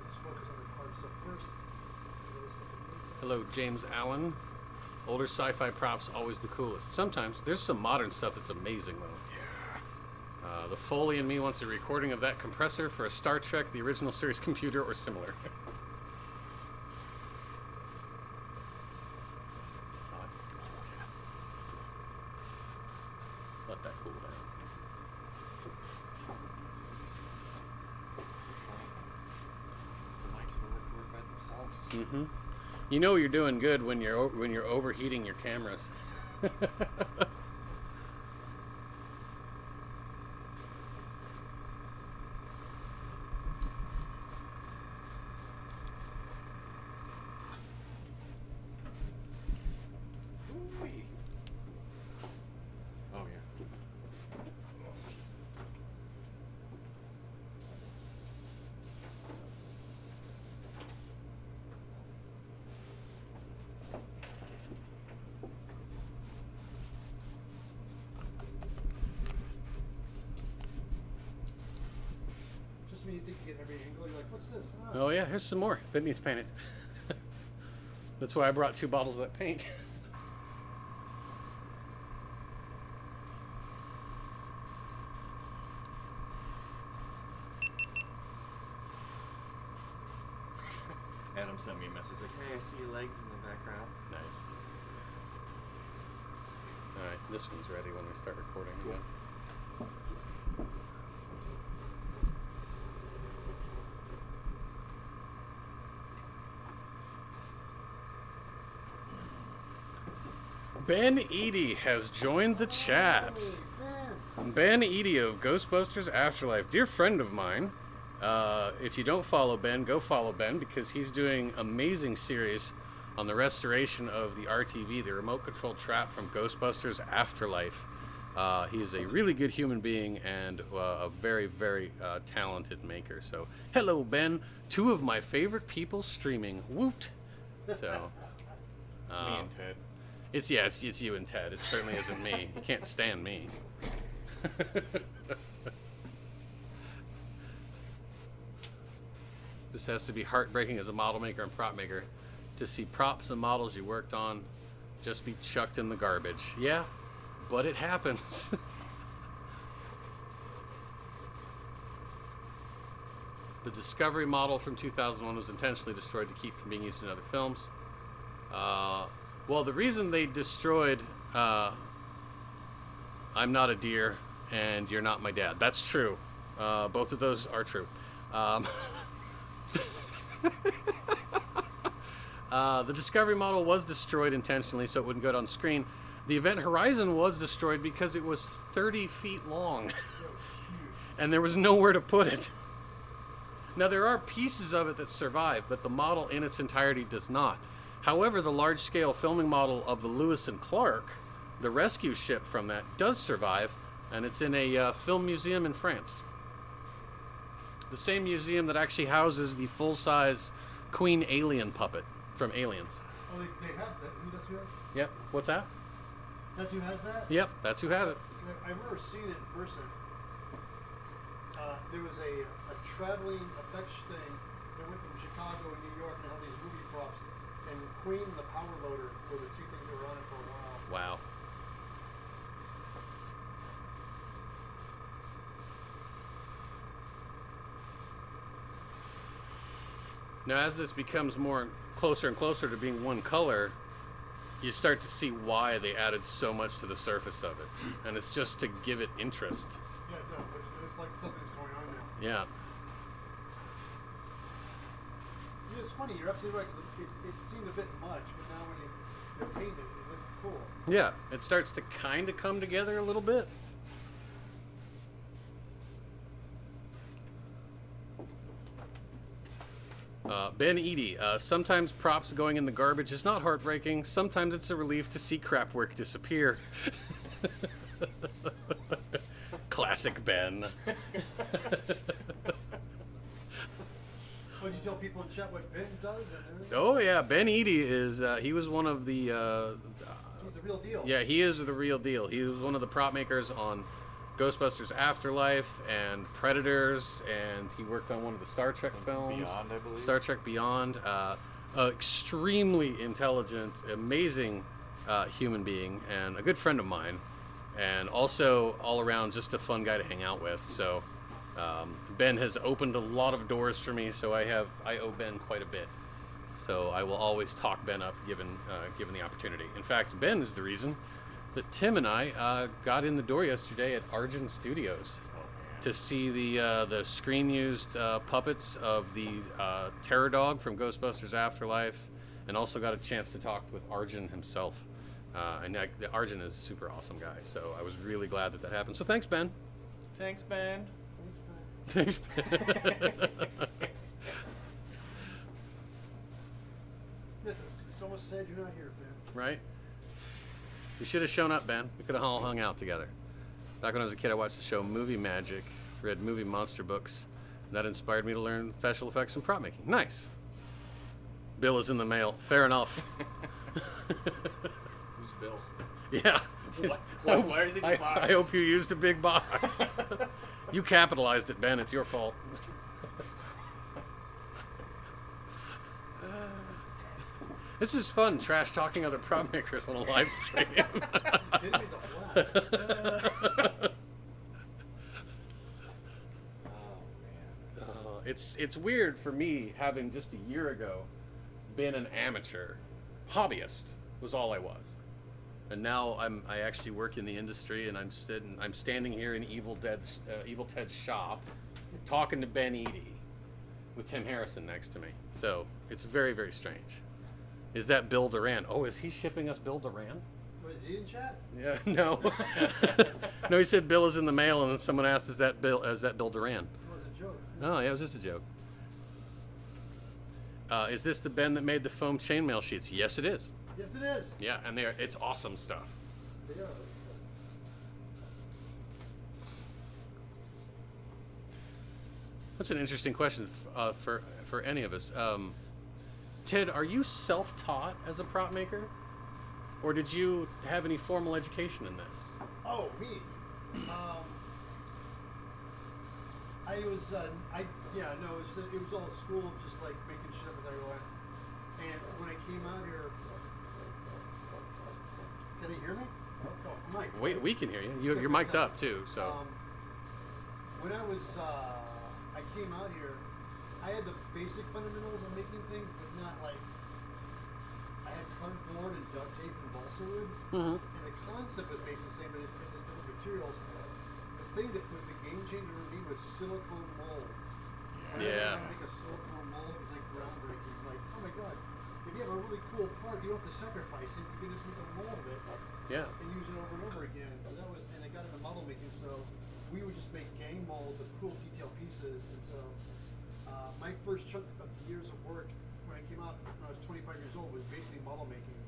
Let's focus on the hard stuff first. Hello, James Allen. Older sci-fi props, always the coolest. Sometimes. There's some modern stuff that's amazing, though. The Foley in me wants a recording of that compressor for a Star Trek, the original series computer, or similar. Let that cool down. The mics will record by themselves. Mm-hmm. You know you're doing good when you're overheating your cameras. Ooh-wee. Oh yeah. Just when you think you get every angle, you're like, what's this? Oh yeah, here's some more that needs painted. That's why I brought 2 bottles of that paint. Adam sent me a message like, "Hey, I see your legs in the background." Nice. All right, this one's ready when we start recording again. Ben Eady has joined the chat. Hey, man. Ben Eady of Ghostbusters Afterlife, dear friend of mine. If you don't follow Ben, go follow Ben because he's doing amazing series on the restoration of the RTV, the remote control trap from Ghostbusters Afterlife. He's a really good human being and a very, very talented maker. So, hello, Ben. 2 of my favorite people streaming. Woot. So, It's me and Ted. It's you and Ted. It certainly isn't me. You can't stand me. This has to be heartbreaking as a model maker and prop maker to see props and models you worked on just be chucked in the garbage. Yeah, but it happens. The Discovery model from 2001 was intentionally destroyed to keep from being used in other films. Well, the reason they destroyed I'm Not a Deer and You're Not My Dad. That's true. Both of those are true. The Discovery model was destroyed intentionally so it wouldn't go on screen. The Event Horizon was destroyed because it was 30 feet long and there was nowhere to put it. Now, there are pieces of it that survive, but the model in its entirety does not. However, the large-scale filming model of the Lewis and Clark, the rescue ship from that, does survive, and it's in a film museum in France. The same museum that actually houses the full-size Queen Alien puppet from Aliens. Oh, they have that. That's who has it? Yep. What's that? That's who has that? Yep. That's who has it. I remember seeing it in person. There was a traveling effects thing that went from Chicago and New York and had these movie props. And Queen and the Power Loader were the 2 things that were on it for a while. Wow. Now, as this becomes more closer and closer to being one color, you start to see why they added so much to the surface of it, and it's just to give it interest. Yeah, it does. It's like something's going on now. Yeah. Yeah, it's funny. You're absolutely right. 'Cause it seemed a bit much, but now when you paint it, it looks cool. Yeah, it starts to kind of come together a little bit. Ben Eady, sometimes props going in the garbage is not heartbreaking. Sometimes it's a relief to see crap work disappear. Classic Ben. When you tell people in chat what Ben does, and Oh yeah, Ben Eady is, he was one of the, he's the real deal. yeah, he is the real deal. He was one of the prop makers on Ghostbusters Afterlife and Predators, and he worked on one of the Star Trek films. Beyond, I believe. Star Trek Beyond. Extremely intelligent, amazing human being, and a good friend of mine, and also all around just a fun guy to hang out with. So Ben has opened a lot of doors for me, so I owe Ben quite a bit. So I will always talk Ben up given the opportunity. In fact, Ben is the reason that Tim and I got in the door yesterday at Argent Studios to see the screen-used puppets of the Terror Dog from Ghostbusters Afterlife, and also got a chance to talk with Arjun himself. Arjun is a super awesome guy, so I was really glad that happened. So thanks, Ben. Thanks, Ben. Thanks, Ben. It's almost sad you're not here, Ben. Right? You should have shown up, Ben. We could have all hung out together. Back when I was a kid, I watched the show Movie Magic, read movie monster books, and that inspired me to learn special effects and prop making. Nice. Bill is in the mail. Fair enough. Who's Bill? Yeah. Why is it in your box? I hope you used a big box. You capitalized it, Ben. It's your fault. This is fun, trash talking other prop makers on a live stream. Kidding me's a blast. It's weird for me having just a year ago been an amateur hobbyist was all I was, and now I actually work in the industry, and I'm standing here in Evil Ted's shop talking to Ben Eady with Tim Harrison next to me. So it's very, very strange. Is that Bill Duran? Oh, is he shipping us Bill Duran? Was he in chat? Yeah, no. No, he said Bill is in the mail, and then someone asked, "Is that Bill Duran?" It was a joke. Oh, yeah, it was just a joke. Is this the Ben that made the foam chainmail sheets? Yes, it is. Yes, it is. Yeah, and it's awesome stuff. They are. That's an interesting question for any of us. Ted, are you self-taught as a prop maker, or did you have any formal education in this? Oh, me. It was all school, just like making shit up as I went. And when I came out here, can they hear me? Oh, Mike. We can hear you. You're mic'd up too. So when I came out here, I had the basic fundamentals of making things, but not like I had cardboard and duct tape and balsa wood, and the concept was basically the same, but it's just different materials. The thing that was the game changer for me was silicone molds. When I learned how to make a silicone mold, it was like groundbreaking. Like, oh my god, if you have a really cool part, you don't have to sacrifice it. You can just make a mold of it and use it over and over again. So that was, and I got into model making, so we would just make gang molds of cool detail pieces, and so. My first chunk of years of work when I came out when I was 25 years old was basically model making,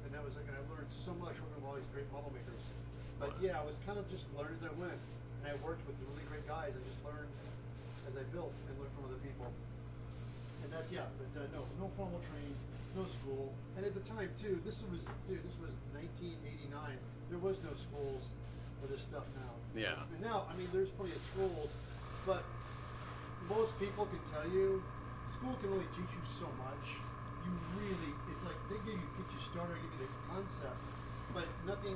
and that was like, and I learned so much working with all these great model makers. But yeah, I was kind of just learning as I went, and I worked with really great guys. I just learned as I built and learned from other people. And that's no formal training, no school, and at the time too, this was 1989. There was no schools for this stuff now. yeah. And now, I mean, there's plenty of schools, but most people can tell you, school can only teach you so much. It's like they get you started, give you the concept, but nothing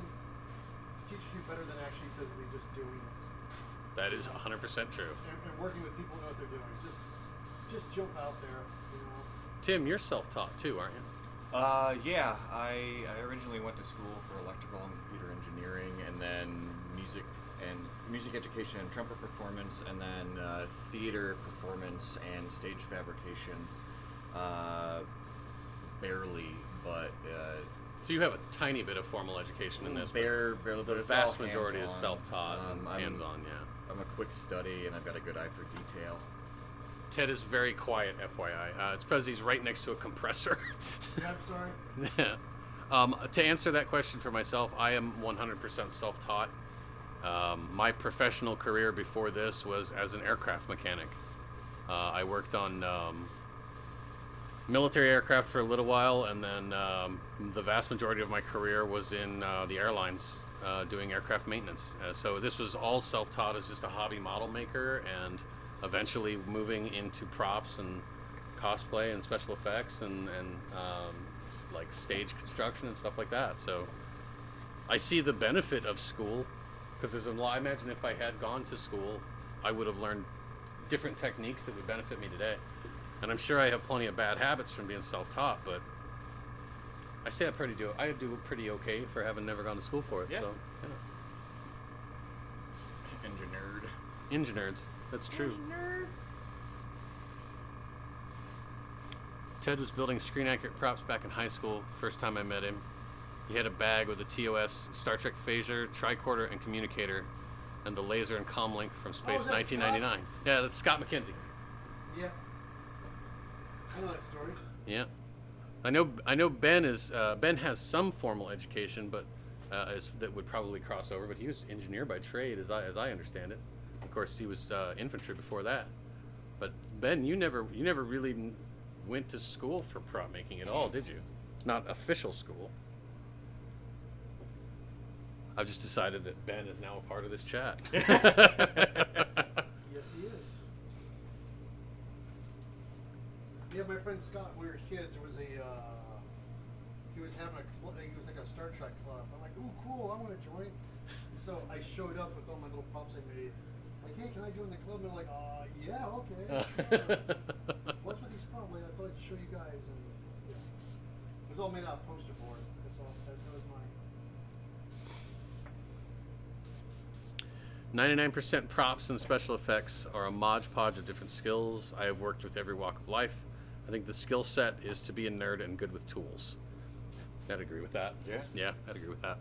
teaches you better than actually physically just doing it. That is 100% true. And working with people who know what they're doing. Just jump out there, you know. Tim, you're self-taught too, aren't you? Yeah, I originally went to school for electrical and computer engineering, and then music education and trumpet performance, and then theater performance and stage fabrication. Barely, but So you have a tiny bit of formal education in this, barely, but but the it's vast all majority is hands-on. self-taught and hands-on. Yeah. I'm a quick study, and I've got a good eye for detail. Ted is very quiet, FYI. It's because he's right next to a compressor. Yeah, I'm sorry. Yeah. To answer that question for myself, I am 100% self-taught. My professional career before this was as an aircraft mechanic. I worked on military aircraft for a little while, and then the vast majority of my career was in the airlines doing aircraft maintenance. So this was all self-taught as just a hobby model maker, and eventually moving into props and cosplay and special effects and like stage construction and stuff like that. So I see the benefit of school, because there's a lot. I imagine if I had gone to school, I would have learned different techniques that would benefit me today. And I'm sure I have plenty of bad habits from being self-taught, but I say I do pretty okay for having never gone to school for it. Yeah. So, Engineers. That's true. Ted was building screen-accurate props back in high school. The first time I met him, he had a bag with a TOS, Star Trek phaser, tricorder, and communicator, and the laser and comlink from Space that's 1999. Yeah, that's Scott McKenzie. Yeah. I know that story. Yeah, I know. Ben has some formal education, but that would probably cross over. But he was engineer by trade, as I understand it. Of course, he was infantry before that. But Ben, you never really went to school for prop making at all, did you? Not official school. I've just decided that Ben is now a part of this chat. Yes, he is. Yeah, my friend Scott, when we were kids, there was he was having he was like a Star Trek club. I'm like, ooh, cool, I want to join. So I showed up with all my little props I made. Like, hey, can I join the club? And they're like, yeah, okay. Sure. What's with these props? Like, I thought I'd show you guys. And yeah, it was all made out of poster board. That was mine. 99% props and special effects are a modge podge of different skills. I have worked with every walk of life. I think the skill set is to be a nerd and good with tools. I'd agree with that. Yeah, I'd agree with that.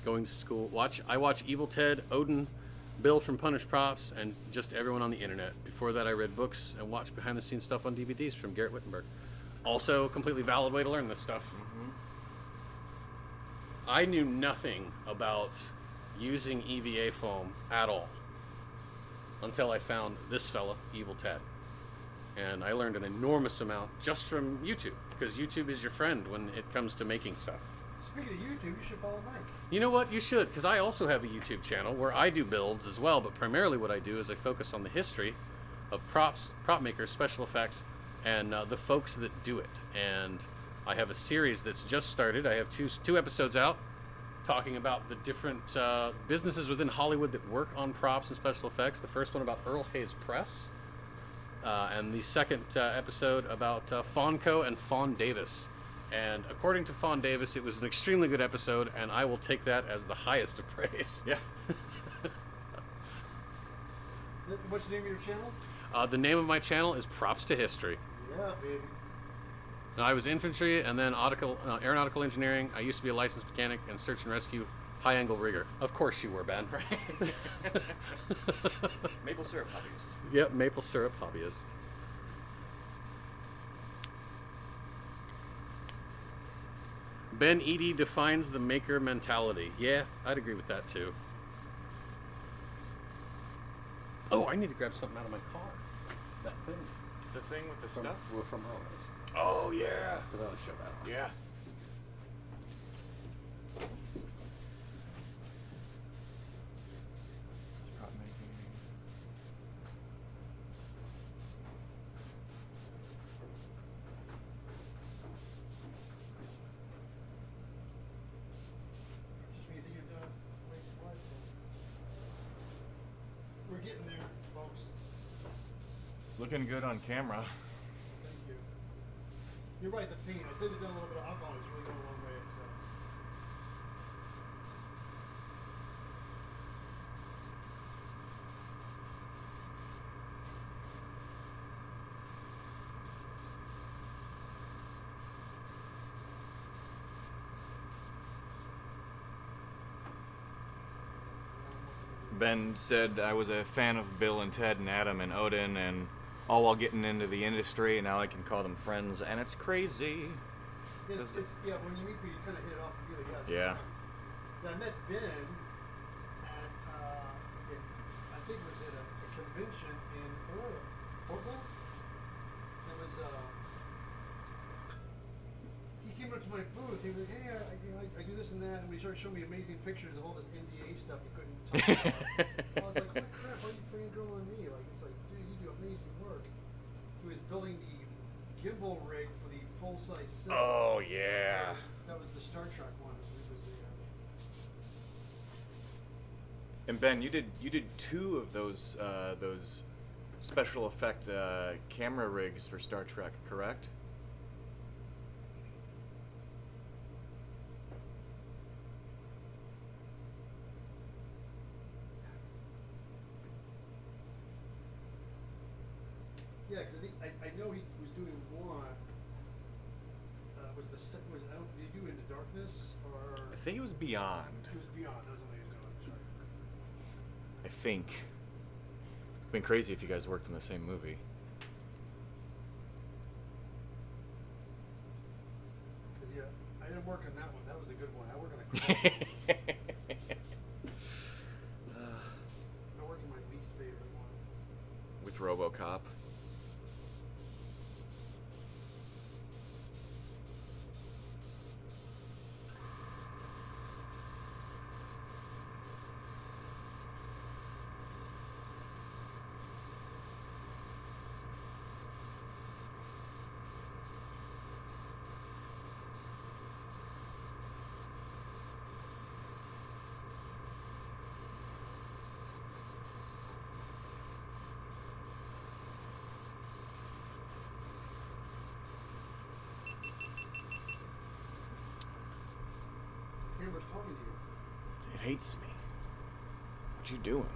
Going to school. I watch Evil Ted, Odin, Bill from Punish Props, and just everyone on the internet. Before that, I read books and watched behind-the-scenes stuff on DVDs from Garrett Wittenberg. Also, a completely valid way to learn this stuff. Mm-hmm. I knew nothing about using EVA foam at all until I found this fella, Evil Ted. And I learned an enormous amount just from YouTube, because YouTube is your friend when it comes to making stuff. Speaking of YouTube, you should follow Mike. You know what? You should, because I also have a YouTube channel where I do builds as well, but primarily what I do is I focus on the history of props, prop makers, special effects, and the folks that do it. And I have a series that's just started. I have two episodes out talking about the different businesses within Hollywood that work on props and special effects. The first one about Earl Hayes Press, and the second episode about Fawnco and Fawn Davis. And according to Fawn Davis, it was an extremely good episode, and I will take that as the highest of praise. Yeah. What's the name of your channel? The name of my channel is Props to History. Yeah, baby. Now, I was infantry and then aeronautical engineering. I used to be a licensed mechanic and search and rescue high-angle rigger. Of course you were, Ben. Right. Maple syrup hobbyist. Yep, maple syrup hobbyist. Ben Eady defines the maker mentality. Yeah, I'd agree with that too. Oh, I need to grab something out of my car. That thing. The thing with the stuff? Well, from Harley's. Oh, yeah. Because I want to show that off. Yeah. Prop making. Just when you think you're done, wait, what? We're getting there, folks. It's looking good on camera. Thank you. You're right, the paint. I think they've done a little bit of alcohol. It's really going a long way. So. Ben said I was a fan of Bill and Ted and Adam and Odin, and all while getting into the industry, and now I can call them friends, and it's crazy. Yeah, when you meet people, you kind of hit it off really. Yeah. Yeah, I met Ben at, I think it was at a convention in Portland. It was, he came up to my booth. He was like, hey, I do this and that, and he started showing me amazing pictures of all this NDA stuff he couldn't talk about. I was like, holy crap, why are you fangirling on me? Like, it's like, dude, you do amazing work. He was building the gimbal rig for the full-size set. Oh yeah. That was the Star Trek one. It was the, And Ben, you did 2 of those special effect camera rigs for Star Trek, correct? yeah, because I know he was doing one. Was the set was I don't did he do Into Darkness or I think it was Beyond. it was Beyond? That was what he was doing. Sorry. I think. It'd been crazy if you guys worked in the same movie. Because yeah, I didn't work on that one. That was the good one. I worked on the crap one. I worked on my least favorite one. With RoboCop. Camera's talking to you. It hates me. What you doing?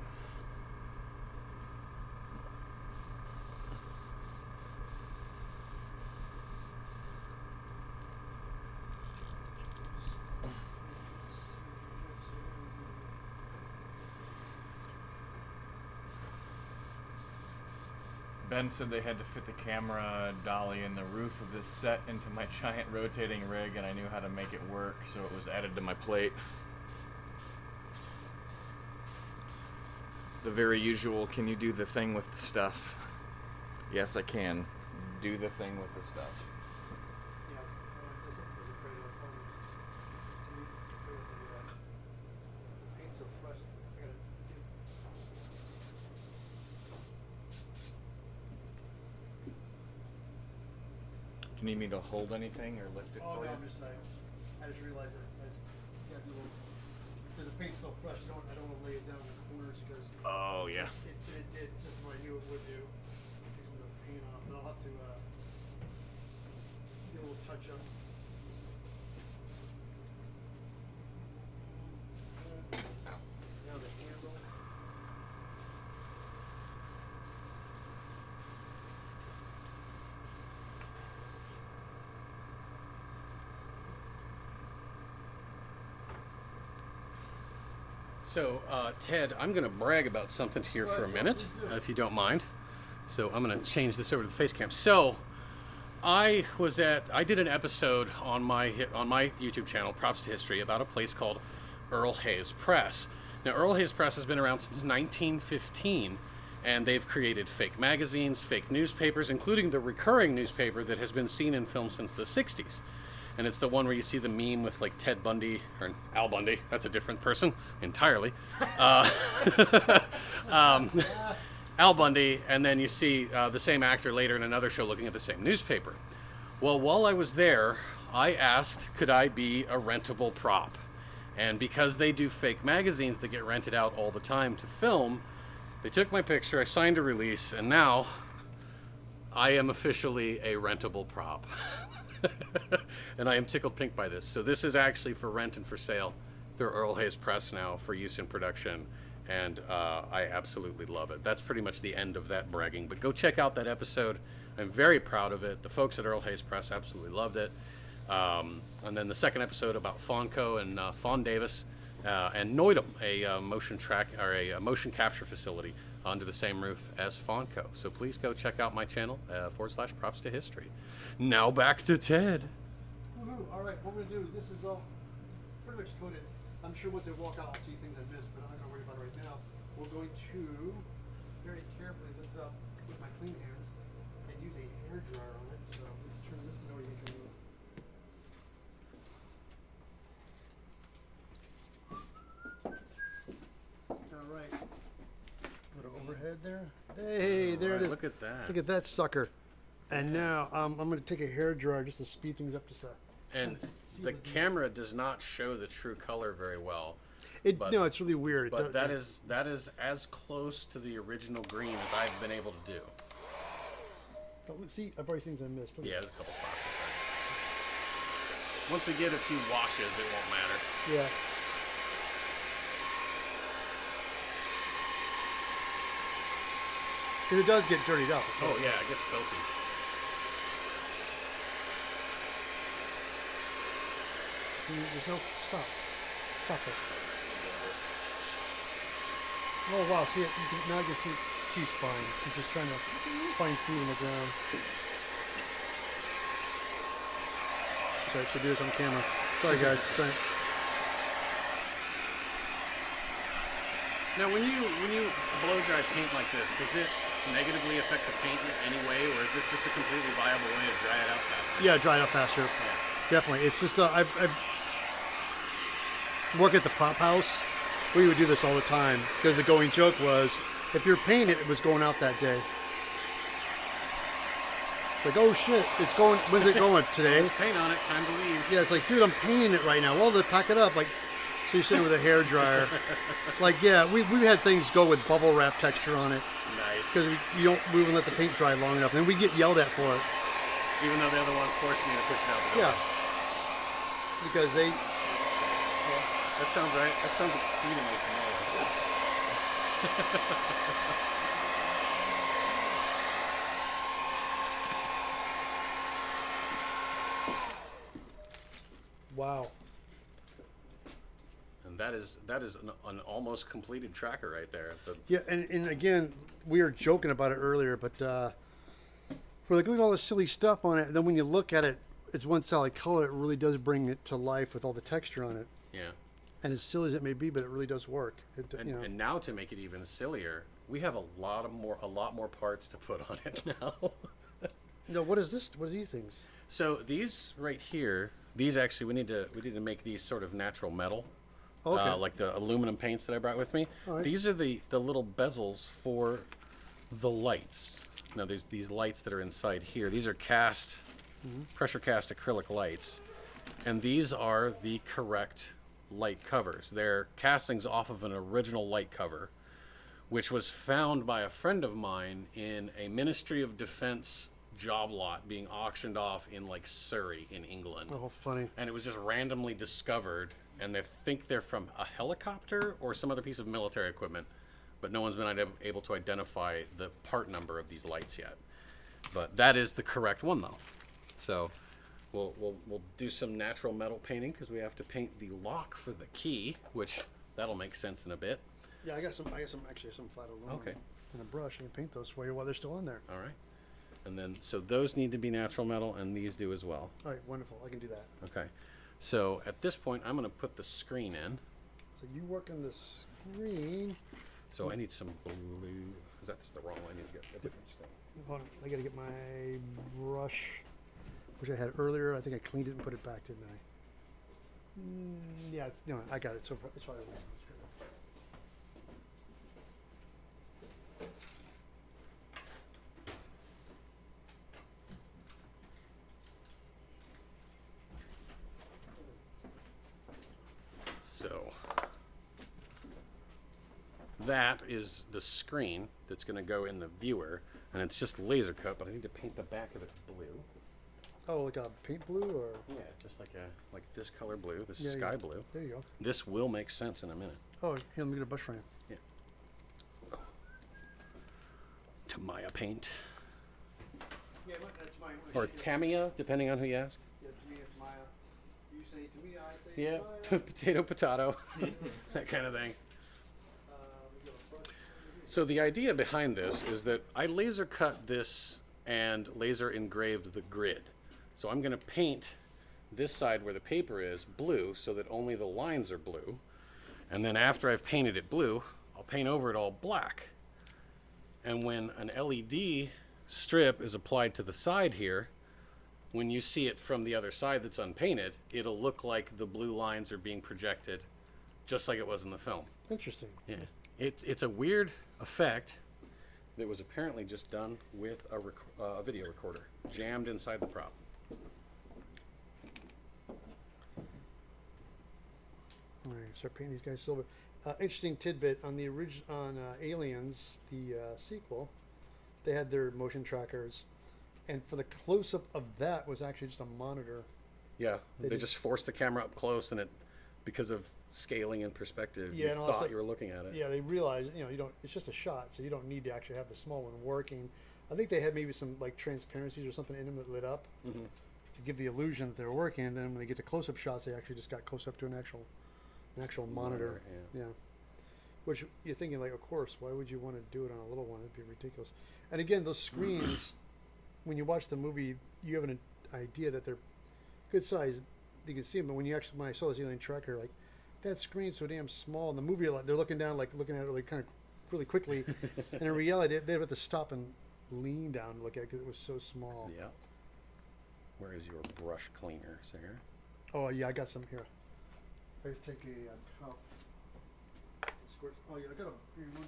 Ben said they had to fit the camera dolly in the roof of this set into my giant rotating rig, and I knew how to make it work, so it was added to my plate. It's the very usual, can you do the thing with the stuff? Yes, I can. Do the thing with the stuff. Yeah, was afraid of the paint's so fresh. I gotta get Do you need me to hold anything or lift it Oh, for no, you? I just realized that because the paint's so fresh, I don't want to lay it down in the corners because Oh, yeah. it did just what I knew it would do. Take some of the paint off, but I'll have to do a little touch up. Now the handle. So, Ted, I'm going to brag about something here for a minute, if you don't mind. So I'm going to change this over to the face cam. So, I did an episode on my YouTube channel, Props to History, about a place called Earl Hayes Press. Now, Earl Hayes Press has been around since 1915, and they've created fake magazines, fake newspapers, including the recurring newspaper that has been seen in film since the 60s. And it's the one where you see the meme with like Ted Bundy or Al Bundy. That's a different person entirely. Al Bundy, and then you see the same actor later in another show looking at the same newspaper. Well, while I was there, I asked, could I be a rentable prop? And because they do fake magazines that get rented out all the time to film, they took my picture, I signed a release, and now I am officially a rentable prop. And I am tickled pink by this. So this is actually for rent and for sale through Earl Hayes Press now for use in production. And I absolutely love it. That's pretty much the end of that bragging. But go check out that episode. I'm very proud of it. The folks at Earl Hayes Press absolutely loved it. And then the second episode about Fawnco and Fawn Davis and Neudem, a motion capture facility under the same roof as Fawnco. So please go check out my channel /props to history. Now back to Ted. Woohoo. All right, what we're gonna do, this is all pretty much coded. I'm sure once they walk out, I'll see things I missed, but I'm not gonna worry about it right now. We're going to very carefully lift it up with my clean hands and use a hair dryer on it. So let's turn this over to you. All right. Go to overhead there. Hey, there it is. Look at that. Look at that sucker. And now I'm going to take a hair dryer just to speed things up just a. And the camera does not show the true color very well. No, it's really weird. But that is as close to the original green as I've been able to do. Oh, see, I've already things I missed. Look Yeah, there's a couple spots. Once we get a few washes, it won't matter. Yeah. Because it does get dirtied up. Oh yeah, it gets filthy. There's no stop. Stop it. Oh wow! See it? Now you can see she's fine. She's just trying to find food in the ground. Sorry, I should do this on camera. Sorry guys. Sorry. Now, when you blow dry paint like this, does it negatively affect the paint in any way, or is this just a completely viable way to dry it out faster? Yeah, dry it out faster. Definitely. It's just I work at the prop house. We would do this all the time because the going joke was if you're painting it was going out that day. It's like, oh shit, it's going. When's it going today? There's paint on it. Time to leave. Yeah, it's like, dude, I'm painting it right now. Well, they pack it up. Like, so you're sitting with a hair dryer. Like, yeah, we had things go with bubble wrap texture on it Nice. because we wouldn't let the paint dry long enough, and then we get yelled at for it. Even though the other one's forcing you to push it out the door. Yeah, because they. That sounds right. That sounds exceedingly familiar. Wow. And that is an almost completed tracker right there. Yeah, and again, we were joking about it earlier, but we're like, look at all this silly stuff on it. And then when you look at it, it's one solid color. It really does bring it to life with all the texture on it. Yeah. And as silly as it may be, but it really does work. And now to make it even sillier, we have a lot more parts to put on it now. No, what is this? What are these things? So these right here, these actually we need to make these sort of natural metal. Okay. Like the aluminum paints that I brought with me. All right. These are the little bezels for the lights. Now there's these lights that are inside here. These are pressure cast acrylic lights. And these are the correct light covers. They're castings off of an original light cover, which was found by a friend of mine in a Ministry of Defense job lot being auctioned off in like Surrey in England. Oh, funny. And it was just randomly discovered, and they think they're from a helicopter or some other piece of military equipment, but no one's been able to identify the part number of these lights yet. But that is the correct one though. So we'll do some natural metal painting because we have to paint the lock for the key, which that'll make sense in a bit. Yeah, I got some flat aluminum. Okay. And a brush. I can paint those for you while they're still on there. All right. And then, so those need to be natural metal, and these do as well. All right, wonderful. I can do that. Okay. So at this point, I'm going to put the screen in. So you work on the screen. So I need some blue. Is that the wrong one? I need to get a different screen. Hold on. I got to get my brush, which I had earlier. I think I cleaned it and put it back, didn't I? Yeah, I got it. So it's probably over. So that is the screen that's going to go in the viewer, and it's just laser cut, but I need to paint the back of it blue. Oh, like a paint blue or? Yeah, just like this color blue. This Yeah, is yeah. sky blue. There you go. This will make sense in a minute. Oh, here, let me get a brush for you. Yeah. Tamiya paint. Yeah, that's mine. Or Tamiya, depending on who you ask. Yeah, to me it's Maya. You say to me, I say Yeah, Maya. potato, that kind of thing. So the idea behind this is that I laser cut this and laser engraved the grid. So I'm going to paint this side where the paper is blue so that only the lines are blue. And then after I've painted it blue, I'll paint over it all black. And when an LED strip is applied to the side here, when you see it from the other side that's unpainted, it'll look like the blue lines are being projected just like it was in the film. Interesting. Yeah. It's a weird effect that was apparently just done with a video recorder jammed inside the prop. All right, start painting these guys silver. Interesting tidbit on the on Aliens, the sequel, they had their motion trackers, and for the close-up of that was actually just a monitor. Yeah, They they just- just forced the camera up close, and it, because of scaling and perspective, Yeah, you and also- thought you were looking at it. Yeah, they realized, you don't. It's just a shot, so you don't need to actually have the small one working. I think they had maybe some like transparencies or something in them that lit up to give the illusion that they were working. And then when they get to close-up shots, they actually just got close up to an actual monitor. Yeah. Which you're thinking like, of course, why would you want to do it on a little one? It'd be ridiculous. And again, those screens, when you watch the movie, you have an idea that they're good size. You can see them, but when I saw this alien tracker, like that screen's so damn small. In the movie, like, they're looking down, like looking at it like kind of really quickly, and in reality, they'd have to stop and lean down to look at it because it was so small. Yeah. Where is your brush cleaner, Sarah? Oh yeah, I got some here. I just take a cup. Squirt. Oh yeah, I got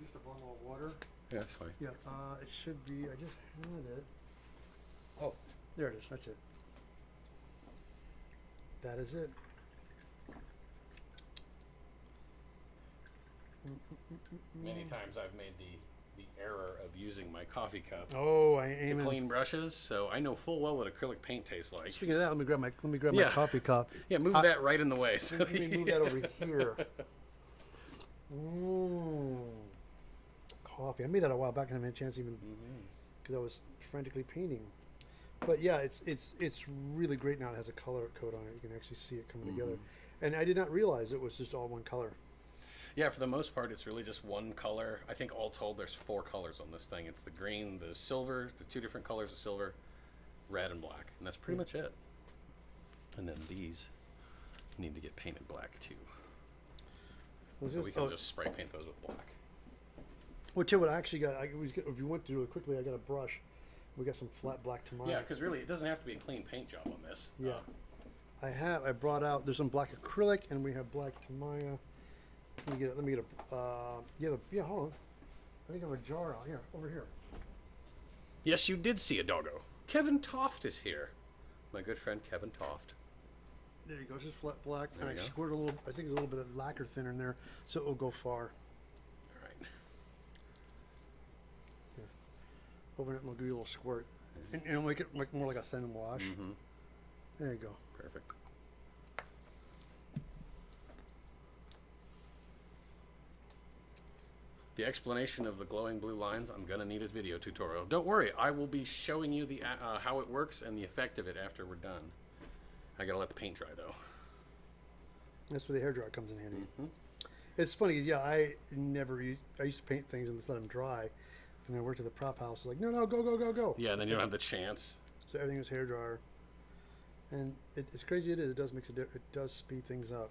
just a bottle of water. Yeah, that's fine. Yeah, it should be. I just had it. Oh, There it is. That's it. That is it. many times I've made the error of using my coffee cup Oh, I to aim in. clean brushes, so I know full well what acrylic paint tastes like. Speaking of that, let me grab my Yeah. coffee cup. Yeah, move that right in the way. So Let me move that over here. Coffee. I made that a while back, and I haven't had a chance even because I was frantically painting. But yeah, it's really great now. It has a color coat on it. You can actually see it coming together. And I did not realize it was just all one color. Yeah, for the most part, it's really just one color. I think all told, there's 4 colors on this thing. It's the green, the silver, the 2 different colors of silver, red and black, and that's pretty much it. And then these need to get painted black too. So we can just spray paint those with black. Well, tell you what I actually got. If you want to do it quickly, I got a brush. We got some flat black Tamiya. Yeah, because really, it doesn't have to be a clean paint job on this. Yeah. I brought out, there's some black acrylic, and we have black Tamiya. Let me get a, hold on. I think I have a jar out here, over here. Yes, you did see a doggo. Kevin Toft is here. My good friend Kevin Toft. There you go, just flat black. There And we I go. squirt a little, I think a little bit of lacquer thinner in there, so it will go far. All right. Open it and we'll give you a little squirt. And it'll make it more like a thin wash. There you go. Perfect. The explanation of the glowing blue lines, I'm going to need a video tutorial. Don't worry, I will be showing you the how it works and the effect of it after we're done. I got to let the paint dry, though. That's where the hairdryer comes in handy. It's funny, yeah, I used to paint things and just let them dry. And I worked at the prop house, like, no, go. Yeah, and then you don't have the chance. So everything was hairdryer. And it's crazy it is, it does it does speed things up.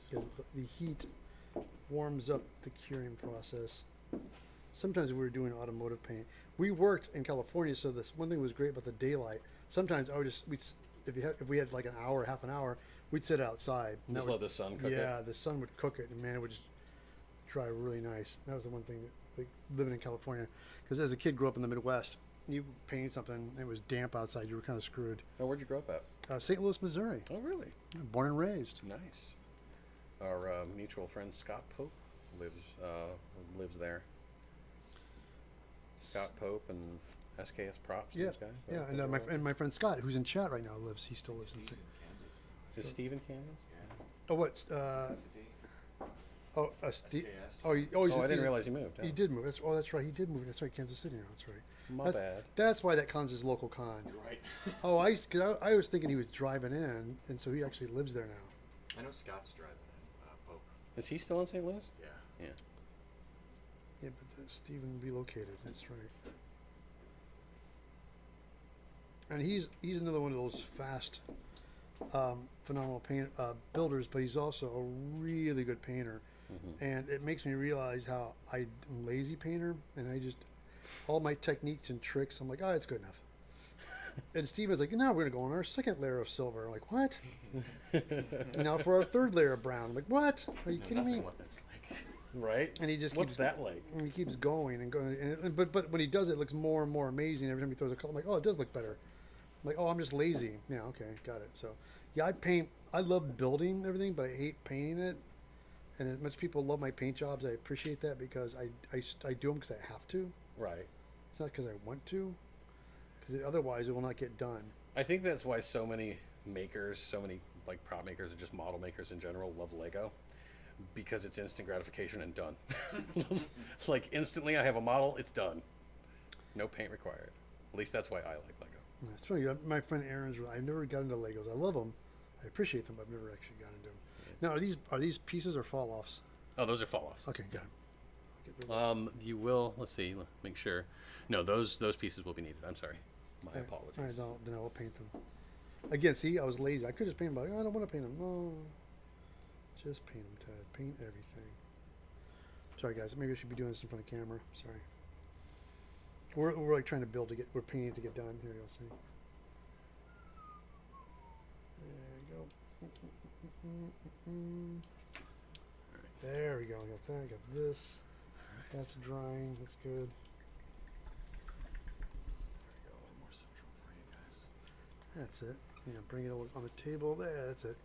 Because the heat warms up the curing process. Sometimes we were doing automotive paint. We worked in California, so this one thing was great about the daylight. Sometimes I would if we had like an hour, half an hour, we'd sit outside. And Just that let would- the sun cook it. Yeah, the sun would cook it, and man, it would just dry really nice. That was the one thing that, like, living in California, because as a kid, grew up in the Midwest. You painted something, and it was damp outside. You were kind of screwed. Oh, where'd you grow up at? St. Louis, Missouri. Oh, really? Born and raised. Nice. Our mutual friend Scott Pope lives there. Scott Pope and SKS Props. Yeah, Those guys. yeah. Oh, And my friend Scott, who's in chat right now, he still lives in. Steve's in Kansas. Is Steve in Kansas? Oh, what? City. Steve. SKS. Oh, I didn't realize he moved. He Oh. did move. That's right. He did move. That's right. Kansas City now. That's right. My bad. That's why that con's his local con. You're right. Oh, because I was thinking he was driving in, and so he actually lives there now. I know Scott's driving in Pope. Is he still in St. Louis? Yeah. Yeah. Yeah, but Stephen relocated. That's right. And he's another one of those fast, phenomenal builders, but he's also a really good painter. Mm-hmm. And it makes me realize how I'm a lazy painter, and I just all my techniques and tricks. I'm like, oh, it's good enough. And Steven's like, now we're gonna go on our second layer of silver. I'm like, what? Now for our third layer of brown. I'm like, what? Are you kidding me? What that's like. Right. And he just What's keeps, that like? and he keeps going and going. But when he does it, it looks more and more amazing every time he throws a color. I'm like, oh, it does look better. I'm like, oh, I'm just lazy. Yeah, okay, got it. So, yeah, I paint. I love building everything, but I hate painting it. And as much people love my paint jobs, I appreciate that because I do them because I have to. Right. It's not because I want to, because otherwise it will not get done. I think that's why so many makers, so many like prop makers or just model makers in general love Lego, because it's instant gratification and done. Like instantly I have a model, it's done. No paint required. At least that's why I like Lego. Yeah, it's funny. My friend Aaron's. I never got into Legos. I love them. I appreciate them, but I've never actually got into them. Now, are these pieces or fall offs? Oh, those are fall offs. Okay, got it. You will. Let's see. Make sure. No, those pieces will be needed. I'm sorry. My apologies. All right, then I will paint them. Again, see, I was lazy. I could just paint them, but I don't want to paint them. No, just paint them, Ted. Paint everything. Sorry, guys. Maybe I should be doing this in front of camera. Sorry. We're like trying to build to get. We're painting to get done. Here you go. See. There you go. There we go. I got that. I got this. That's drying. That's good. There you go. A little more central for you guys. That's it. Yeah, bring it over on the table there. That's it.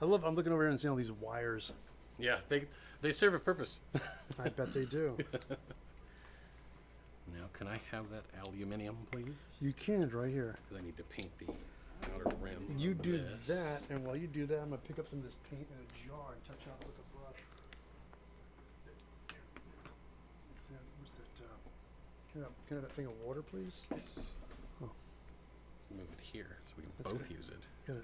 I'm looking over here and seeing all these wires. Yeah, they serve a purpose. I bet they do. Now, can I have that aluminium, please? You can right here. Because I need to paint the outer rim. You of do this. that, and while you do that, I'm gonna pick up some of this paint in a jar and touch out with a brush. Yeah, what's that? Can I have that thing of water, please? Yes. Oh. Let's move it here so we can That's both okay. use it. Got it.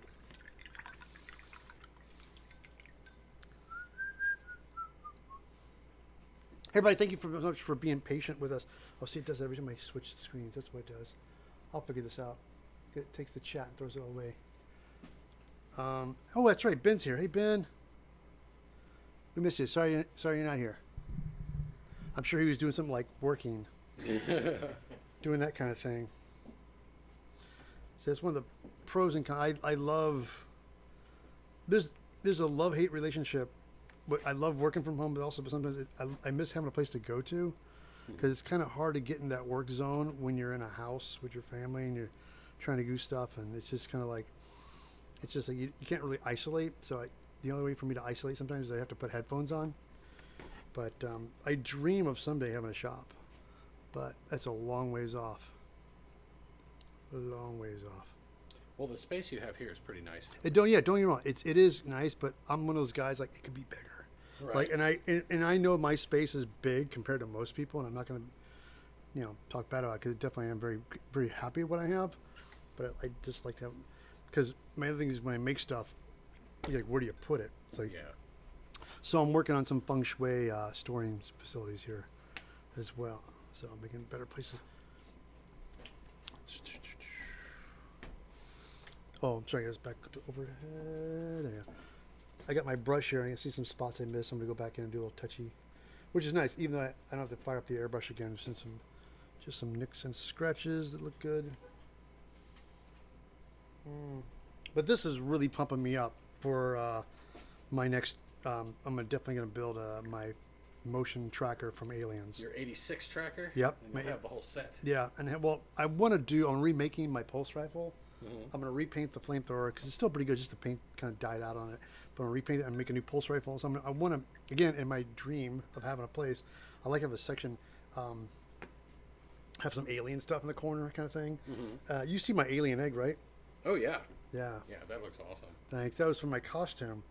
Hey, everybody, thank you so much for being patient with us. Oh, see, it does that every time I switch screens. That's what it does. I'll figure this out. It takes the chat and throws it away. Oh, that's right. Ben's here. Hey, Ben. We miss you. Sorry you're not here. I'm sure he was doing something like working, doing that kind of thing. So that's one of the pros and cons. I love. There's a love-hate relationship. But I love working from home, but sometimes I miss having a place to go to, because it's kind of hard to get in that work zone when you're in a house with your family and you're trying to do stuff, and it's just kind of like, it's just like you can't really isolate. So the only way for me to isolate sometimes is I have to put headphones on. But I dream of someday having a shop, but that's a long ways off. A long ways off. Well, the space you have here is pretty nice. Don't get me wrong. It is nice, but I'm one of those guys like it could be bigger. Right. Like, and I know my space is big compared to most people, and I'm not going to, talk bad about it because definitely I'm very, very happy with what I have. But I just like to have, because my other thing is when I make stuff, you're like, where do you put it? It's like, Yeah. So I'm working on some feng shui storing facilities here as well. So I'm making better places. Oh, I'm sorry, guys. Back to overhead. There you go. I got my brush here. I can see some spots I missed. I'm going to go back in and do a little touchy, which is nice, even though I don't have to fire up the airbrush again. Just some nicks and scratches that look good. But this is really pumping me up for my next. I'm definitely going to build my motion tracker from Aliens. Your 86 tracker? Yep. And you have the whole set. Yeah, and I'm remaking my pulse rifle. I'm going to repaint the flamethrower because it's still pretty good. Just the paint kind of died out on it. But I'm going to repaint it and make a new pulse rifle. So I want to, again, in my dream of having a place, I like to have a section have some alien stuff in the corner, kind of thing. You see my alien egg, right? Oh yeah. Yeah. Yeah, that looks awesome. Thanks. That was for my costume.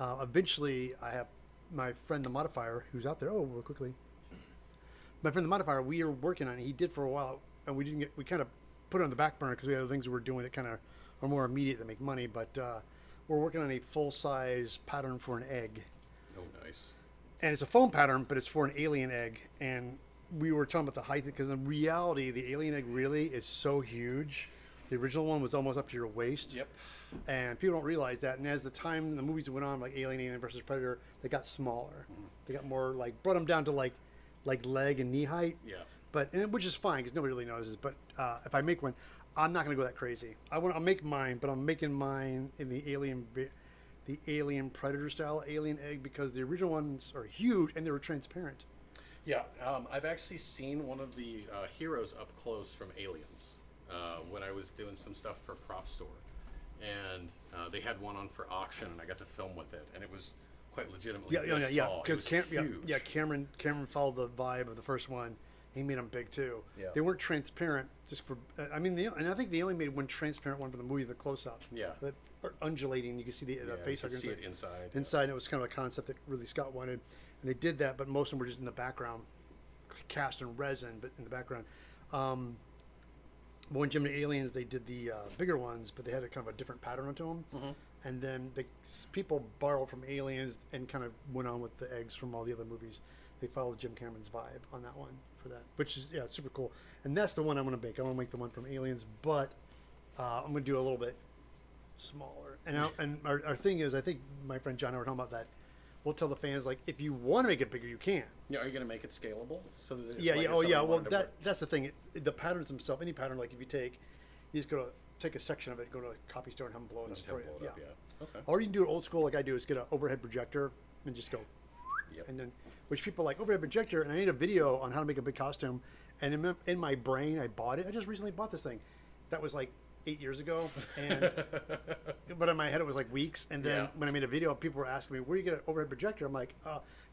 Eventually, I have my friend the modifier, who's out there. Oh, real quickly. My friend the modifier, we are working on it. He did for a while, and we didn't get. We kind of put it on the back burner because we had other things we were doing that kind of are more immediate that make money. But we're working on a full-size pattern for an egg, Oh, nice. and it's a foam pattern, but it's for an alien egg. And we were talking about the height because in reality, the alien egg really is so huge. The original one was almost up to your waist. Yep. And people don't realize that. And as the movies went on, like Alien versus Predator, they got smaller. They got more brought them down to like leg and knee height. Yeah. Which is fine because nobody really notices. But if I make one, I'm not going to go that crazy. I'll make mine, but I'm making mine in the Alien Predator style alien egg because the original ones are huge and they were transparent. Yeah, I've actually seen one of the heroes up close from Aliens when I was doing some stuff for Prop Store, and they had one on for auction, and I got to film with it, and it was quite legitimately this tall. It was huge. Cameron followed the vibe of the first one. He made them big too. Yeah. They weren't transparent. Just for, and I think they only made one transparent one for the movie, the close-up. Yeah. That are undulating. You can see the face. You can see it inside. Inside, and it was kind of a concept that really Scott wanted, and they did that. But most of them were just in the background, cast in resin, but in the background. But when Jim and Aliens, they did the bigger ones, but they had a kind of a different pattern onto them. And then people borrowed from Aliens and kind of went on with the eggs from all the other movies. They followed Jim Cameron's vibe on that one for that, which is it's super cool. And that's the one I'm going to make. I want to make the one from Aliens, but I'm going to do a little bit smaller. And our thing is, I think my friend John and I were talking about that. We'll tell the fans if you want to make it bigger, you can. Yeah, are you going to make it scalable so that Well, that's the thing. The patterns themselves, any pattern, if you just go to take a section of it, go to a copy store and have them blow it up Just for have you. it blow it up, yeah. Okay. Or you can do it old school like I do, is get an overhead projector and just go. Yep. And then, which people like overhead projector, and I need a video on how to make a big costume. And in my brain, I bought it. I just recently bought this thing. That was 8 years ago, and but in my head it was weeks. And then when I made a video, people were asking me, "Where do you get an overhead projector?" I'm like,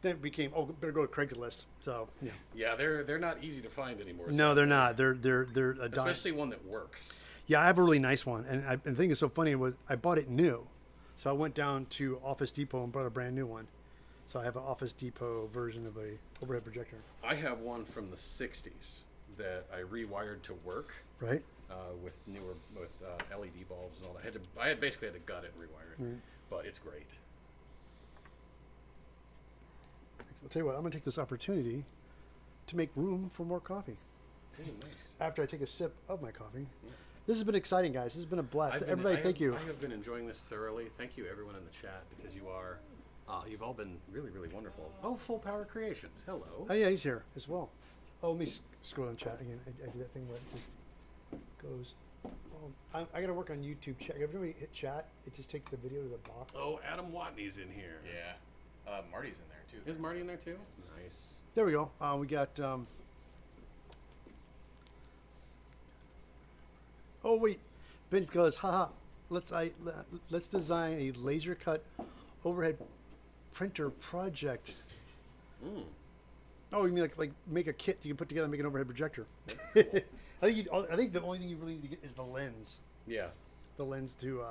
then it became, better go to Craigslist. So yeah. Yeah, they're not easy to find anymore. No, they're not. They're a especially one that works. Yeah, I have a really nice one, and the thing is so funny was I bought it new, so I went down to Office Depot and bought a brand new one. So I have an Office Depot version of a overhead projector. I have one from the '60s that I rewired to work. Right. With LED bulbs and all that. I basically had to gut it and rewire it, but it's great. I'll tell you what, I'm going to take this opportunity to make room for more coffee. Nice. After I take a sip of my coffee. Yeah. This has been exciting, guys. This has been a blast. Everybody, thank you. I have been enjoying this thoroughly. Thank you, everyone in the chat, because you've all been really, really wonderful. Oh, Full Power Creations. Hello. Oh, yeah, he's here as well. Oh, let me scroll down chat again. I do that thing where it just goes. I got to work on YouTube chat. Every time we hit chat, it just takes the video to the bottom. Oh, Adam Watney's in here. Yeah. Marty's in there too. Is Marty in there too? Nice. There we go. We got. Oh wait, Vince goes, haha. Let's design a laser cut overhead printer project. Oh, you mean like make a kit you can put together and make an overhead projector? Cool. I think the only thing you really need to get is the lens. Yeah. The lens to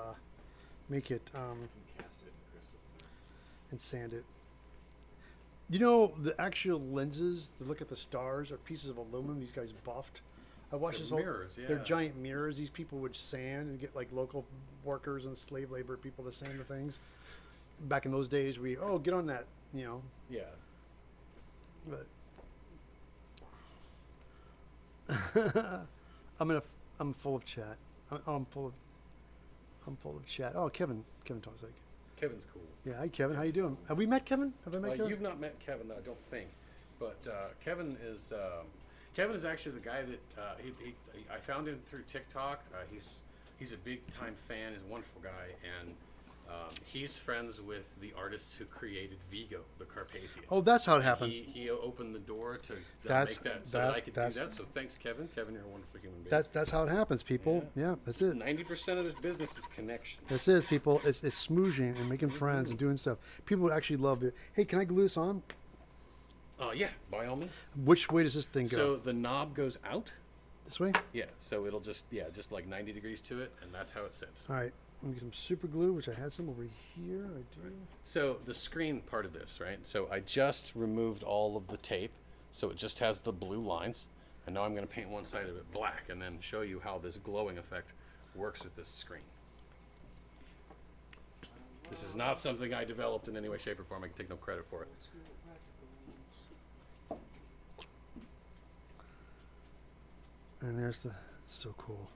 make it Cast it in crystal. and sand it. You know, the actual lenses to look at the stars are pieces of aluminum these guys buffed. I watched this whole. Mirrors, yeah. They're giant mirrors. These people would sand and get local workers and slave labor people to sand the things. Back in those days, get on that, Yeah. But I'm full of chat. I'm full of chat. Oh, Kevin Tosig. Kevin's cool. Yeah, hi Kevin. How you doing? Have we met Kevin? Have I met Kevin? You've not met Kevin, I don't think. But Kevin is actually the guy that I found him through TikTok. He's a big time fan. He's a wonderful guy, and he's friends with the artists who created Vigo, the Carpathian. Oh, that's how it happens. He opened the door to That's- make that so that I could do that's- that. So thanks, Kevin. Kevin, you're a wonderful human being. That's how it happens, people. Yeah, that's it. 90% of this business is connection. This is, people. It's smooching and making friends and doing stuff. People would actually love it. Hey, can I glue this on? Yeah, by all means. Which way does this thing go? So the knob goes out. This way? Yeah, so it'll just like 90 degrees to it, and that's how it sits. All right. Let me get some super glue, which I had some over here. I do. So the screen part of this, right? So I just removed all of the tape, so it just has the blue lines, and now I'm going to paint one side of it black, and then show you how this glowing effect works with this screen. This is not something I developed in any way, shape, or form. I can take no credit for it. And there's the, so cool.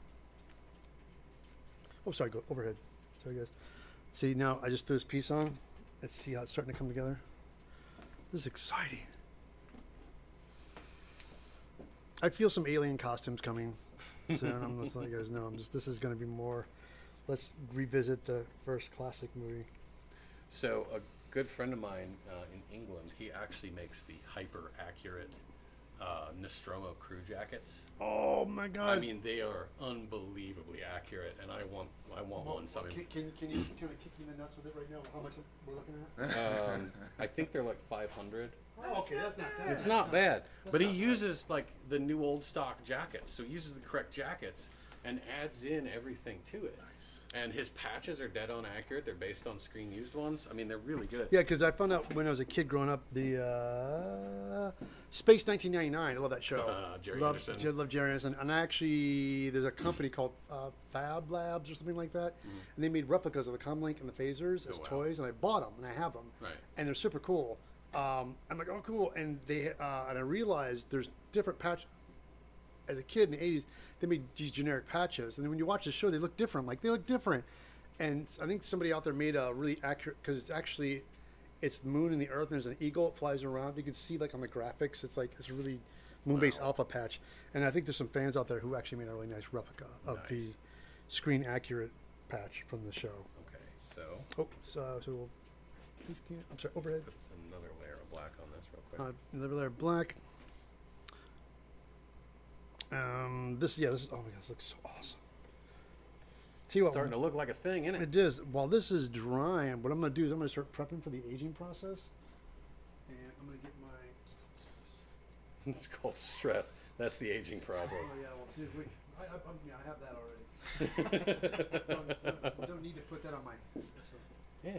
Oh, sorry, go overhead. Sorry, guys. See, now I just threw this piece on. Let's see how it's starting to come together. This is exciting. I feel some alien costumes coming soon. I'm just letting you guys know. This is going to be more. Let's revisit the first classic movie. So a good friend of mine in England, he actually makes the hyper accurate Nostromo crew jackets. Oh my God! I mean, they are unbelievably accurate, and I want one. So Can you kind of kick me in the nuts with it right now? How much we're looking at? I think they're like 500. Oh, okay, that's not bad. It's not bad, but he uses like the new old stock jackets, so he uses the correct jackets and adds in everything to it. Nice. And his patches are dead on accurate. They're based on screen used ones. I mean, they're really good. Yeah, because I found out when I was a kid growing up, the Space 1999. I love that show. Jerry Anderson. Love Jerry Anderson. And actually, there's a company called Fab Labs or something like that, and they made replicas of the Comlink and the phasers as toys, and I bought them and I have them, Right. and they're super cool. I'm like, oh, cool, and they and I realized there's different patch. As a kid in the 80s, they made these generic patches, and then when you watch the show, they look different. Like, they look different. And I think somebody out there made a really accurate, because it's the moon and the earth, and there's an eagle, it flies around. You can see, like, on the graphics, it's like this really moon-based alpha patch. And I think there's some fans out there who actually made a really nice replica of the screen accurate patch from the show. Okay, so So please can't. I'm sorry, overhead. put another layer of black on this real quick. Another layer of black. This is, oh my God, this looks so awesome. It's starting to look like a thing, isn't it? It is. While this is drying, what I'm going to do is I'm going to start prepping for the aging process. And I'm going to get my... It's called stress. That's the aging process. Oh, yeah, well, dude, wait. I have that already. Don't need to put that on my... Yeah.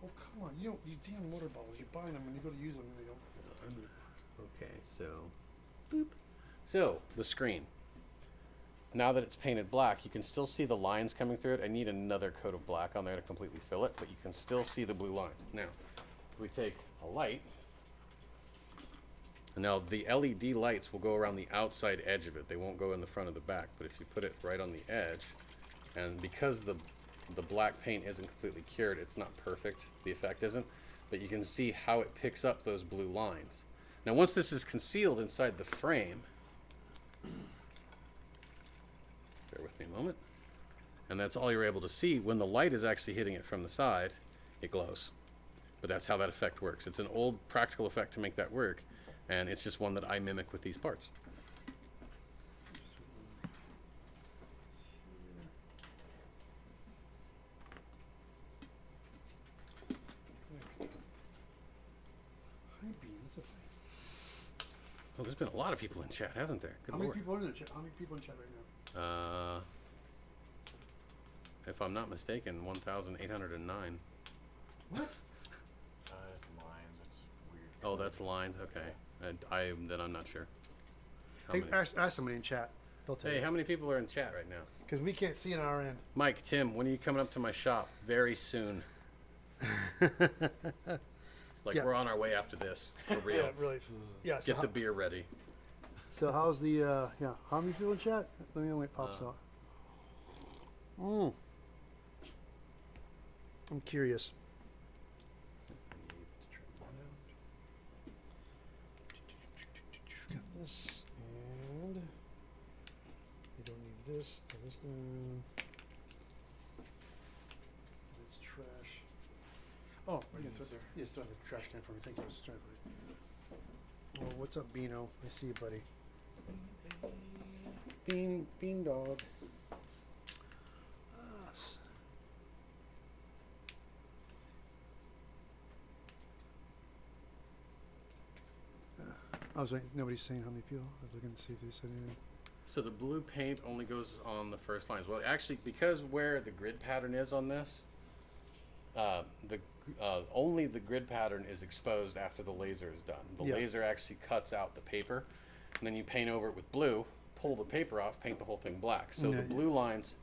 Oh, come on. You damn water bottles. You buy them when you go to use them and they don't... Okay, so, boop. So, the screen. Now that it's painted black, you can still see the lines coming through it. I need another coat of black on there to completely fill it, but you can still see the blue lines. Now, if we take a light, and now the LED lights will go around the outside edge of it. They won't go in the front or the back, but if you put it right on the edge, and because the black paint isn't completely cured, it's not perfect, the effect isn't, but you can see how it picks up those blue lines. Now, once this is concealed inside the frame, bear with me a moment, and that's all you're able to see. When the light is actually hitting it from the side, it glows. But that's how that effect works. It's an old practical effect to make that work, and it's just one that I mimic with these parts. Oh, there's been a lot of people in chat, hasn't there? Good How many Lord. people are in the chat? How many people in chat right now? If I'm not mistaken, 1,809. What? It's lines. It's weird. Oh, that's lines. Okay. Then I'm not sure. How Hey, many? ask somebody in chat. They'll tell Hey, you. how many people are in chat right now? Because we can't see it on our end. Mike, Tim, when are you coming up to my shop? Very soon. Like, Yeah. we're on our way after this, for real. Yeah, really. Yeah. So, Get the beer ready. so how's the, how many people in chat? Let me know when it pops out. I'm curious. Got this, and you don't need this. Throw this down. It's trash. Oh, you can throw, yes, throw in the trash can for me. Thank you. I was trying to. Oh, what's up, Beano? I see you, buddy. Bean dog. I was like, nobody's saying how many people. I was looking to see if they said anything. So the blue paint only goes on the first lines. Well, actually, because where the grid pattern is on this, only the grid pattern is exposed after the laser is done. The Yeah. laser actually cuts out the paper, and then you paint over it with blue, pull the paper off, paint the whole thing black. So Yeah, the yeah. blue lines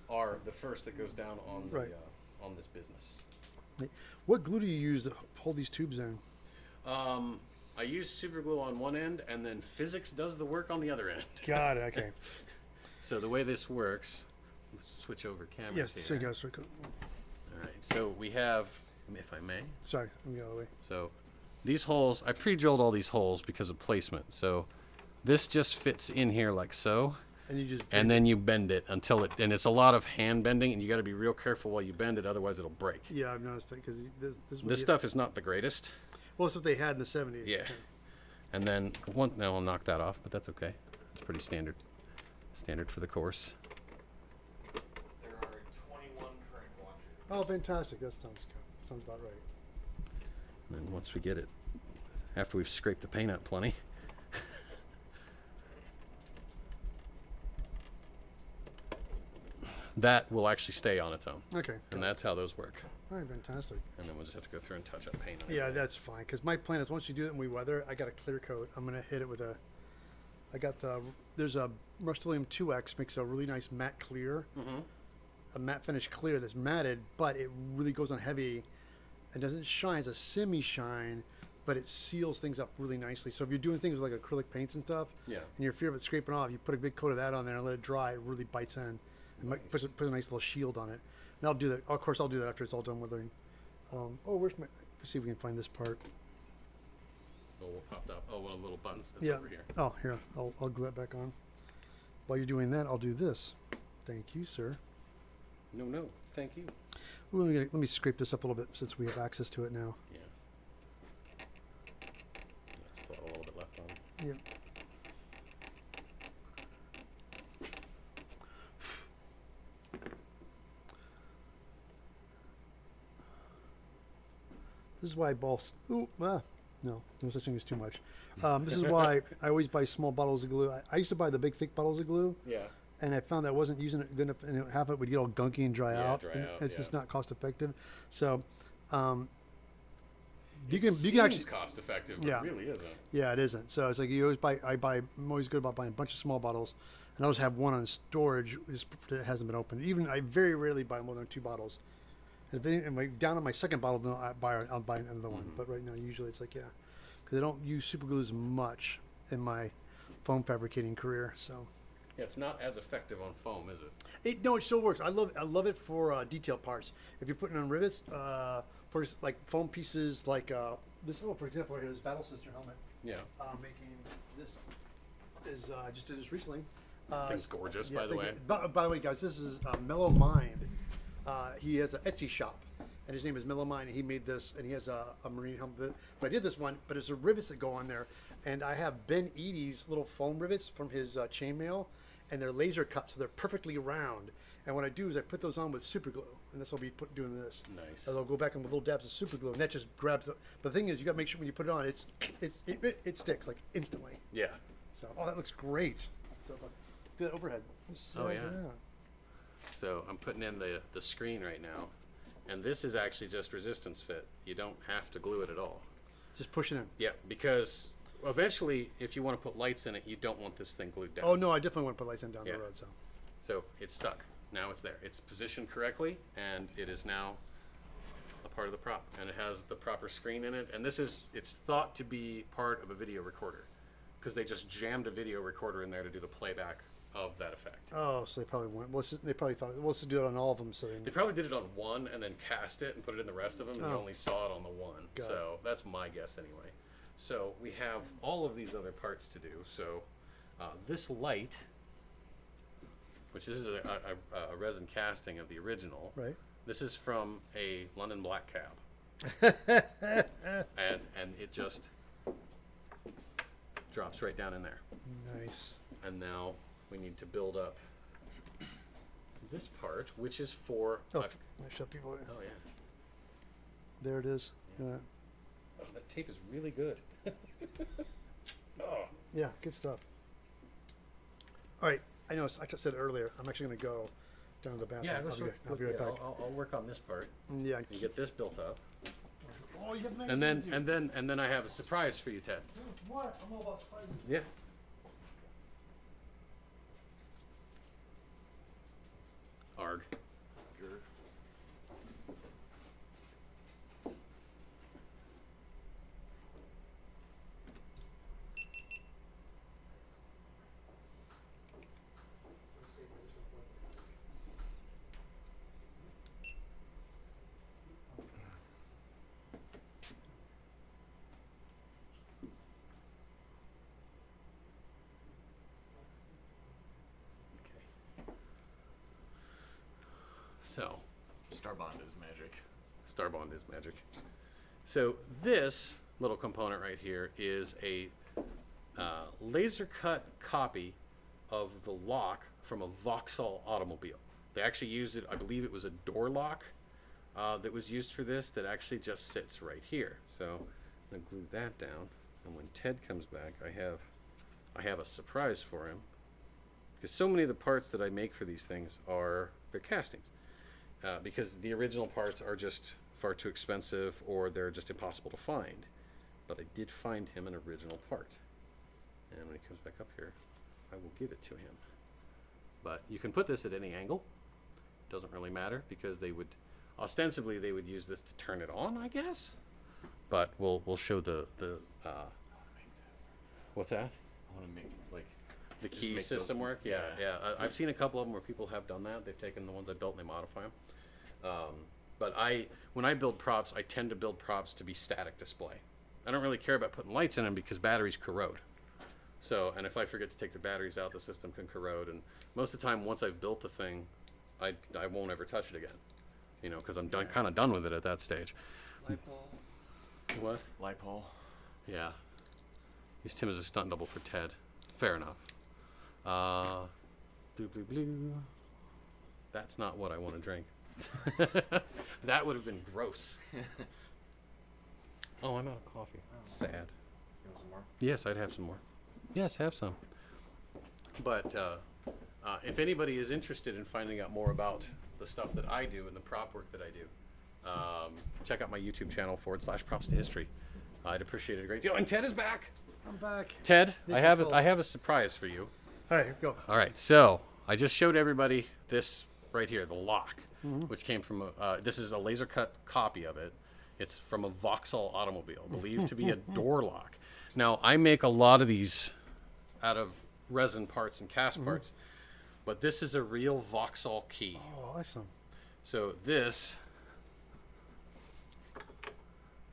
are the first that goes down on the, Right. on this business. What glue do you use to hold these tubes in? I use super glue on one end, and then physics does the work on the other end. Got it. Okay. So the way this works, let's switch over cameras Yes. here. So you guys. So cool. All right, so we have, if I may, Sorry, let me get out of the way. so these holes, I pre-drilled all these holes because of placement. So this just fits in here like so, And you just. and then you bend it until it, and it's a lot of hand bending, and you got to be real careful while you bend it, otherwise it'll break. Yeah, I've noticed that because this. This stuff is not the greatest. Well, it's what they had in the 70s. Yeah. And then now I'll knock that off, but that's okay. It's pretty standard for the course. There are 21 current watchers. Oh, fantastic! That sounds good. Sounds about right. And then once we get it, after we've scraped the paint out plenty, that will actually stay on its own. Okay. And that's how those work. All right, fantastic. And then we'll just have to go through and touch up paint on it. Yeah, that's fine. Because my plan is once you do it and we weather, I got a clear coat. I'm gonna hit it with a. I got there's a Rust-Oleum 2X makes a really nice matte clear, a matte finish clear that's matted, but it really goes on heavy, and doesn't shine. It's a semi-shine, but it seals things up really nicely. So if you're doing things with like acrylic paints and stuff, Yeah. and you're fear of it scraping off, you put a big coat of that on there and let it dry. It really bites in, and puts a nice little shield on it. And I'll do that. Of course, I'll do that after it's all done weathering. Where's my? Let's see if we can find this part. Oh, what popped up? Oh, one of the little buttons. It's Yeah. over here. Oh, here. I'll glue that back on. While you're doing that, I'll do this. Thank you, sir. No, thank you. Ooh, let me scrape this up a little bit since we have access to it now. Yeah. Still a little bit left on. Yep. This is why I boss. Ooh, no such thing as too much. This is why I always buy small bottles of glue. I used to buy the big thick bottles of glue, Yeah. and I found that I wasn't using it good enough, and half of it would get all gunky and dry Yeah, out. dry and out, it's yeah. just not cost effective. So, you It can seems actually. cost effective, but Yeah. it really isn't. Yeah, it isn't. So it's like you always buy. I'm always good about buying a bunch of small bottles, and I always have one on storage just that hasn't been opened. Even I very rarely buy more than 2 bottles. And if down on my second bottle, then I'll buy another one. But right now, usually it's like because I don't use super glue as much in my foam fabricating career. So Yeah, it's not as effective on foam, is it? it still works. I love it for detail parts. If you're putting on rivets, for like foam pieces like this. Oh, for example, right here, this Battle Sister helmet. Yeah. Making this is just did this recently. Thing's gorgeous, Yeah, by the thank way. you. By the way, guys, this is Mellow Mind. He has an Etsy shop, and his name is Mellow Mind. And he made this, and he has a marine helmet. But I did this one, but it's the rivets that go on there. And I have Ben Eadie's little foam rivets from his chainmail, and they're laser cut, so they're perfectly round. And what I do is I put those on with super glue, and this will be doing this. Nice. And I'll go back in with little dabs of super glue, and that just grabs the. But the thing is, you got to make sure when you put it on, it sticks like instantly. Yeah. So that looks great. So do that overhead. Oh, yeah. So I'm putting in the screen right now, and this is actually just resistance fit. You don't have to glue it at all. Just push it in. Yeah, because eventually, if you want to put lights in it, you don't want this thing glued down. Oh no, I definitely want to put lights in down Yeah. the road. So So it's stuck. Now it's there. It's positioned correctly, and it is now a part of the prop, and it has the proper screen in it. And it's thought to be part of a video recorder, because they just jammed a video recorder in there to do the playback of that effect. so they probably went. They probably thought, let's just do it on all of them. So They probably did it on one and then cast it and put it in the rest of them, and you Oh. only saw it on the one. Got So that's my guess anyway. So we have all of these other parts to do. So this light, which is a resin casting of the original. right. This is from a London black cab. and it just drops right down in there. Nice. And now we need to build up this part, which is for... Oh, I shut people. oh yeah. There it is. Oh, that tape is really good. Oh, Yeah, good stuff. All right, I know I just said earlier. I'm actually going to go down to the bathroom. I'll be right back. I'll work on this part Yeah. and get this built up. Oh, you have nice And then with you. and then I have a surprise for you, Ted. What? I'm all about surprises. Yeah. Arg. So, Starbond is magic. Starbond is magic. So this little component right here is a laser cut copy of the lock from a Vauxhall automobile. They actually used it, I believe it was a door lock that was used for this that actually just sits right here. So I'm gonna glue that down, and when Ted comes back, I have a surprise for him, because so many of the parts that I make for these things they're castings. Because the original parts are just far too expensive, or they're just impossible to find. But I did find him an original part. And when he comes back up here, I will give it to him. But you can put this at any angle. Doesn't really matter, because ostensibly they would use this to turn it on, I guess. But we'll show the what's that? I want to make like The just key make system those- work? Yeah. I've seen a couple of them where people have done that. They've taken the ones I built and they modify them. But when I build props, I tend to build props to be static display. I don't really care about putting lights in them because batteries corrode. So, and if I forget to take the batteries out, the system can corrode. And most of the time, once I've built a thing, I won't ever touch it again. You know, because I'm kind of done with it at that stage. What? Lipole. Yeah. Used him as a stunt double for Ted. Fair enough. Blue, blue, blue. That's not what I want to drink. That would have been gross. Oh, I'm out of coffee. Sad. You want some more? Yes, I'd have some more. Yes, have some. But if anybody is interested in finding out more about the stuff that I do and the prop work that I do, check out my YouTube channel /props to history. I'd appreciate it a great deal. And Ted is back. I'm back. Ted, Thank I you, have Paul. I have a surprise for you. All right, go. All right, so I just showed everybody this right here, the lock, which came from this is a laser cut copy of it. It's from a Vauxhall automobile, believed to be a door lock. Now, I make a lot of these out of resin parts and cast parts, but this is a real Vauxhall key. Oh, awesome. So this,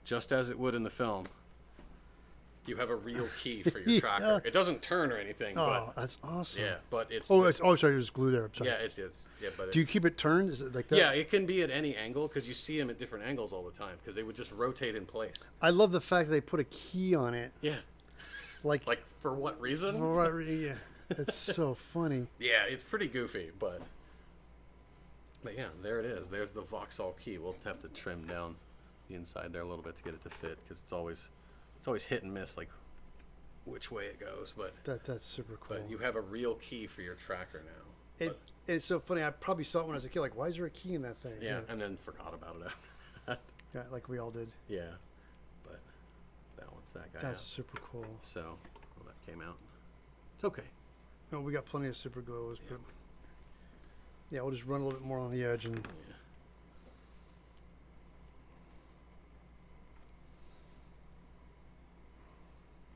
just as it would in the film, you have a real key for your tracker. Yeah. It doesn't turn or anything, Oh, that's awesome. but yeah, but it's Sorry, there's glue there. I'm sorry. yeah, but Do you keep it turned? Is it like that? yeah, it can be at any angle because you see them at different angles all the time because they would just rotate in place. I love the fact that they put a key on it. Yeah, Like for what reason? yeah. It's so funny. Yeah, it's pretty goofy, but yeah, there it is. There's the Vauxhall key. We'll have to trim down the inside there a little bit to get it to fit because it's always hit and miss, like which way it goes. But That's super cool. you have a real key for your tracker now. It's so funny. I probably saw it when I was a kid. Like, why is there a key in that thing? Yeah, and then forgot about it after that. Yeah, like we all did. Yeah, but balance that guy That's out. super cool. So that came out. It's okay. No, we got plenty of super glue. But yeah, we'll just run a little bit more on the edge and.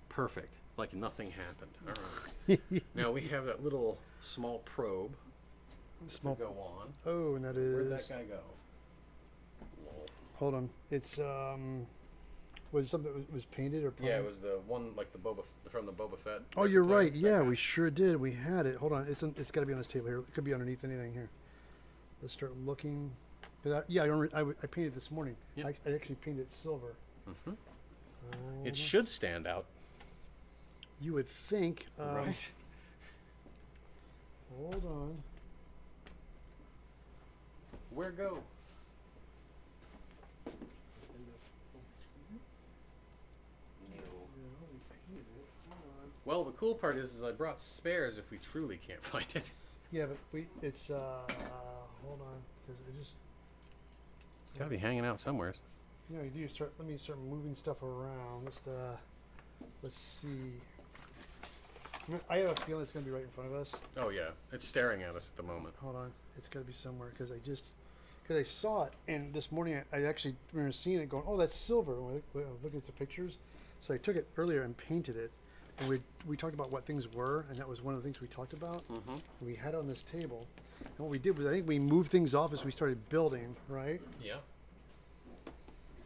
Perfect. Like nothing happened. All right. Now we have that little small probe Small. to go on. Oh, and that Where'd is. that guy go? Hold on. It's was it something that was painted or? Yeah, it was the one like from the Boba Fett. Oh, you're replica. right. That Yeah, guy. we sure did. We had it. Hold on. It's got to be on this table here. It could be underneath anything here. Let's start looking. I painted this morning. Yeah. I actually painted silver. Mhm. It should stand out. You would think. Right. Hold on. Where go? Yeah, we painted it. Hold on. Well, the cool part is I brought spares if we truly can't find it. Yeah, but it's hold on, because it just, It's got to be hanging out somewhere. you know, let me start moving stuff around. Let's see. I have a feeling it's gonna be right in front of us. Oh yeah, it's staring at us at the moment. Hold on, it's gotta be somewhere, because I saw it, and this morning I actually remember seeing it going, oh, that's silver, when I was looking at the pictures. So I took it earlier and painted it, and we talked about what things were, and that was one of the things we talked about. Mm-hmm. And we had it on this table, and what we did was I think we moved things off as we started building, right? Yeah.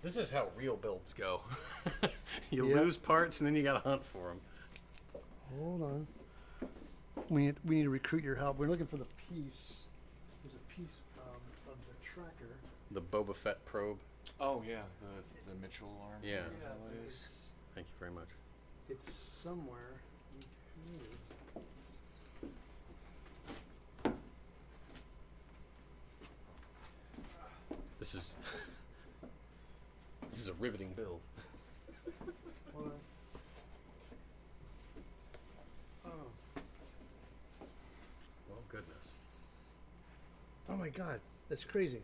This is how real builds go. You Yeah. lose parts and then you got to hunt for them. Hold on. We need to recruit your help. We're looking for the piece. There's a piece of the tracker. The Boba Fett probe. Oh yeah, the Mitchell arm. Yeah. It is. Thank you very much. It's somewhere. We need it. This is a riveting build. Hold on. Oh. Oh goodness. Oh my God, that's crazy.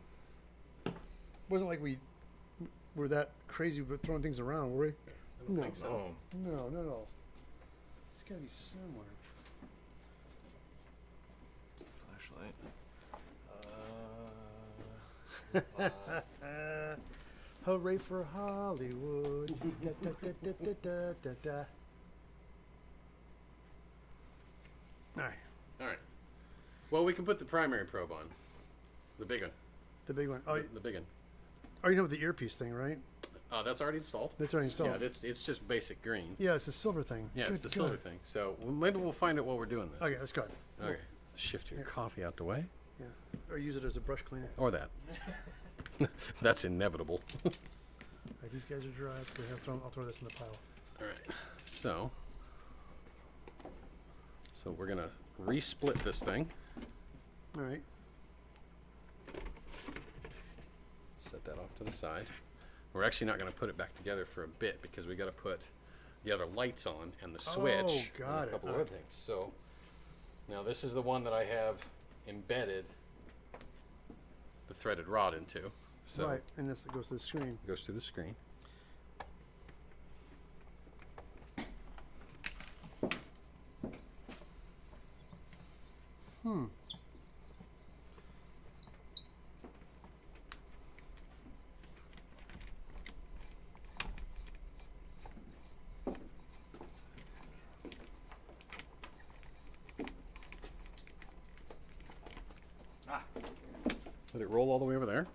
Wasn't like we were that crazy with throwing things around, were we? I don't No. think so. No, not at all. It's gotta be somewhere. Flashlight. Hooray for Hollywood. Da, da, da, da, da, da, da, da. All right, All right. Well, we can put the primary probe on. The big one. the big one. Oh, The big one. you know the earpiece thing, right? That's already installed. That's already installed. Yeah, it's just basic green. Yeah, it's the silver thing. Yeah, it's Good the silver God. thing. So maybe we'll find it while we're doing this. Okay, let's go. Okay. Shift your Here. coffee out the way. Yeah, or use it as a brush cleaner. Or that. That's inevitable. All right, these guys are dry. Let's go ahead. I'll throw this in the pile. All right. So we're gonna resplit this thing. All right. Set that off to the side. We're actually not gonna put it back together for a bit because we got to put the other lights on and the switch got and it. a couple of other things. So now this is the one that I have embedded the threaded rod into. So Right, and this goes to the screen. it goes through the screen. Let it roll all the way over there.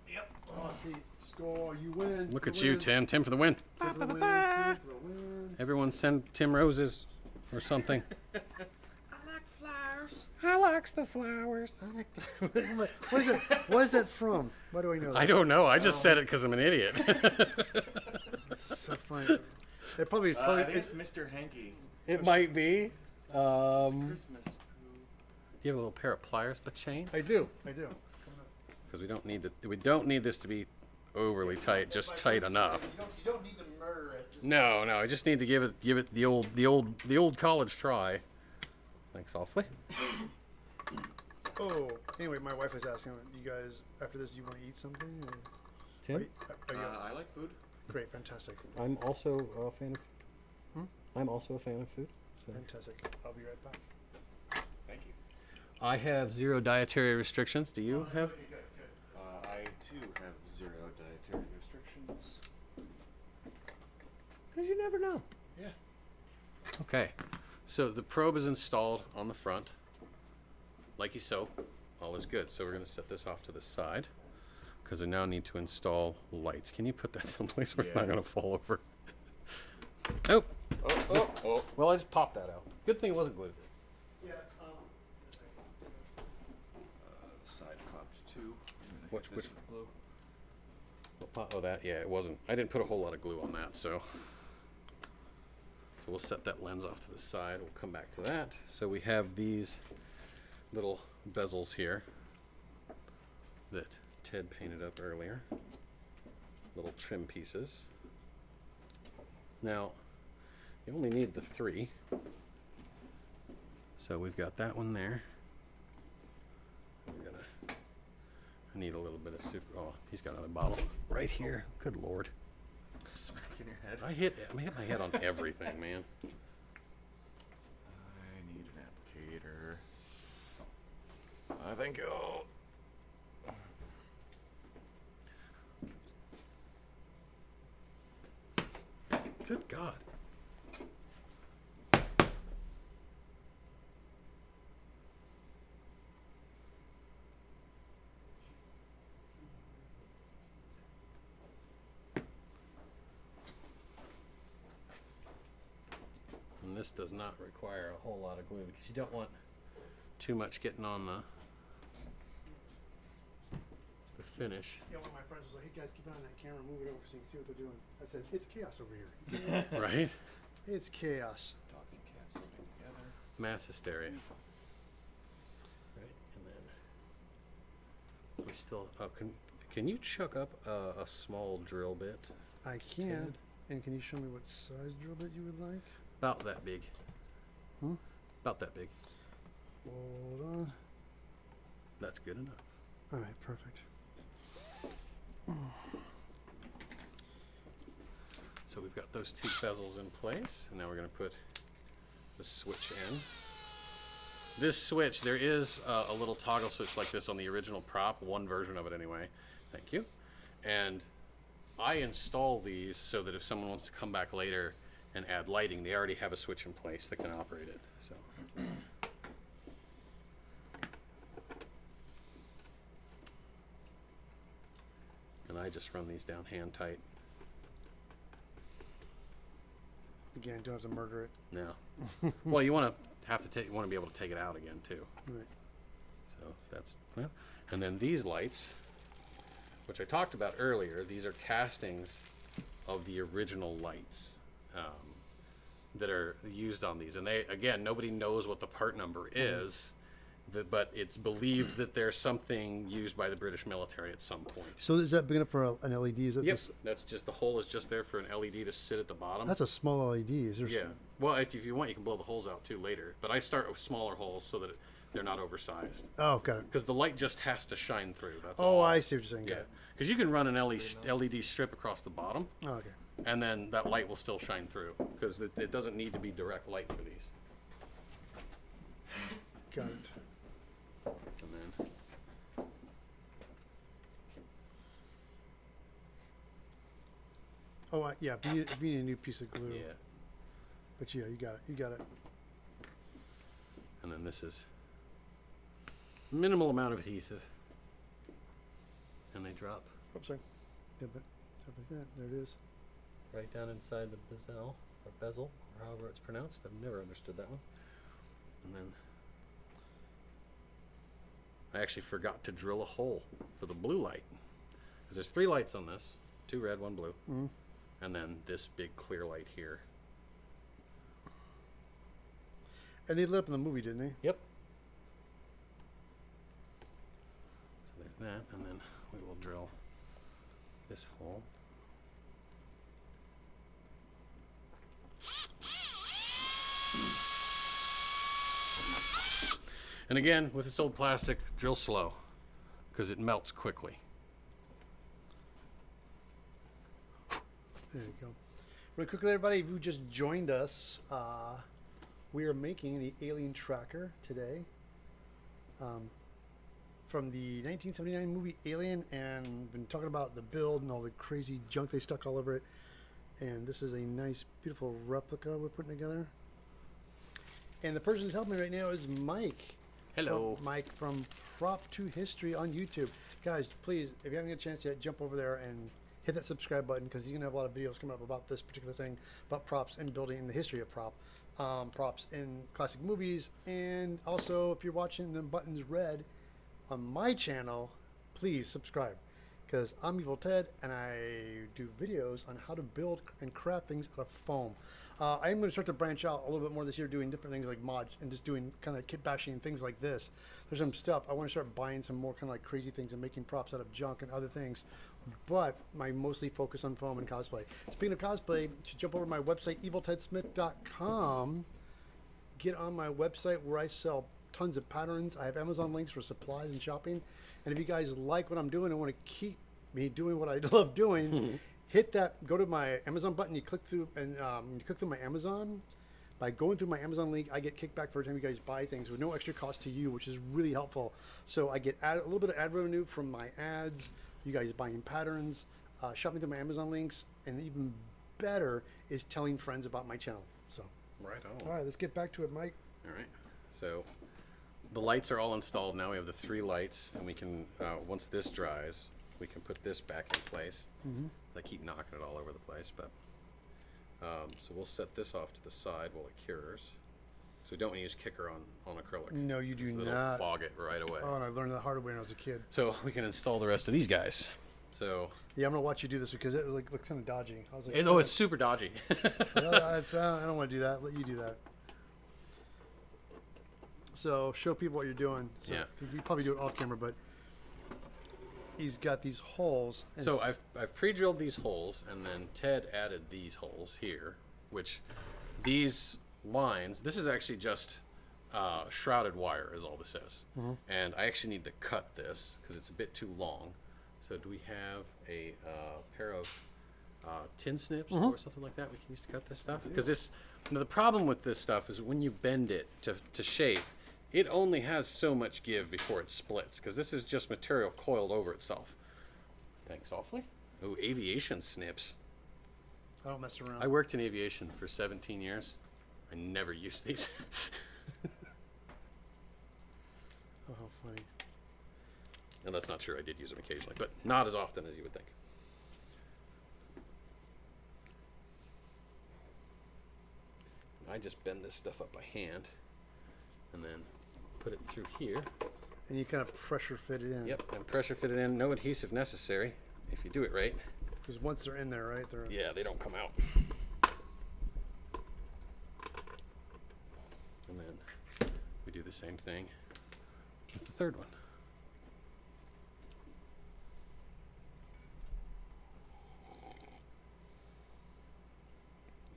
Oh, see, score, you win. Look You at you, win. Tim. Tim for the win. Tim for the win. Tim for the win. Everyone send Tim roses or something. I like flowers. I likes the flowers. What is it? What is that from? Why do I know that? I don't know. I just said it because I'm an idiot. It's so funny. It probably, I think it's Mr. Hanky. It might be. Do Christmas. you have a little pair of pliers, but chains? I do. Because we don't need this to be overly tight, just tight enough. You don't need to murder it. Just No, I just need to give it the old college try. Thanks awfully. Oh, anyway, my wife was asking, you guys, after this, you want to eat something? Or Tim, are you, I like food. great, fantastic, I'm also a fan of. I'm also a fan of food. So. fantastic. I'll be right back. Thank you. I have 0 dietary restrictions. Do you have? I too have 0 dietary restrictions. Because you never know. Yeah. Okay, so the probe is installed on the front, like so. All is good. So we're going to set this off to the side because I now need to install lights. Can you put that someplace where it's not Yeah. going to fall over? Oh, Oh. well, I just popped that out. Good thing it wasn't glued. Yeah, Side props too. Which- This which- with glue. Oh, that, yeah, it wasn't. I didn't put a whole lot of glue on that, so we'll set that lens off to the side. We'll come back to that. So we have these little bezels here that Ted painted up earlier. Little trim pieces. Now, you only need the 3 So we've got that one there. I need a little bit of super. Oh, he's got another bottle right here. Good Lord. Smacking your head. I hit my head on everything, man. I need an applicator. Thank you. Good God. And this does not require a whole lot of glue because you don't want too much getting on the finish. Yeah, one of my friends was like, "Hey guys, keep an eye on that camera, move it over so you can see what they're doing." I said, "It's chaos over here." Right? It's chaos. Dogs and cats living together. Mass hysteria. Right, and then we still. Oh, can you chuck up a small drill bit? I can. Ted? And can you show me what size drill bit you would like? About that big. Hmm? About that big. Hold on. That's good enough. All right, perfect. So we've got those two bezels in place, and now we're going to put the switch in. This switch, there is a little toggle switch like this on the original prop, one version of it anyway. Thank you. And I install these so that if someone wants to come back later and add lighting, they already have a switch in place that can operate it. So. And I just run these down hand tight. Again, don't have to murder it. No. Well, you want to be able to take it out again too. Right. So that's well. And then these lights, which I talked about earlier, these are castings of the original lights that are used on these. And they, again, nobody knows what the part number is, but it's believed that there's something used by the British military at some point. So is that big enough for an LED? Is that Yep, this? that's just the hole is just there for an LED to sit at the bottom. That's a small LED. Is there? Yeah. Well, if you want, you can blow the holes out too later. But I start with smaller holes so that they're not oversized. Oh, got it. Because the light just has to shine through. That's Oh, all. I see what you're saying. Yeah. Got it. Because you can run an LED strip across the bottom, Oh, okay. and then that light will still shine through. Because it doesn't need to be direct light for these. Got it. And then Oh, yeah. If you need a new piece of glue. yeah. But yeah, you got it. You got it. And then this is minimal amount of adhesive. And they drop Oh, sorry. Yeah, but stuff like that. There it is. right down inside the bezel, or however it's pronounced. I've never understood that one. And then I actually forgot to drill a hole for the blue light. Because there's 3 lights on this. 2 red, 1 blue. Mm-hmm. And then this big clear light here. And they lit up in the movie, didn't they? Yep. So there's that, and then we will drill this hole. And again, with this old plastic, drill slow, because it melts quickly. There you go. Really quickly, everybody who just joined us, we are making the Alien Tracker today from the 1979 movie Alien, and been talking about the build and all the crazy junk they stuck all over it. And this is a nice, beautiful replica we're putting together. And the person who's helping me right now is Mike. Hello. Mike from Prop 2 History on YouTube. Guys, please, if you haven't had a chance yet, jump over there and hit that subscribe button, because he's going to have a lot of videos coming up about this particular thing, about props and building and the history of props in classic movies. And also, if you're watching the buttons red on my channel, please subscribe, because I'm Evil Ted and I do videos on how to build and craft things out of foam. I am going to start to branch out a little bit more this year, doing different things like mods and just doing kind of kit bashing and things like this. There's some stuff I want to start buying, some more kind of like crazy things and making props out of junk and other things. But my mostly focus on foam and cosplay. Speaking of cosplay, you should jump over to my website, eviltedsmith.com. get on my website where I sell tons of patterns. I have Amazon links for supplies and shopping. And if you guys like what I'm doing and want to keep me doing what I love doing, hit that, go to my Amazon button, you click through, and you click through my Amazon. By going through my Amazon link, I get kickback for every time you guys buy things with no extra cost to you, which is really helpful. So I get a little bit of ad revenue from my ads, you guys buying patterns, shopping through my Amazon links, and even better is telling friends about my channel. So, Right on. all right, let's get back to it, Mike. All right. So the lights are all installed now. We have the 3 lights, and we can, once this dries, we can put this back in place. I keep knocking it all over the place, but so we'll set this off to the side while it cures. So we don't want to use kicker on acrylic. No, you do 'cause it'll not. fog it right away. Oh, and I learned the hard way when I was a kid. So we can install the rest of these guys. So Yeah, I'm gonna watch you do this because it looks kind of dodgy. I was like, it's super dodgy. I don't want to do that. Let you do that. So show people what you're doing. So Yeah. You probably do it off camera, but he's got these holes. And So I've pre-drilled these holes, and then Ted added these holes here, which these lines, this is actually just shrouded wire is all this is. And I actually need to cut this because it's a bit too long. So do we have a pair of tin snips or something like that we can use to cut this stuff? Because this, the problem with this stuff is when you bend it to shape, it only has so much give before it splits, because this is just material coiled over itself. Thanks awfully. Oh, aviation snips. I don't mess around. I worked in aviation for 17 years. I never used these. Oh, how funny. And that's not true. I did use them occasionally, but not as often as you would think. I just bend this stuff up by hand and then put it through here. And you kind of pressure fit it in. Yep, and pressure fit it in. No adhesive necessary if you do it right. Because once they're in there, right? They're Yeah, they don't come out. And then we do the same thing with the third one.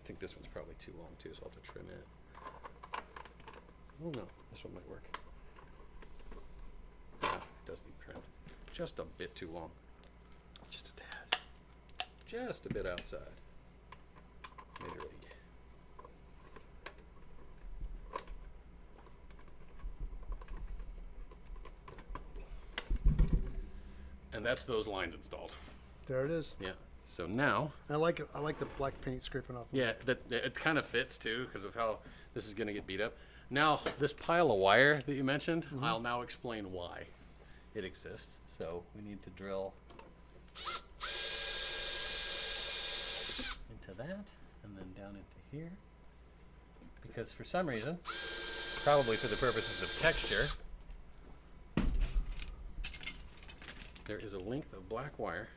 I think this one's probably too long too, so I'll have to trim it. Oh no, this one might work. Ah, it does need trimmed. Just a bit too long. just a tad. Just a bit outside. Maybe right. And that's those lines installed. There it is. Yeah. So now, I like it. I like the black paint scraping off. yeah, that it kind of fits too because of how this is going to get beat up. Now, this pile of wire that you mentioned, I'll now explain why it exists. So we need to drill into that and then down into here. Because for some reason, probably for the purposes of texture, there is a length of black wire.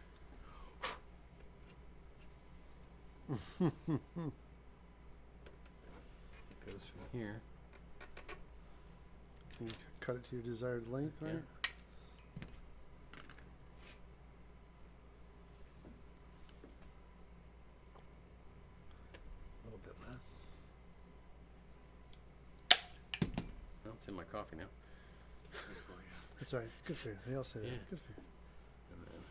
It goes from here. You cut it to your desired length, right? Yeah. A little bit less. Well, it's in my coffee now. That's all right. Good for you. They all say that. Yeah. Good for you. And then,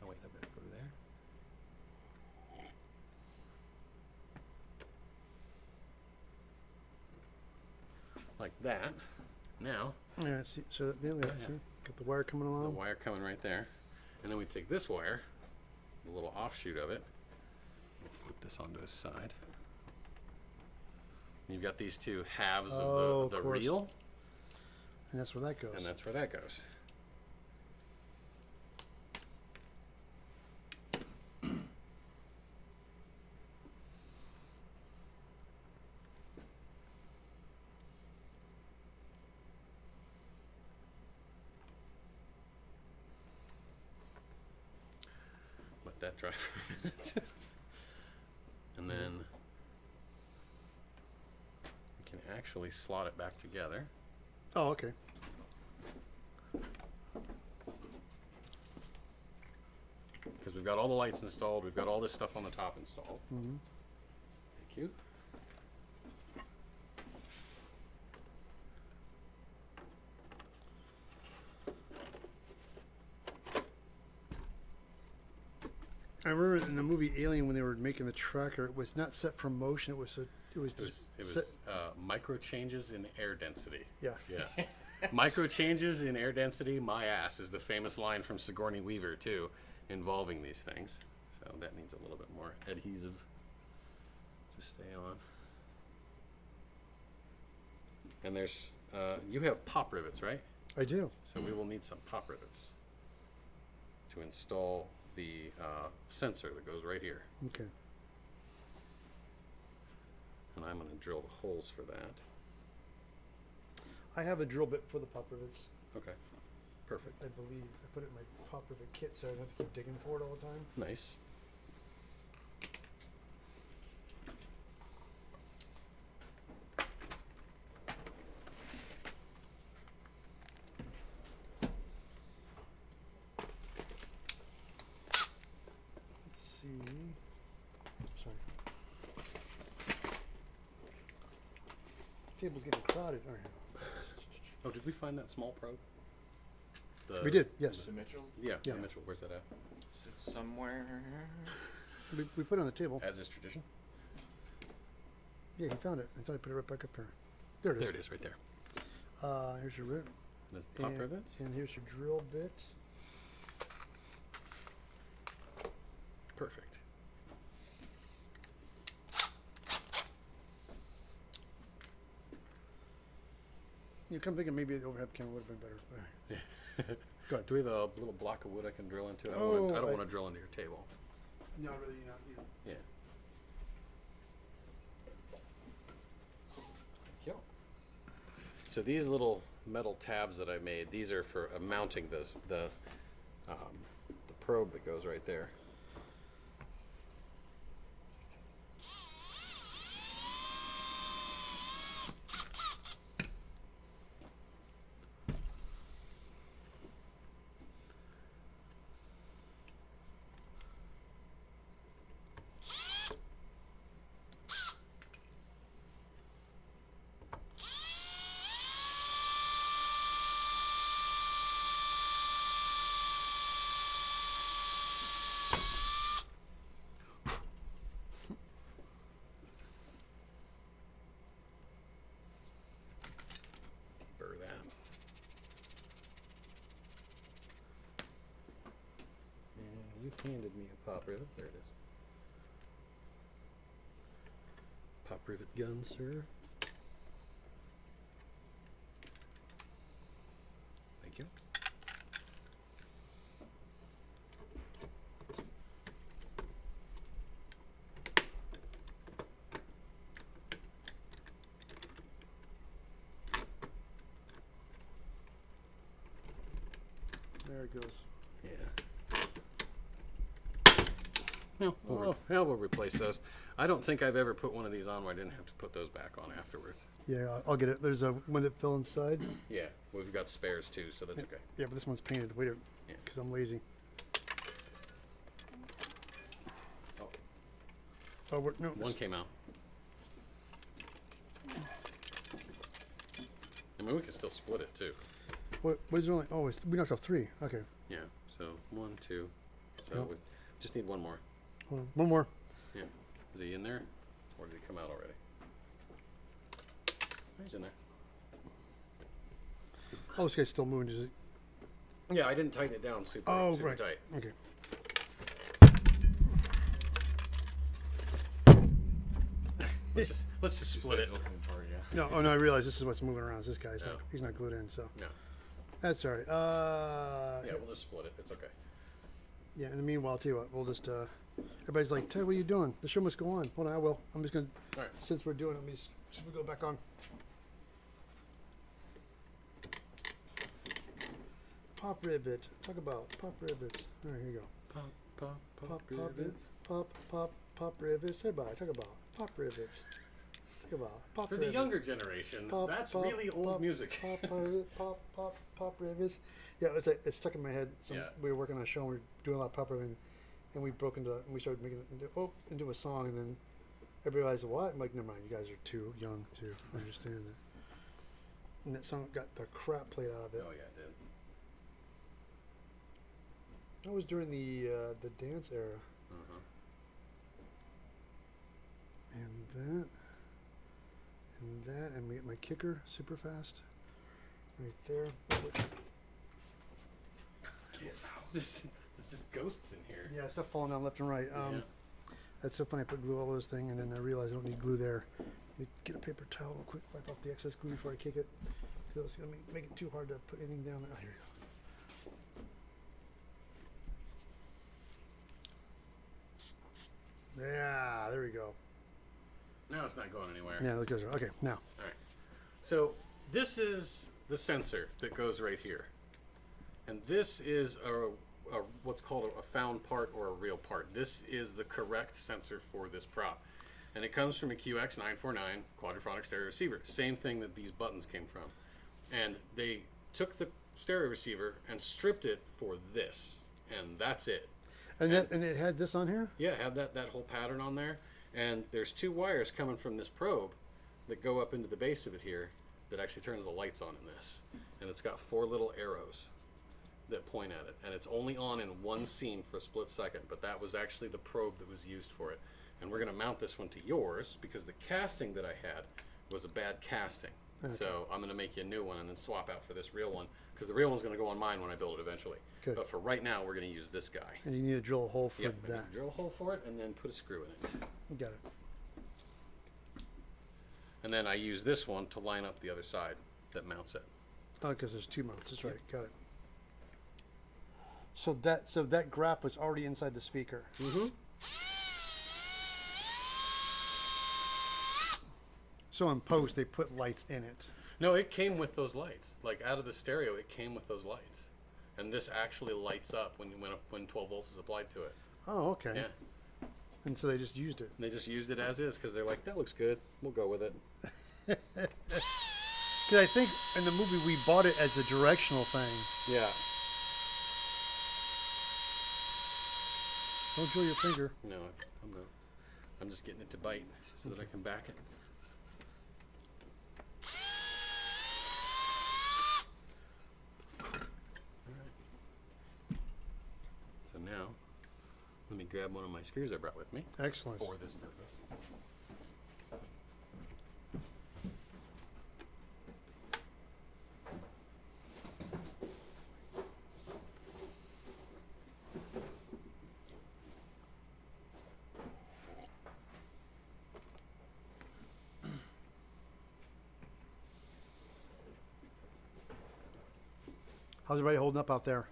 oh wait, I better go there. Like that. Now, All right. See, so yeah, see, got the wire coming the along. wire coming right there. And then we take this wire, the little offshoot of it, we'll flip this onto his side. You've got these two halves Oh, of the of course. reel, And that's where that goes. and that's where that goes. Let that dry for a minute. And then we can actually slot it back together. Oh, okay. Because we've got all the lights installed, we've got all this stuff on the top installed. Mm-hmm. Thank you. I remember in the movie Alien when they were making the tracker, it was not set for motion. It was just It set. was micro changes in air density. Yeah. Yeah. Micro changes in air density, my ass, is the famous line from Sigourney Weaver, too, involving these things. So that needs a little bit more adhesive to stay on. And there's, you have pop rivets, right? I do. So we will need some pop rivets to install the sensor that goes right here. Okay. And I'm going to drill the holes for that. I have a drill bit for the pop rivets. Okay, perfect. I believe I put it in my pop rivet kit, so I don't have to keep digging for it all the time. Nice. Let's see. Sorry. Table's getting crowded. All right. Oh, did we find that small probe? The, We did, yes. The Mitchell? Yeah, Yeah. the Mitchell. Where's that at? It's somewhere. We put it on the table. As is tradition. Yeah, he found it. I thought I put it right back up here. There it is. There it is, right there. Here's your rivet. The top rivets. And here's your drill bit. Perfect. You come thinking maybe the overhead camera would have been better. All right. Yeah. Go ahead. Do we have a little block of wood I can drill into? I Oh, don't I- want to drill into your table. No, really, not. Yeah. Thank you. So these little metal tabs that I made, these are for mounting the probe that goes right there. Burr that. And you handed me a pop rivet. There it is. Pop rivet gun, sir. Thank you. There it goes. Yeah. Well, we'll replace those. I don't think I've ever put one of these on where I didn't have to put those back on afterwards. Yeah, I'll get it. There's a one that fell inside. Yeah, we've got spares too, so that's okay. Yeah, but this one's painted. Wait, Yeah. because I'm lazy. Oh, Oh, no. one came out. I mean, we can still split it too. What is it only? Oh, we knocked off 3. Okay. Yeah, so 1, 2. So Yep. we just need one more. Hold on. One more. Yeah. Is he in there? Or did he come out already? He's in there. Oh, this guy's still moving. Is it? Yeah, I didn't tighten it down super, Oh, super right. tight. Okay. Let's just split it. Looking for you. No, oh no, I realize this is what's moving around. Is this guy's Oh. not, he's not glued in, so No. that's all right. Yeah, we'll just split it. It's okay. Yeah, in the meanwhile, too, we'll just, everybody's like, Ted, what are you doing? The show must go on. Hold on, I will. I'm just going to, All right. since we're doing it, let me just, should we go back on? Pop rivet. Talk about pop rivets. All right, here you go. Pop, pop, Pop rivets. Pop rivets. Everybody, talk about pop rivets. Talk about pop For rivets. the younger generation, Pop, that's pop, really old pop, music. Pop rivets. Yeah, it's stuck in my head. Yeah. We were working on a show and we were doing a lot of pop rivet, and we broke into, and we started making it into a song, and then everybody realized, what? I'm like, never mind, you guys are too young to understand it. And that song got the crap played out of it. Oh yeah, it did. That was during the dance era. Uh-huh. And we get my kicker super fast. Right there. There's just ghosts in here. Yeah, stuff falling down left and right. Yeah. That's so funny. I put glue all over this thing, and then I realized I don't need glue there. Let me get a paper towel real quick, wipe off the excess glue before I kick it. Because it's going to make it too hard to put anything down. Oh, here we go. Yeah, there we go. Now it's not going anywhere. Yeah, that goes right. Okay, now. All right. So this is the sensor that goes right here. And this is a what's called a found part or a real part. This is the correct sensor for this prop. And it comes from a QX949 quadraphonic stereo receiver. Same thing that these buttons came from. And they took the stereo receiver and stripped it for this. And that's it. And it had this on here? Yeah, it had that whole pattern on there. And there's 2 wires coming from this probe that go up into the base of it here that actually turns the lights on in this. And it's got 4 little arrows that point at it. And it's only on in one scene for a split second, but that was actually the probe that was used for it. And we're going to mount this one to yours because the casting that I had was a bad casting. Okay. So I'm going to make you a new one and then swap out for this real one because the real one's going to go on mine when I build it eventually. Good. But for right now, we're going to use this guy. And you need to drill a hole for Yep, that. drill a hole for it and then put a screw in it. Got it. And then I use this one to line up the other side that mounts it. Oh, because there's 2 mounts. That's right. Got it. So that graph was already inside the speaker. Mm-hmm. So in post, they put lights in it. No, it came with those lights. Like out of the stereo, it came with those lights. And this actually lights up when 12 volts is applied to it. Oh, okay. Yeah. And so they just used it. And they just used it as is because they're like, that looks good. We'll go with it. Because I think in the movie we bought it as a directional thing. Yeah. Don't drill your finger. No, I'm not. I'm just getting it to bite so that I can back it. So now, let me grab one of my screws I brought with me Excellent. for this purpose. How's everybody holding up out there?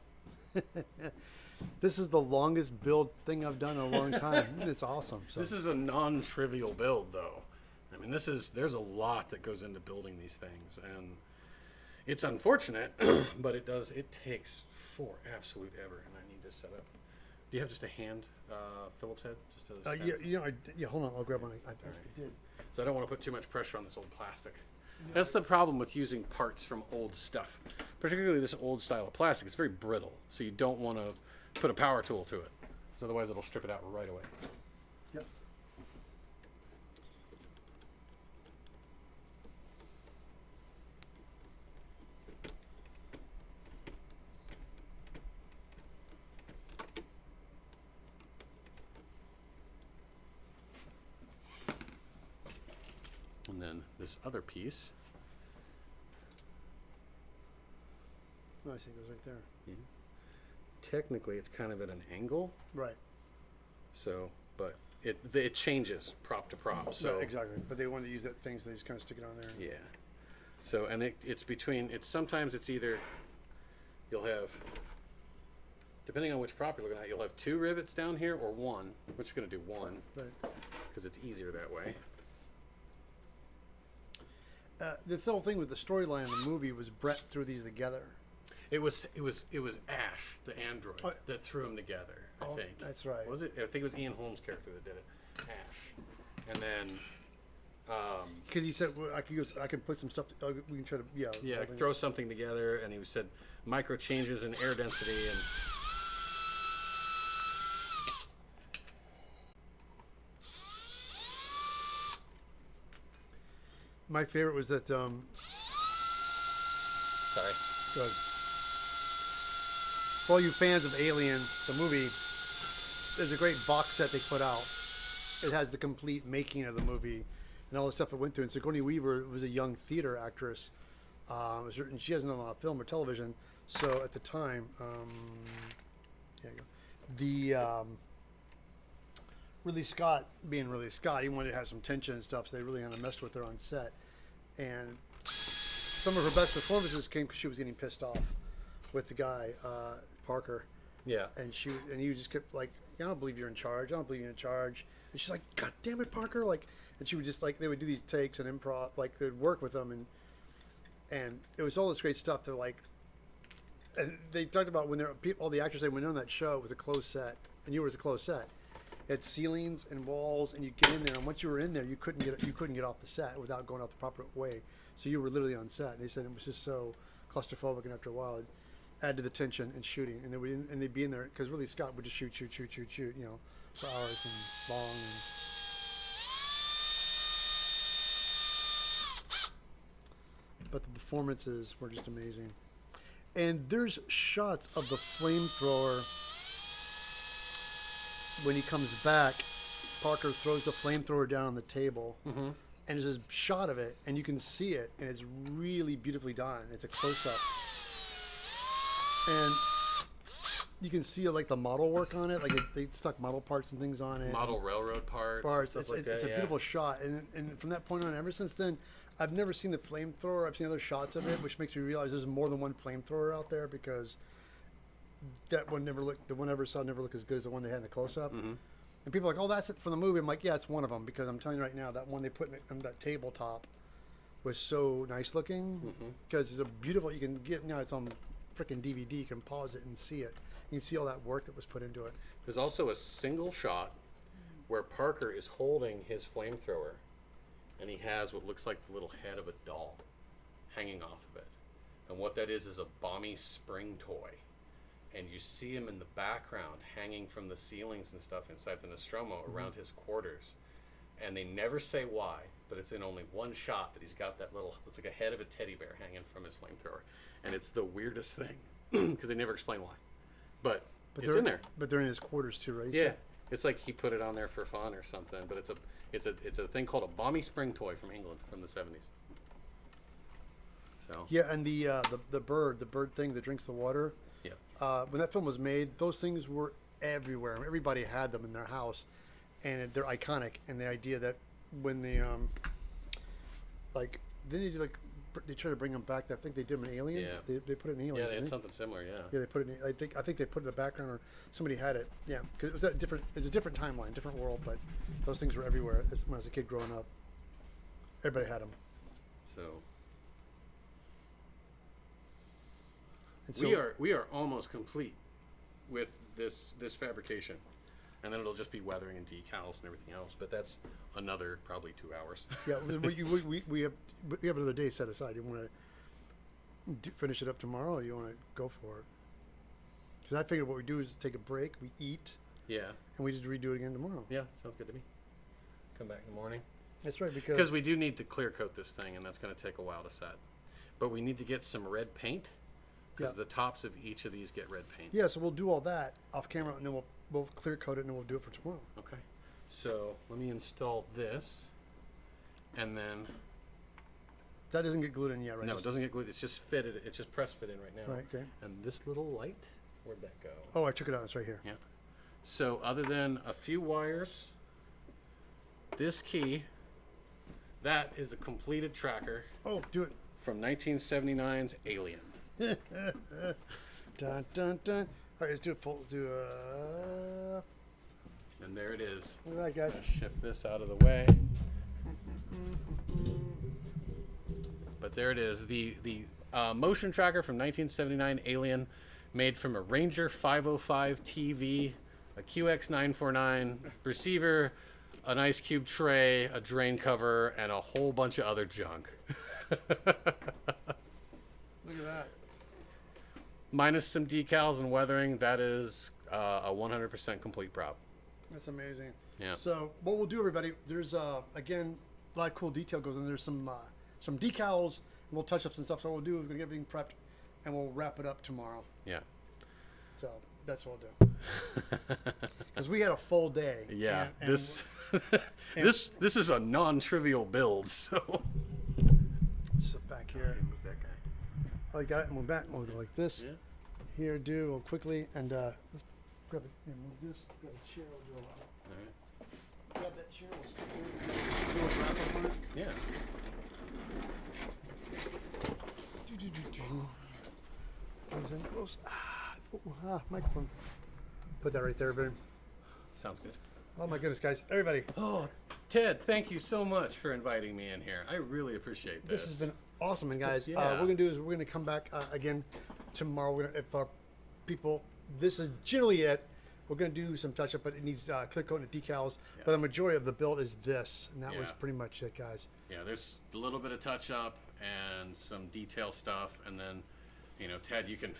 This is the longest build thing I've done in a long time. It's awesome. So. This is a non-trivial build, though. I mean, there's a lot that goes into building these things, and it's unfortunate, but it takes for absolute ever, and I need to set up. Do you have just a hand Phillips head? Just to Hold on. I'll grab one. I did. So I don't want to put too much pressure on this old plastic. That's the problem with using parts from old stuff, particularly this old style of plastic. It's very brittle, so you don't want to put a power tool to it, because otherwise it'll strip it out right away. Yep. And then this other piece, No, I see it goes right there. technically it's kind of at an angle, Right. so, but it changes prop to prop. So No, exactly. But they wanted to use that thing, so they just kind of stick it on there. yeah. So, and sometimes it's either, you'll have, depending on which prop you're looking at, you'll have 2 rivets down here or 1. We're just going to do 1 Right. because it's easier that way. The whole thing with the storyline in the movie was Brett threw these together. It was Ash, the android, that threw them together. I Oh, think that's right. Was it? I think it was Ian Holmes' character that did it. Ash, and then Because he said, well, I can put some stuff. We can try to, yeah, throw something together, and he said micro changes in air density and. My favorite was that. Sorry. For all you fans of Alien, the movie, there's a great box set they put out. It has the complete making of the movie and all the stuff it went through. And Sigourney Weaver was a young theater actress. And she hasn't done a lot of film or television. So at the time, there you go. Ridley Scott, being Ridley Scott, he wanted to have some tension and stuff, so they really kind of messed with her on set. And some of her best performances came because she was getting pissed off with the guy, Parker. Yeah. And he just kept like, I don't believe you're in charge. I don't believe you're in charge. And she's like, God damn it, Parker! Like, and she would just like, they would do these takes and improv, like they'd work with them, and it was all this great stuff. They're like, and they talked about when all the actors they went on that show, it was a closed set, and you were a closed set. It had ceilings and walls, and you get in there, and once you were in there, you couldn't get off the set without going out the proper way. So you were literally on set. And they said it was just so claustrophobic, and after a while, it added to the tension and shooting. And they'd be in there because really Scott would just shoot, you know, for hours and long. But the performances were just amazing. And there's shots of the flamethrower when he comes back. Parker throws the flamethrower down on the table, and there's this shot of it, and you can see it, and it's really beautifully done. It's a close-up, and you can see like the model work on it, like they stuck model parts and things on it. Model railroad parts. Stuff It's a beautiful shot, and from that point on, ever since then, I've never seen the flamethrower. I've seen other shots of it, which makes me realize there's more than one flamethrower out there, because that one the one I ever saw never looked as good as the one they had in the close-up. And people are like, oh, that's it from the movie. I'm like, yeah, it's one of them, because I'm telling you right now, that one they put on that tabletop was so nice looking, because it's a beautiful, you can get, now it's on freaking DVD, you can pause it and see it. You can see all that work that was put into it. There's also a single shot where Parker is holding his flamethrower, and he has what looks like the little head of a doll hanging off of it. And what that is a Bommy spring toy. And you see him in the background hanging from the ceilings and stuff inside the Nostromo around his quarters. And they never say why, but it's in only one shot that he's got that little, it's like a head of a teddy bear hanging from his flamethrower. And it's the weirdest thing, because they never explain why. But it's in there. But they're in his quarters too, right? Yeah. It's like he put it on there for fun or something, but it's a thing called a Bommy spring toy from England from the 70s. So Yeah, and the bird thing that drinks the water. yeah. When that film was made, those things were everywhere. Everybody had them in their house, and they're iconic. And the idea that when they they try to bring them back. I think they did them in Aliens. Yeah. They put it in Aliens. Yeah, they had didn't something similar, yeah. Yeah, they put it in. I think they put it in the background, or somebody had it. Yeah, because it was a different timeline, different world. But those things were everywhere when I was a kid growing up. Everybody had them. So And so we are almost complete with this fabrication, and then it'll just be weathering and decals and everything else. But that's another probably 2 hours. Yeah, we have another day set aside. You want to finish it up tomorrow, or you want to go for it? Because I figured what we do is take a break, we eat, Yeah, and we just redo it again tomorrow. yeah, sounds good to me. Come back in the morning. That's right, Because because we do need to clear coat this thing, and that's going to take a while to set. But we need to get some red paint, because Yeah. the tops of each of these get red paint. yeah, so we'll do all that off camera, and then we'll clear coat it, and then we'll do it for tomorrow. Okay. So let me install this, and then That doesn't get glued in yet, right? no, it doesn't get glued. It's just fitted. It's just press fit in right now. Right. Okay. And this little light, where'd that go? Oh, I took it out. It's right here. Yeah. So other than a few wires, this key, that is a completed tracker Oh, do it. from 1979's Alien. Dun dun dun. All right, let's do it. And there it is. Look at that, guys. Shift this out of the way. But there it is. The motion tracker from 1979 Alien, made from a Ranger 505 TV, a QX949 receiver, an ice cube tray, a drain cover, and a whole bunch of other junk. Look at that. Minus some decals and weathering, that is a 100% complete prop. That's amazing. Yeah. So what we'll do, everybody, there's again a lot of cool detail goes in. There's some decals, and we'll touch up some stuff. So what we'll do is we'll get everything prepped, and we'll wrap it up tomorrow. Yeah. So That's what I'll do. Because we had a full day. Yeah, and this this is a non-trivial build. So sit back here. move that guy. Oh, you got it. And we're back. We'll go like this. Yeah. Here, do real quickly, and let's grab it. Here, move this. Grab a chair. We'll do a lot. All right. Grab that chair. We'll sit there. Do a wrap up on it. Yeah. Comes in close. Microphone. Put that right there, babe. Sounds good. Oh my goodness, guys! Everybody, Oh, Ted, thank you so much for inviting me in here. I really appreciate this. this has been awesome, and guys, Yeah. what we're gonna do is we're gonna come back again tomorrow. We're gonna, if our people, this is generally it. We're gonna do some touch up, but it needs clear coat and decals. Yeah. But the majority of the build is this, and that was Yeah. pretty much it, guys. Yeah, there's a little bit of touch up and some detail stuff, and then, Ted, you can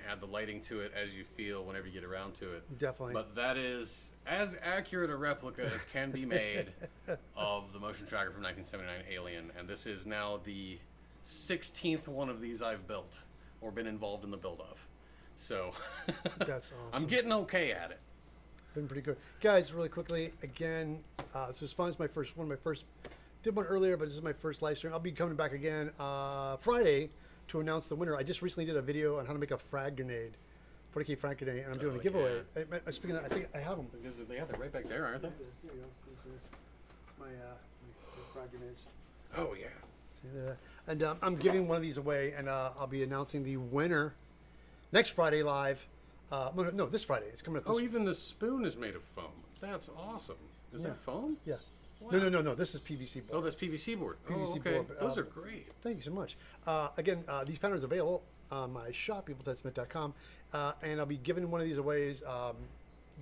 add the lighting to it as you feel whenever you get around to it. Definitely. But that is as accurate a replica as can be made of the motion tracker from 1979 Alien, and this is now the 16th one of these I've built or been involved in the build of. So That's awesome. I'm getting okay at it. Been pretty good, guys. Really quickly, again, this was fun. It's one of my first. Did one earlier, but this is my first live stream. I'll be coming back again Friday to announce the winner. I just recently did a video on how to make a frag grenade, 40K frag grenade, and I'm doing Oh, a giveaway. yeah. Speaking of, I think I have them. Yeah, they're right back there, aren't they? There you go. My frag grenades. Oh, yeah. And I'm giving one of these away, and I'll be announcing the winner next Friday live. No, this Friday. It's coming up. This Oh, even the spoon is made of foam. That's awesome. Is Yeah. that foam? Yeah. Wow. No. This is PVC board. Oh, that's PVC board. PVC oh, okay. board, but, Those are great. Thank you so much. Again, these patterns are available on my shop, eviltedsmith.com, and I'll be giving one of these away. You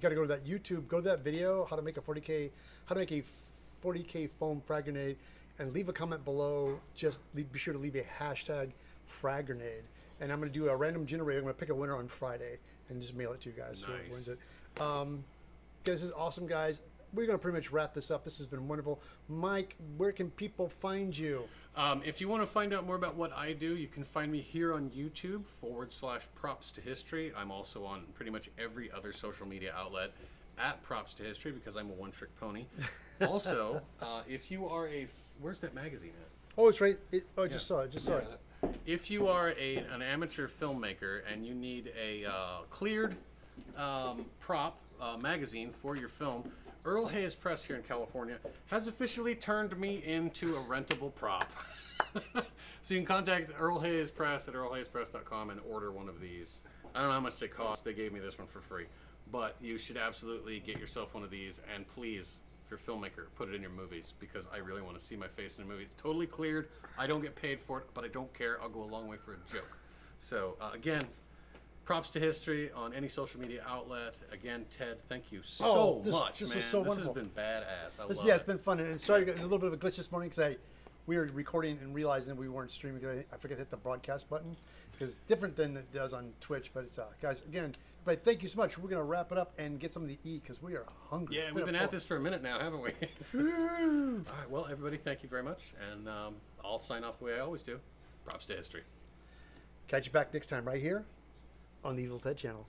got to go to that YouTube, go to that video, how to make a 40K foam frag grenade, and leave a comment below. Be sure to leave a hashtag frag grenade, and I'm going to do a random generator. I'm going to pick a winner on Friday and just mail it to you guys. So whoever Nice. wins it. This is awesome, guys. We're going to pretty much wrap this up. This has been wonderful. Mike, where can people find you? If you want to find out more about what I do, you can find me here on YouTube /props to history. I'm also on pretty much every other social media outlet at props to history because I'm a one-trick pony. Also, if you are where's that magazine at? Oh, it's right. I just saw it. If you are an amateur filmmaker and you need a cleared prop magazine for your film, Earl Hayes Press here in California has officially turned me into a rentable prop. So you can contact Earl Hayes Press at earlhayespress.com and order one of these. I don't know how much they cost. They gave me this one for free. But you should absolutely get yourself one of these, and please, if you're a filmmaker, put it in your movies because I really want to see my face in a movie. It's totally cleared. I don't get paid for it, but I don't care. I'll go a long way for a joke. So again, props to history on any social media outlet. Again, Ted, thank you so much, this man. was so this wonderful. has been badass. I love Yeah, it. it's been fun. And sorry, there's a little bit of a glitch this morning because we were recording and realizing we weren't streaming. I forgot to hit the broadcast button because it's different than it does on Twitch. But it's guys, again, but thank you so much. We're gonna wrap it up and get something to eat because we are hungry. Yeah, It's we've been a at full- this for a minute now, haven't we? All right, well, everybody, thank you very much. And I'll sign off the way I always do. Props to history. Catch you back next time right here on the Evil Ted channel.